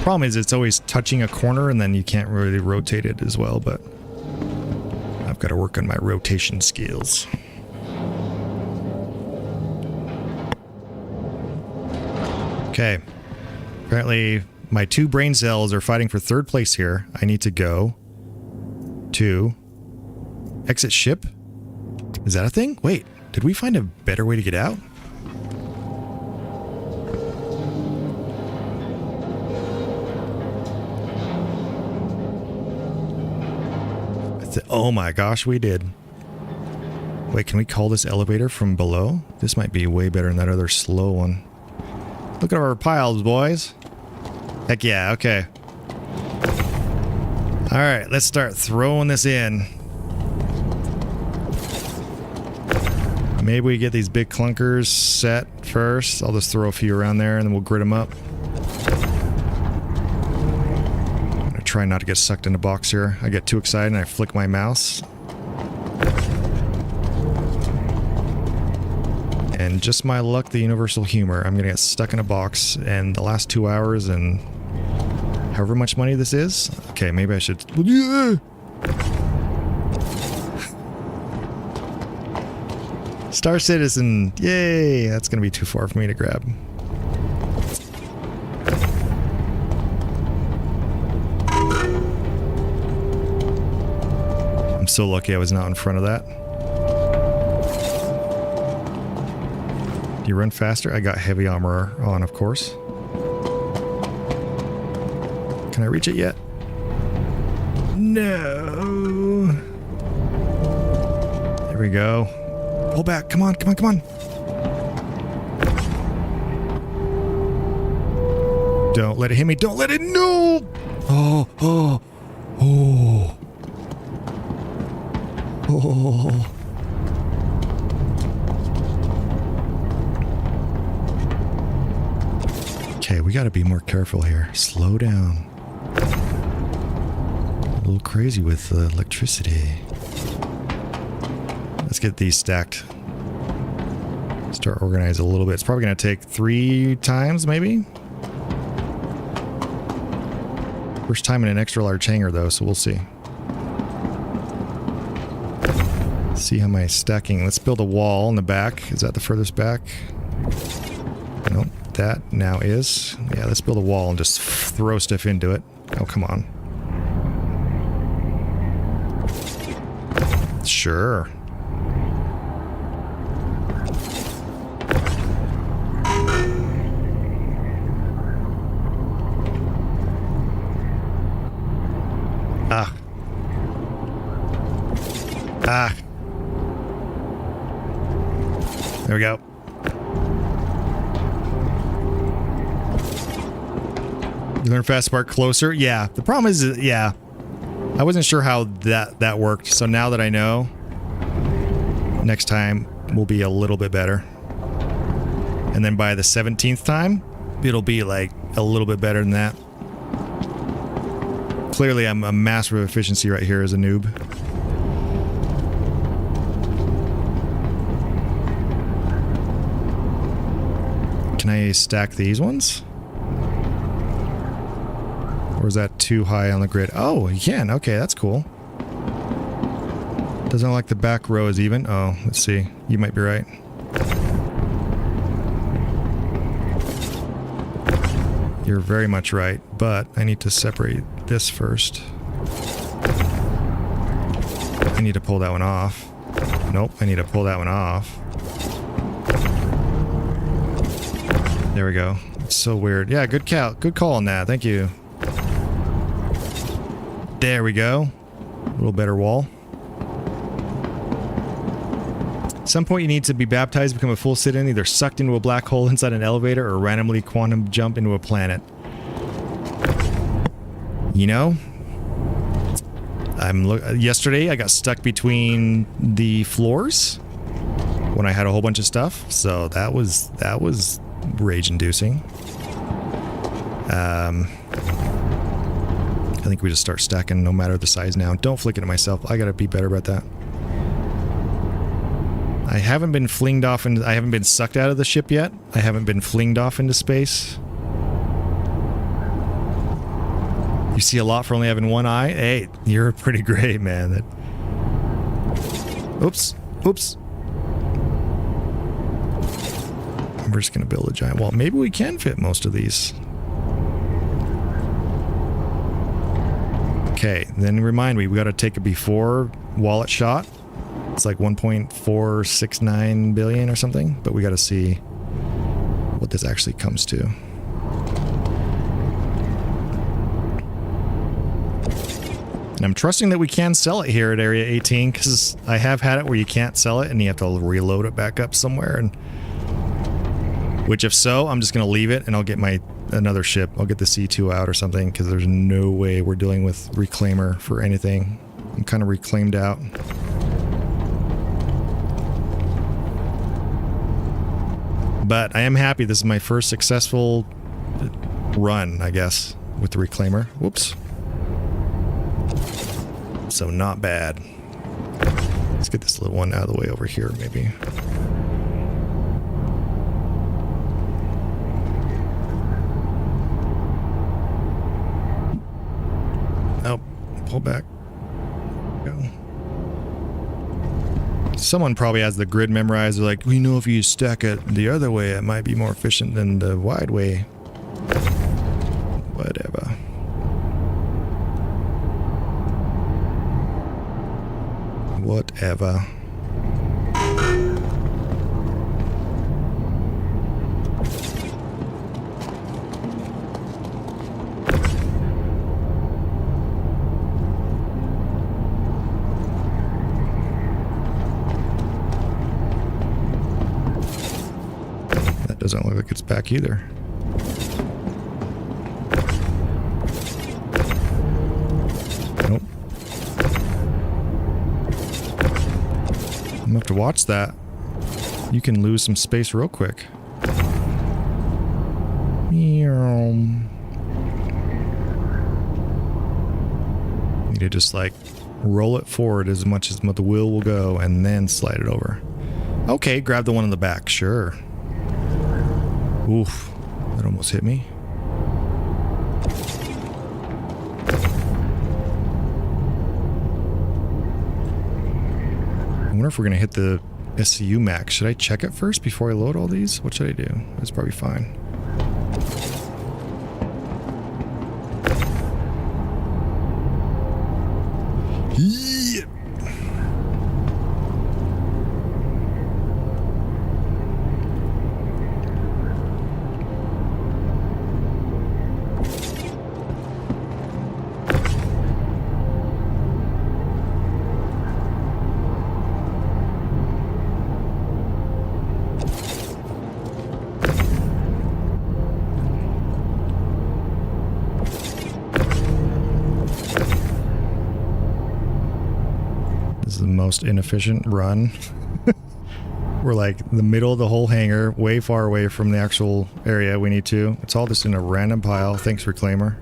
Problem is it's always touching a corner and then you can't really rotate it as well, but I've got to work on my rotation skills. Okay. Apparently My 2 brain cells are fighting for 3rd place here. I need to go to exit ship. Is that a thing? Wait, did we find a better way to get out? Oh my gosh, we did. Wait, can we call this elevator from below? This might be way better than that other slow one. Look at our piles, boys. Heck yeah, okay. Alright, let's start throwing this in. Maybe we get these big clunkers set first. I'll just throw a few around there and then we'll grid them up. I'm gonna try not to get sucked in a box here. I get too excited and I flick my mouse. And just my luck, the universal humor. I'm gonna get stuck in a box and the last 2 hours and however much money this is. Okay, maybe I should... Star Citizen! Yay! That's gonna be too far for me to grab. I'm so lucky I was not in front of that. Do you run faster? I got heavy armor on, of course. Can I reach it yet? No! There we go. Pull back. Come on, come on, come on. Don't let it hit me. Don't let it. No! Oh, oh, oh. Oh. Okay, we gotta be more careful here. Slow down. A little crazy with electricity. Let's get these stacked. Start organizing a little bit. It's probably going to take 3 times, maybe? First time in an extra large hangar, though, so we'll see. See how my stacking... Let's build a wall in the back. Is that the furthest back? Nope. That now is. Yeah, let's build a wall and just throw stuff into it. Oh, come on. Sure. Ah. Ah. There we go. You learn fast, spark closer. Yeah. The problem is, yeah. I wasn't sure how that worked. So now that I know, next time will be a little bit better. And then by the 17th time, it'll be like a little bit better than that. Clearly, I'm a master of efficiency right here as a noob. Can I stack these ones? Or is that too high on the grid? Oh, you can. Okay, that's cool. Doesn't look like the back row is even. Oh, let's see. You might be right. You're very much right, but I need to separate this first. I need to pull that one off. Nope, I need to pull that one off. There we go. It's so weird. Yeah, good call on that. Thank you. There we go. A little better wall. At some point you need to be baptized, become a full citizen, either sucked into a black hole inside an elevator or randomly quantum jump into a planet. You know, yesterday I got stuck between the floors when I had a whole bunch of stuff, so that was rage-inducing. I think we just start stacking no matter the size now. Don't flick it at myself. I gotta be better about that. I haven't been flinged off into... I haven't been sucked out of the ship yet. I haven't been flinged off into space. You see a lot for only having one eye? Hey, you're pretty great, man. Oops. Oops. We're just gonna build a giant wall. Maybe we can fit most of these. Okay, then remind me, we got to take a before wallet shot. It's like 1.469 billion or something, but we got to see what this actually comes to. And I'm trusting that we can sell it here at Area 18, because I have had it where you can't sell it and you have to reload it back up somewhere. And which, if so, I'm just going to leave it and I'll get another ship. I'll get the C2 out or something, because there's no way we're dealing with Reclaimer for anything. I'm kind of reclaimed out. But I am happy this is my first successful run, I guess, with the Reclaimer. Whoops. So not bad. Let's get this little one out of the way over here, maybe. Oh, pull back. Go. Someone probably has the grid memorized. They're like, we know if you stack it the other way, it might be more efficient than the wide way. Whatever. Whatever. That doesn't look like it's back either. Nope. I'm gonna have to watch that. You can lose some space real quick. Need to just like roll it forward as much as the wheel will go and then slide it over. Okay, grab the one in the back, sure. Oof, that almost hit me. I wonder if we're going to hit the SCU max. Should I check it first before I load all these? What should I do? That's probably fine. Yeah. Most inefficient run. We're like in the middle of the whole hangar, way far away from the actual area we need to. It's all just in a random pile. Thanks, Reclaimer.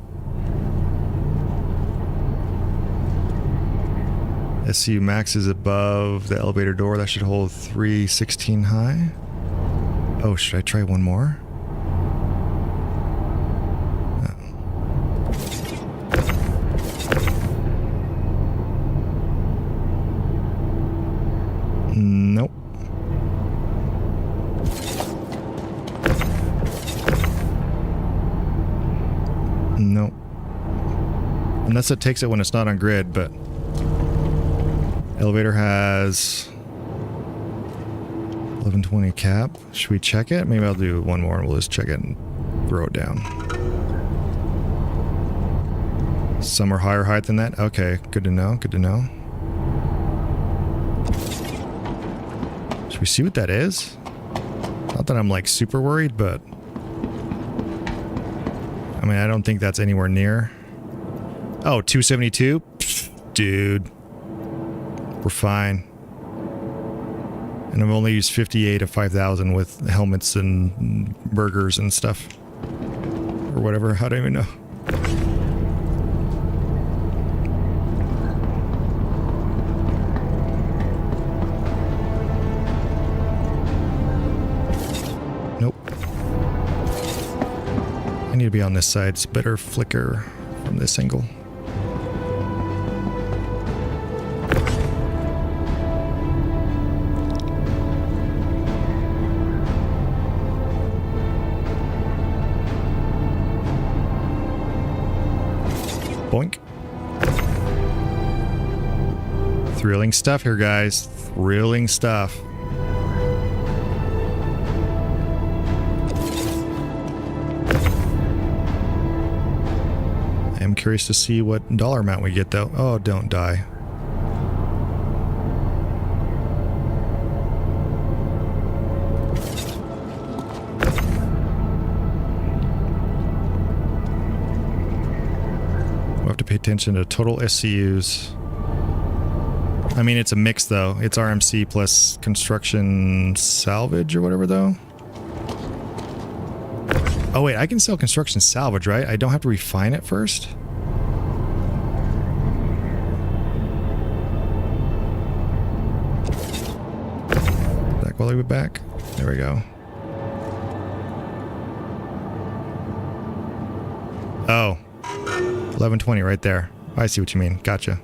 SCU max is above the elevator door. That should hold 316 high. Oh, should I try one more? Nope. Nope. Unless it takes it when it's not on grid, but elevator has 1120 cap. Should we check it? Maybe I'll do one more and we'll just check it and throw it down. Some are higher height than that? Okay, good to know, good to know. Should we see what that is? Not that I'm like super worried, but I mean, I don't think that's anywhere near. Oh, 272? Pfft, dude. We're fine. And I've only used 58 of 5,000 with helmets and burgers and stuff. Or whatever, I don't even know. Nope. I need to be on this side. It's better flicker from this angle. Boink. Thrilling stuff here, guys. Thrilling stuff. I'm curious to see what dollar amount we get, though. Oh, don't die. We'll have to pay attention to total SCUs. I mean, it's a mix, though. It's RMC plus construction salvage or whatever, though. Oh, wait, I can sell construction salvage, right? I don't have to refine it first? Back while I went back. There we go. Oh. 1120 right there. I see what you mean. Gotcha.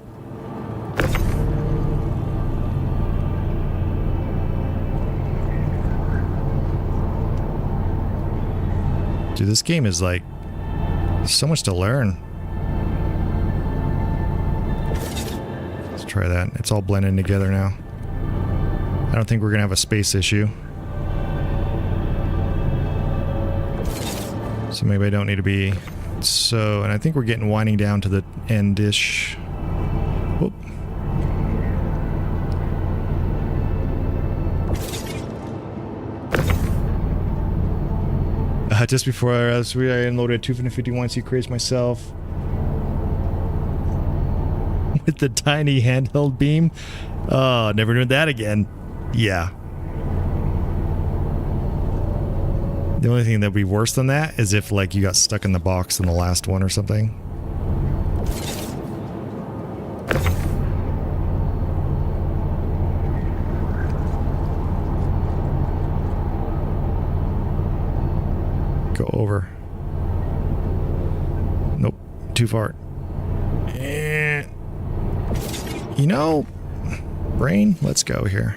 Dude, this game is like so much to learn. Let's try that. It's all blending together now. I don't think we're gonna have a space issue. So maybe I don't need to be so, and I think we're getting winding down to the end-ish. Whoop. Just before I unloaded 251 C-crates myself with the tiny handheld beam. Oh, never doing that again. Yeah. The only thing that'd be worse than that is if, like, you got stuck in the box in the last one or something. Go over. Nope. Too far. You know, brain, let's go here.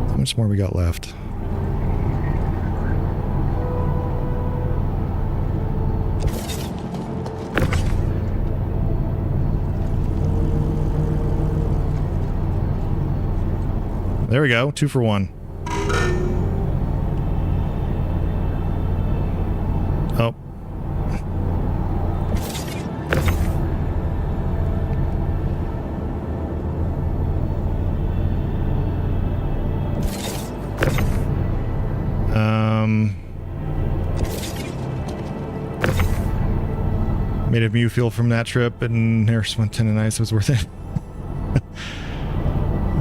How much more we got left? There we go. 2 for 1. Oh. Made a Mew fuel from that trip, and there's 110 and ice was worth it.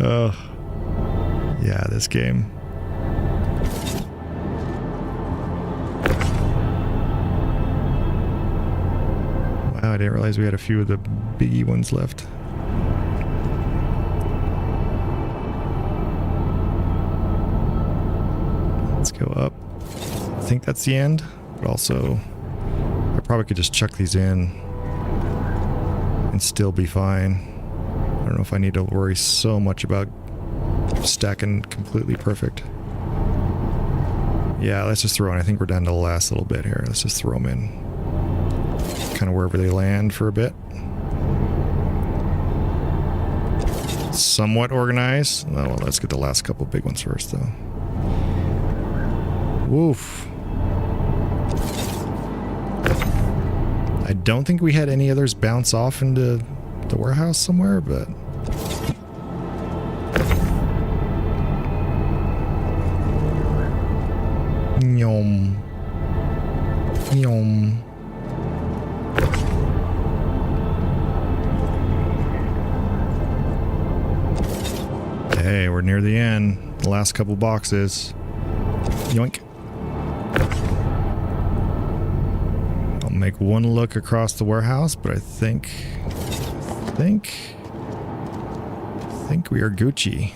Oh. Yeah, this game. Wow, I didn't realize we had a few of the biggie ones left. Let's go up. I think that's the end, but also I probably could just chuck these in and still be fine. I don't know if I need to worry so much about stacking completely perfect. Yeah, let's just throw in. I think we're down to the last little bit here. Let's just throw them in kind of wherever they land for a bit. Somewhat organized. Oh, well, let's get the last couple big ones first, though. Woof. I don't think we had any others bounce off into the warehouse somewhere, but Yum. Yum. Okay, we're near the end. The last couple boxes. Yoink. I'll make one look across the warehouse, but I think we are Gucci.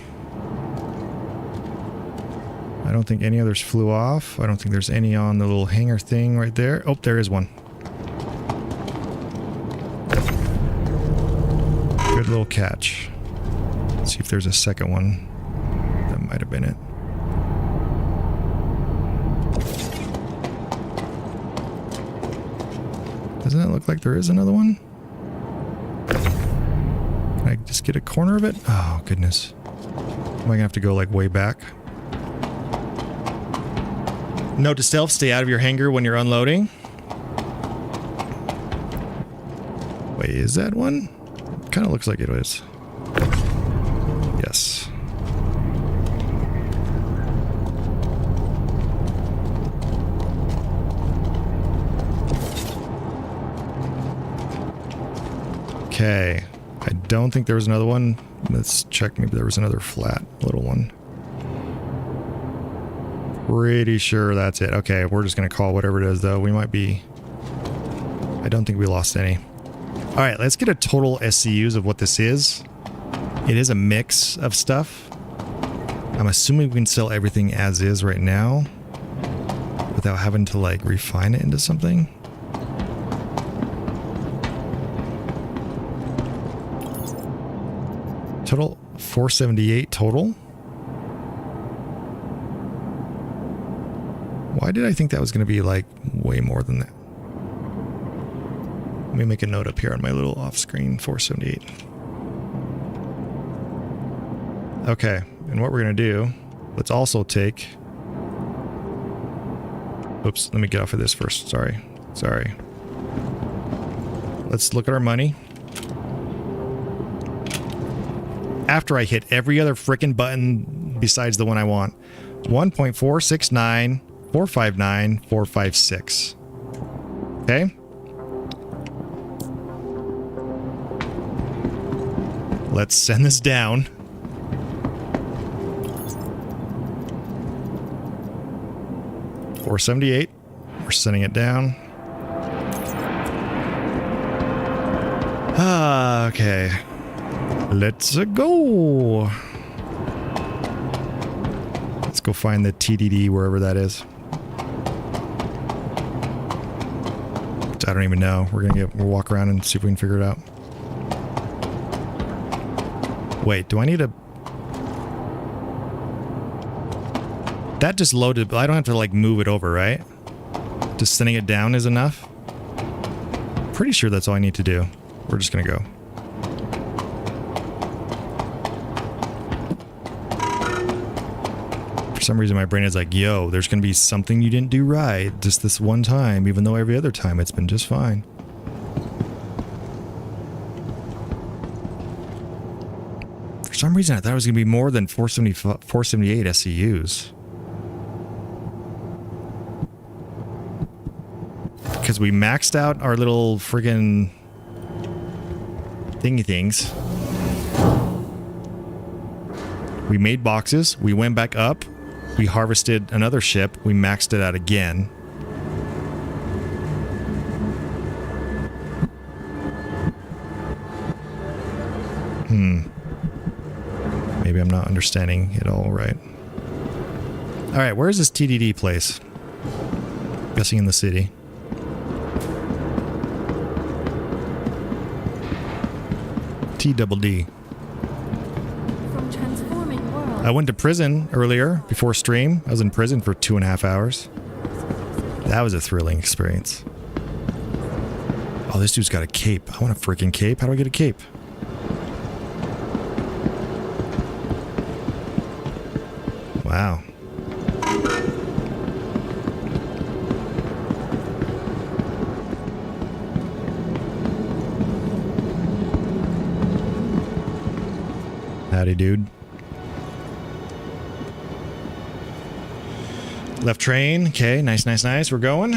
I don't think any others flew off. I don't think there's any on the little hangar thing right there. Oh, there is one. Good little catch. Let's see if there's a second one. That might have been it. Doesn't it look like there is another one? just get a corner of it? Oh, goodness. Am I gonna have to go like way back? Note to self, stay out of your hangar when you're unloading. Wait, is that one? Kind of looks like it is. Yes. Okay. I don't think there was another one. Let's check. Maybe there was another flat little one. Pretty sure that's it. Okay, we're just going to call whatever it is, though. We might be... I don't think we lost any. All right, let's get a total SCUs of what this is. It is a mix of stuff. I'm assuming we can sell everything as is right now without having to, like, refine it into something. Total 478 total. Why did I think that was going to be like way more than that? Let me make a note up here on my little off-screen 478. Okay, and what we're going to do, let's also take... Oops, let me get off of this first. Sorry. Let's look at our money. After I hit every other frickin' button besides the one I want. 1.469, 459, 456. Okay? Let's send this down. $478. We're sending it down. Okay. Let's go. Let's go find the TDD wherever that is. I don't even know. We'll walk around and see if we can figure it out. Wait, do I need a... That just loaded... I don't have to like move it over, right? Just sending it down is enough? Pretty sure that's all I need to do. We're just gonna go. For some reason my brain is like, yo, there's gonna be something you didn't do right just this one time, even though every other time it's been just fine. For some reason I thought it was gonna be more than 478 SCUs. Because we maxed out our little friggin' thingy things. We made boxes. We went back up. We harvested another ship. We maxed it out again. Maybe I'm not understanding it all right. Alright, where's this TDD place? Guessing in the city. TDD. From transforming world. I went to prison earlier before stream. I was in prison for 2.5 hours. That was a thrilling experience. Oh, this dude's got a cape. I want a freaking cape. How do I get a cape? Wow. Howdy, dude. Left train. Okay, nice, nice, nice. We're going.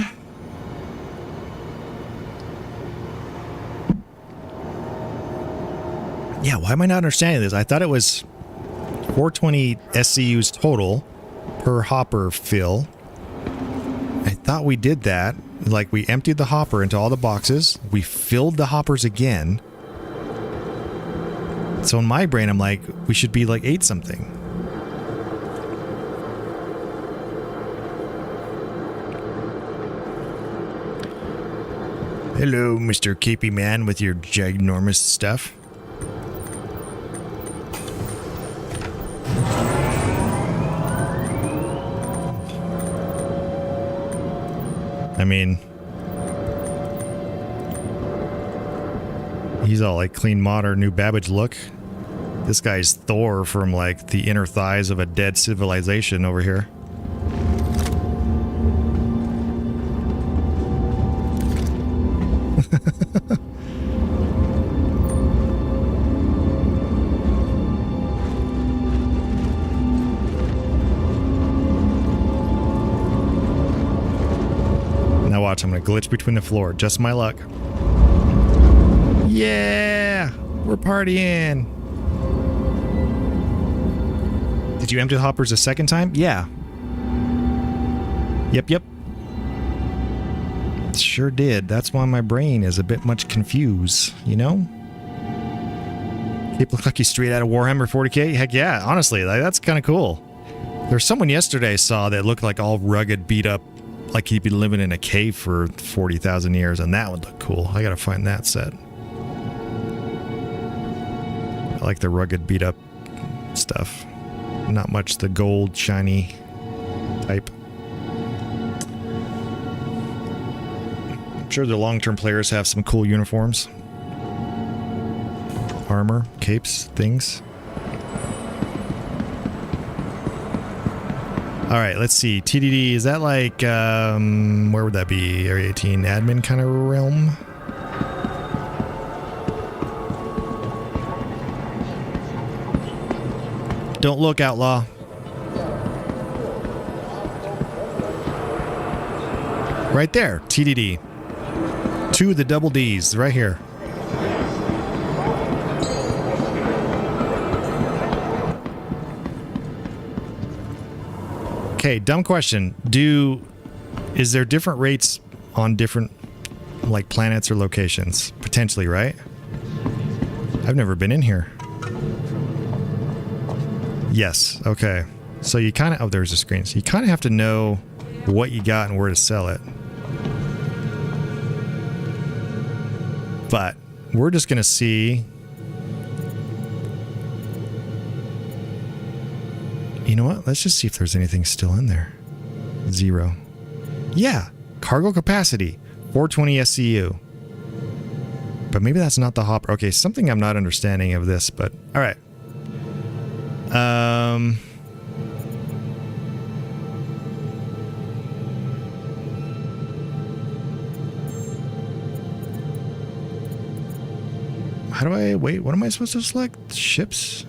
Yeah, why am I not understanding this? I thought it was 420 SCUs total per hopper fill. I thought we did that. Like, we emptied the hopper into all the boxes. We filled the hoppers again. So in my brain, I'm like, we should be like 8 something. Hello, Mr. Capey Man with your ginormous stuff. I mean, he's all like clean, modern, new Babbage look. This guy's Thor from like the inner thighs of a dead civilization over here. Now watch, I'm gonna glitch between the floor. Just my luck. Yeah! We're partying! Did you empty the hoppers a second time? Yeah. Yep. Sure did. That's why my brain is a bit much confused, you know? Cape look like he's straight out of Warhammer 40k? Heck yeah, honestly, like, that's kind of cool. There's someone yesterday I saw that looked like all rugged, beat up, like he'd been living in a cave for 40,000 years, and that would look cool. I gotta find that set. I like the rugged, beat up stuff. Not much the gold, shiny type. I'm sure the long-term players have some cool uniforms. Armor, capes, things. Alright, let's see. TDD, is that like, where would that be? Area 18 admin kind of realm? Don't look, outlaw. Right there, TDD. 2 of the double Ds, right here. Okay, dumb question. Is there different rates on different, like, planets or locations? Potentially, right? I've never been in here. Yes, okay. So you kind of... Oh, there's a screen. So you kind of have to know what you got and where to sell it. But we're just going to see... You know what? Let's just see if there's anything still in there. 0. Yeah. Cargo capacity. 420 SCU. But maybe that's not the hopper. Okay, something I'm not understanding of this, but... Alright. How do I... Wait, what am I supposed to select? Ships?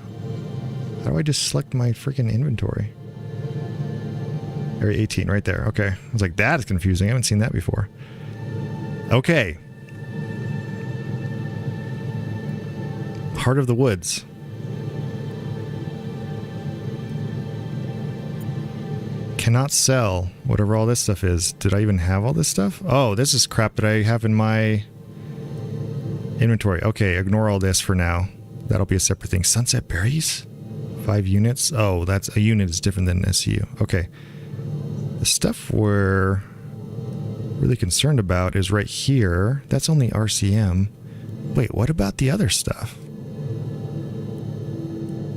How do I just select my freaking inventory? Area 18, right there. Okay. I was like, that is confusing. I haven't seen that before. Okay. Heart of the Woods. Cannot sell whatever all this stuff is. Did I even have all this stuff? Oh, this is crap that I have in my inventory. Okay, ignore all this for now. That'll be a separate thing. Sunset Berries? 5 units? Oh, that's a unit is different than SCU. Okay. The stuff we're really concerned about is right here. That's only RCM. Wait, what about the other stuff?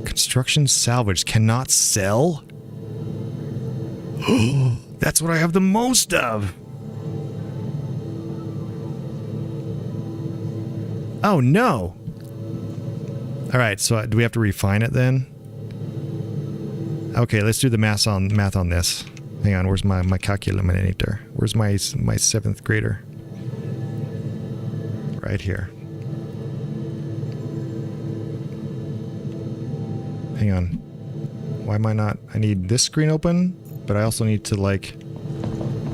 Construction salvage cannot sell? That's what I have the most of. Oh no. All right, so do we have to refine it then? Okay, let's do the math on this. Hang on, where's my calculator? Where's my 7th grader? Right here. Hang on. Why am I not? I need this screen open, but I also need to like...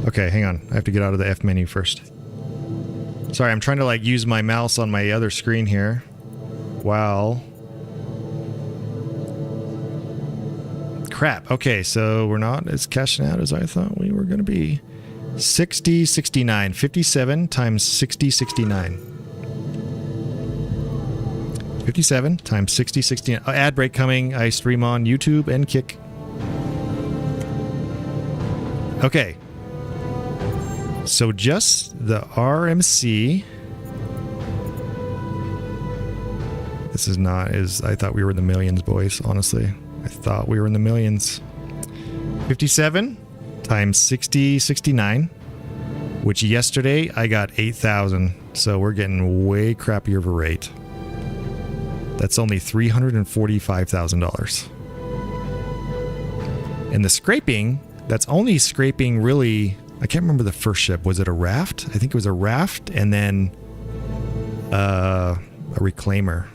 Okay, hang on. I have to get out of the F menu first. Sorry, I'm trying to like use my mouse on my other screen here. Wow. Crap. Okay, so we're not as cashing out as I thought we were going to be. 60, 69. 57 times 60, 69. 57 times 60, 69. Oh, ad break coming. I stream on YouTube and Kick. Okay. So just the RMC. This is not as I thought we were in the millions, boys, honestly. I thought we were in the millions. 57 times 60, 69, which yesterday I got 8,000. So we're getting way crappier of a rate. That's only $345,000. And the scraping, that's only scraping really, I can't remember the first ship. Was it a raft? I think it was a raft and then a reclaimer.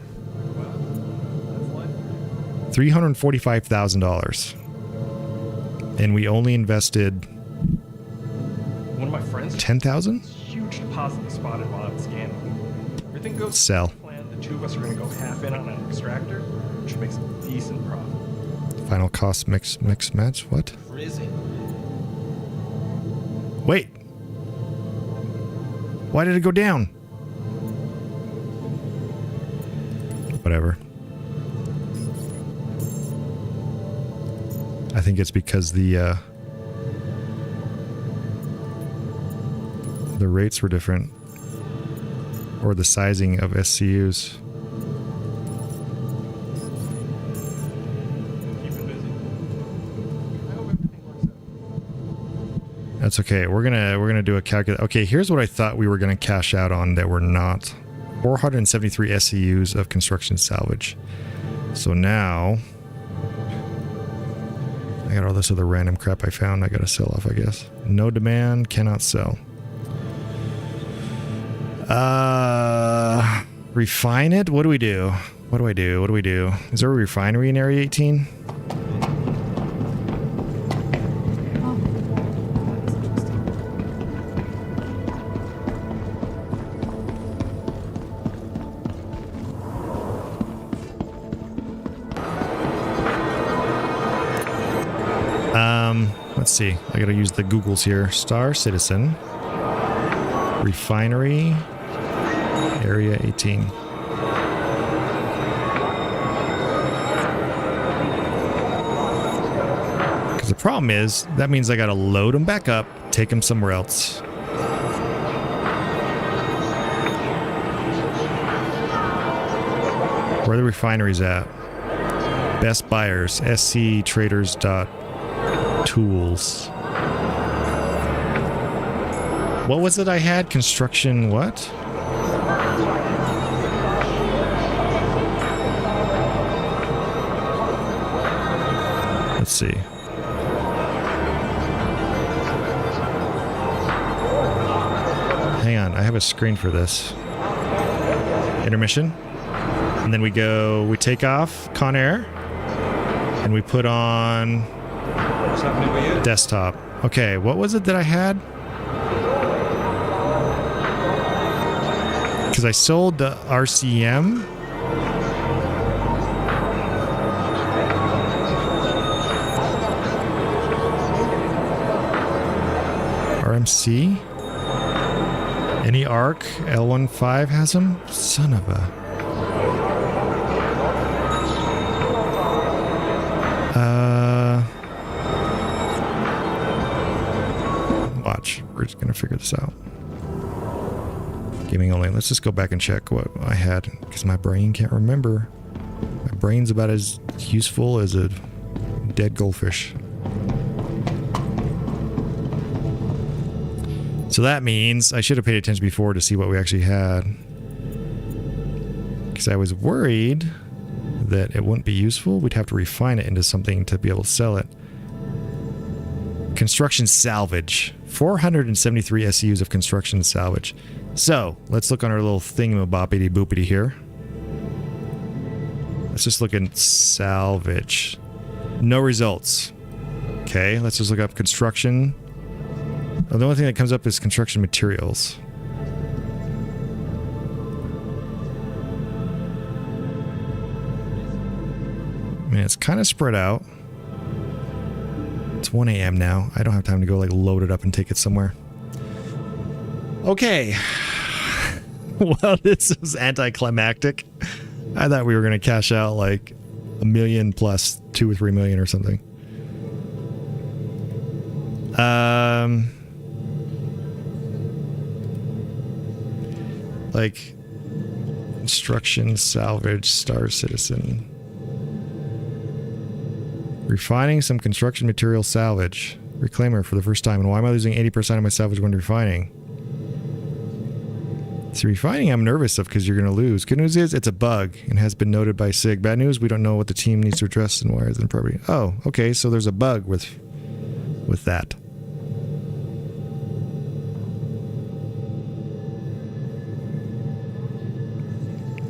$345,000. And we only invested One of my friends, 10,000? huge deposit spotted while I was scanning. Everything goes Sell. to plan. The two of us are going to go half in on an extractor, which makes a decent profit. Final cost mix match? What? Prison. Wait. Why did it go down? Whatever. I think it's because the rates were different. Or the sizing of SCUs. Keeping busy. I hope everything works out. That's okay. We're gonna do a calculate. Okay, here's what I thought we were gonna cash out on that we're not. 473 SCUs of construction salvage. So now I got all this other random crap I found I gotta sell off, I guess. No demand, cannot sell. Refine it? What do we do? What do I do? What do we do? Is there a refinery in Area 18? Let's see. I gotta use the Googles here. Star Citizen. Refinery. Area 18. Because the problem is, that means I gotta load them back up, take them somewhere else. Where are the refineries at? Best buyers, sctraders.tools. What was it I had? Construction what? Let's see. Hang on, I have a screen for this. Intermission. And then we take off Conair. And we put on What's happening with you? desktop. Okay, what was it that I had? Because I sold the RCM. RMC? Any ARC? L15 has them? Son of a... Watch. We're just going to figure this out. Gaming only. Let's just go back and check what I had, because my brain can't remember. My brain's about as useful as a dead goldfish. So that means I should have paid attention before to see what we actually had. Because I was worried that it wouldn't be useful. We'd have to refine it into something to be able to sell it. Construction salvage. 473 SCUs of construction salvage. So, let's look on our little thingamaboppity boopity here. Let's just look in salvage. No results. Okay, let's just look up construction. Oh, the only thing that comes up is construction materials. I mean, it's kind of spread out. It's 1 a.m. now. I don't have time to go like load it up and take it somewhere. Okay. Well, this was anticlimactic. I thought we were going to cash out like $1 million plus 2 or 3 million or something. Like construction, salvage, Star Citizen. Refining some construction material salvage. Reclaimer for the first time. And why am I losing 80% of my salvage when refining? It's refining I'm nervous of because you're going to lose. Good news is it's a bug and has been noted by SIG. Bad news, we don't know what the team needs to address and why isn't property. Oh, okay, so there's a bug with that.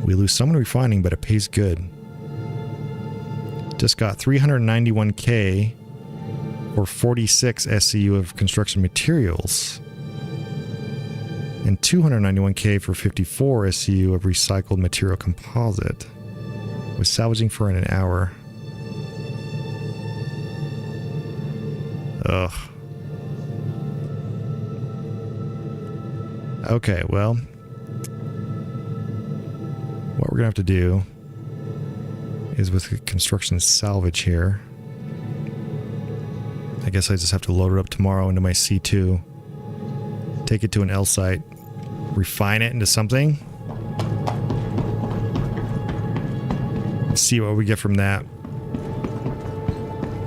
We lose some in refining, but it pays good. Just got 391k or 46 SCU of construction materials. And 291k for 54 SCU of recycled material composite. With salvaging for an hour. Ugh. Okay, well. What we're gonna have to do is with the construction salvage here. I guess I just have to load it up tomorrow into my C2. Take it to an L site. Refine it into something. See what we get from that.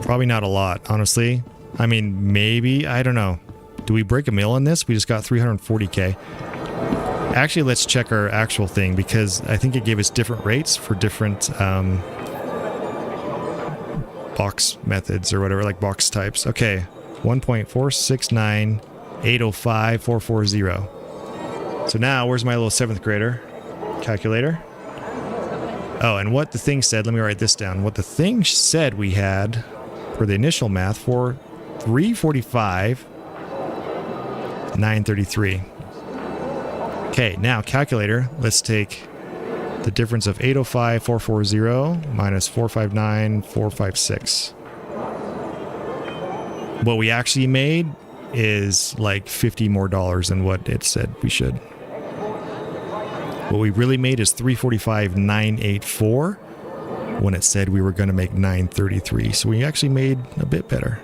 Probably not a lot, honestly. I mean, maybe, I don't know. Do we break a mill on this? We just got 340k. Actually, let's check our actual thing because I think it gave us different rates for different box methods or whatever, like box types. Okay, 1.469805440. So now, where's my little 7th grader calculator? Oh, and what the thing said, let me write this down. What the thing said we had for the initial math for 345, 933. Okay, now calculator, let's take the difference of 805,440 minus 459,456. What we actually made is like $50 more than what it said we should. What we really made is 345,984 when it said we were going to make 933. So we actually made a bit better.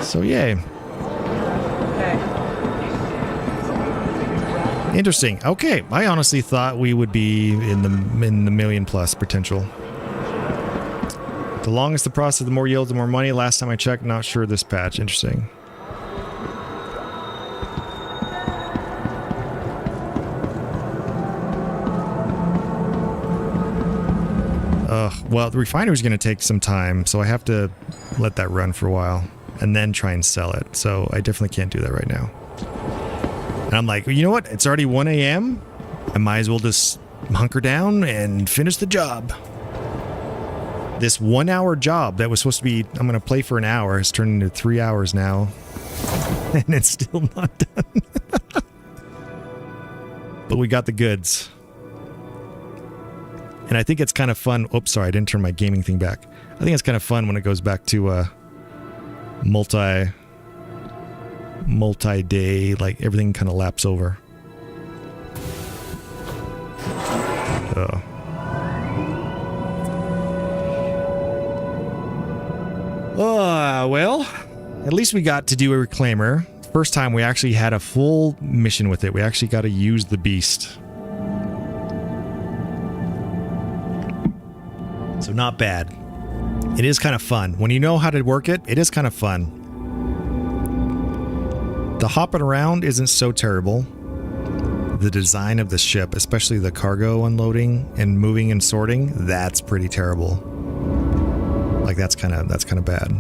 So yay. Interesting. Okay, I honestly thought we would be in the million plus potential. The longest the process, the more yield, the more money. Last time I checked, not sure this patch. Interesting. Well, the refinery is going to take some time, so I have to let that run for a while and then try and sell it. So I definitely can't do that right now. And I'm like, you know what? It's already 1 a.m. I might as well just hunker down and finish the job. This 1 hour job that was supposed to be, I'm going to play for an hour, has turned into 3 hours now. And it's still not done. But we got the goods. And I think it's kind of fun. Oops, sorry, I didn't turn my gaming thing back. I think it's kind of fun when it goes back to multi-day, like everything kind of laps over. Oh. Well, at least we got to do a reclaimer. First time we actually had a full mission with it. We actually got to use the beast. So not bad. It is kind of fun. When you know how to work it, it is kind of fun. The hopping around isn't so terrible. The design of the ship, especially the cargo unloading and moving and sorting, that's pretty terrible. Like that's kind of bad.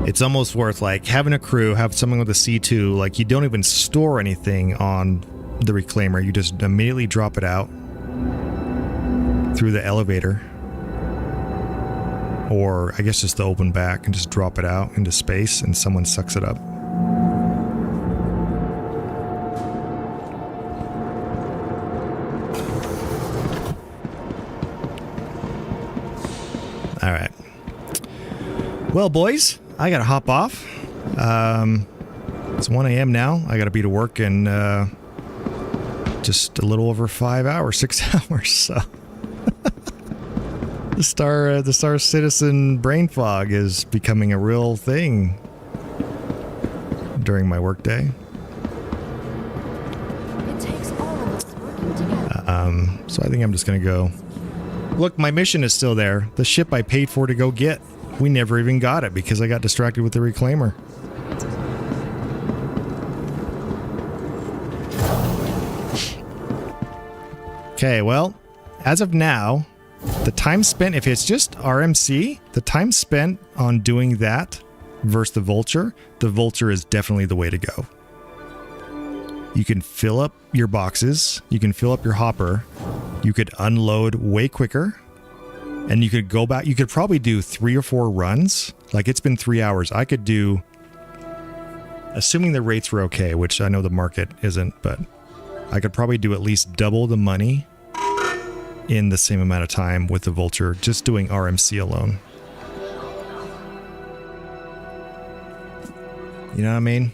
It's almost worth like having a crew, have someone with a C2, like you don't even store anything on the reclaimer, you just immediately drop it out through the elevator, or I guess just the open back and just drop it out into space and someone sucks it up. All right. Well, boys, I gotta hop off. It's 1 a.m. now. I gotta be to work in just a little over 5 hours, 6 hours. So the Star Citizen brain fog is becoming a real thing during my workday. It takes all of us working together. So I think I'm just gonna go. Look, my mission is still there. The ship I paid for to go get. We never even got it because I got distracted with the reclaimer. Okay, well, as of now, the time spent, if it's just RMC, the time spent on doing that versus the vulture is definitely the way to go. You can fill up your boxes, you can fill up your hopper, you could unload way quicker, and you could go back. You could probably do 3 or 4 runs. Like, it's been 3 hours. I could do, assuming the rates were okay, which I know the market isn't, but I could probably do at least double the money in the same amount of time with the vulture, just doing RMC alone. You know what I mean?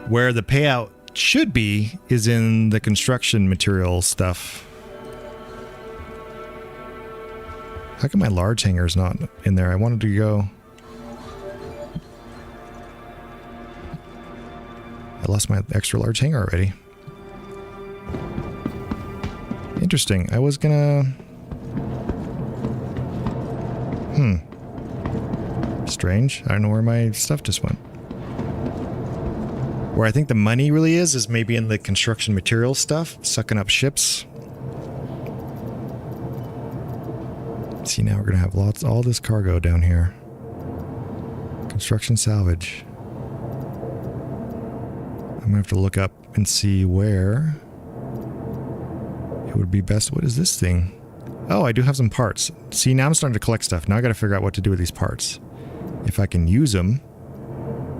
Where the payout should be is in the construction material stuff. How come my large hanger's not in there? I wanted to go... I lost my extra large hanger already. Interesting. I was gonna... Strange. I don't know where my stuff just went. Where I think the money really is maybe in the construction material stuff, sucking up ships. See, now we're gonna have all this cargo down here. Construction salvage. I'm gonna have to look up and see where it would be best. What is this thing? Oh, I do have some parts. See, now I'm starting to collect stuff. Now I gotta figure out what to do with these parts. If I can use them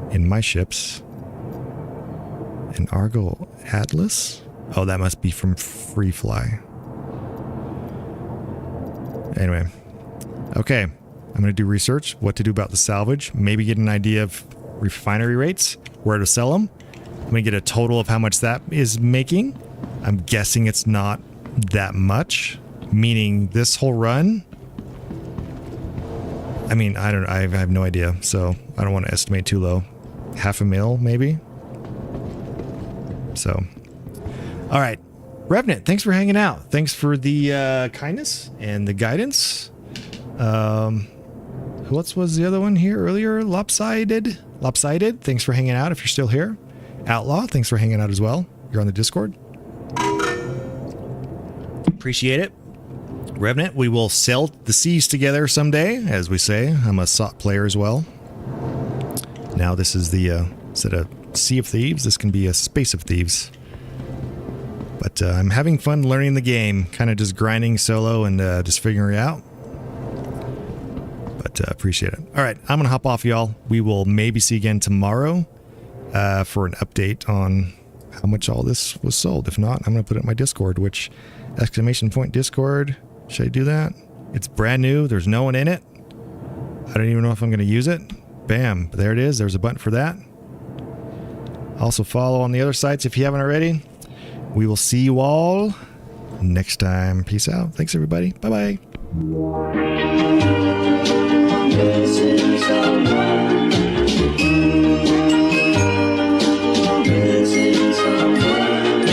in my ships. An Argo Atlas? Oh, that must be from Free Fly. Anyway. Okay. I'm going to do research. What to do about the salvage. Maybe get an idea of refinery rates. Where to sell them. I'm going to get a total of how much that is making. I'm guessing it's not that much. Meaning this whole run... I mean, I have no idea. So, I don't want to estimate too low. $500,000 maybe? So, all right, Revenant, thanks for hanging out. Thanks for the kindness and the guidance. Who else was the other one here earlier? Lopsided, thanks for hanging out if you're still here. Outlaw, thanks for hanging out as well. You're on the Discord. Appreciate it. Revenant, we will sail the seas together someday, as we say. I'm a SOT player as well. Now this is the, instead of Sea of Thieves, this can be a Space of Thieves. But I'm having fun learning the game, kind of just grinding solo and just figuring it out. But appreciate it. All right, I'm going to hop off, y'all. We will maybe see you again tomorrow for an update on how much all this was sold. If not, I'm going to put it in my Discord, which, !Discord. Should I do that? It's brand new. There's no one in it. I don't even know if I'm going to use it. Bam. There it is. There's a button for that. Also follow on the other sites if you haven't already. We will see you all next time. Peace out. Thanks, everybody. Bye-bye.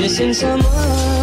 Missing someone.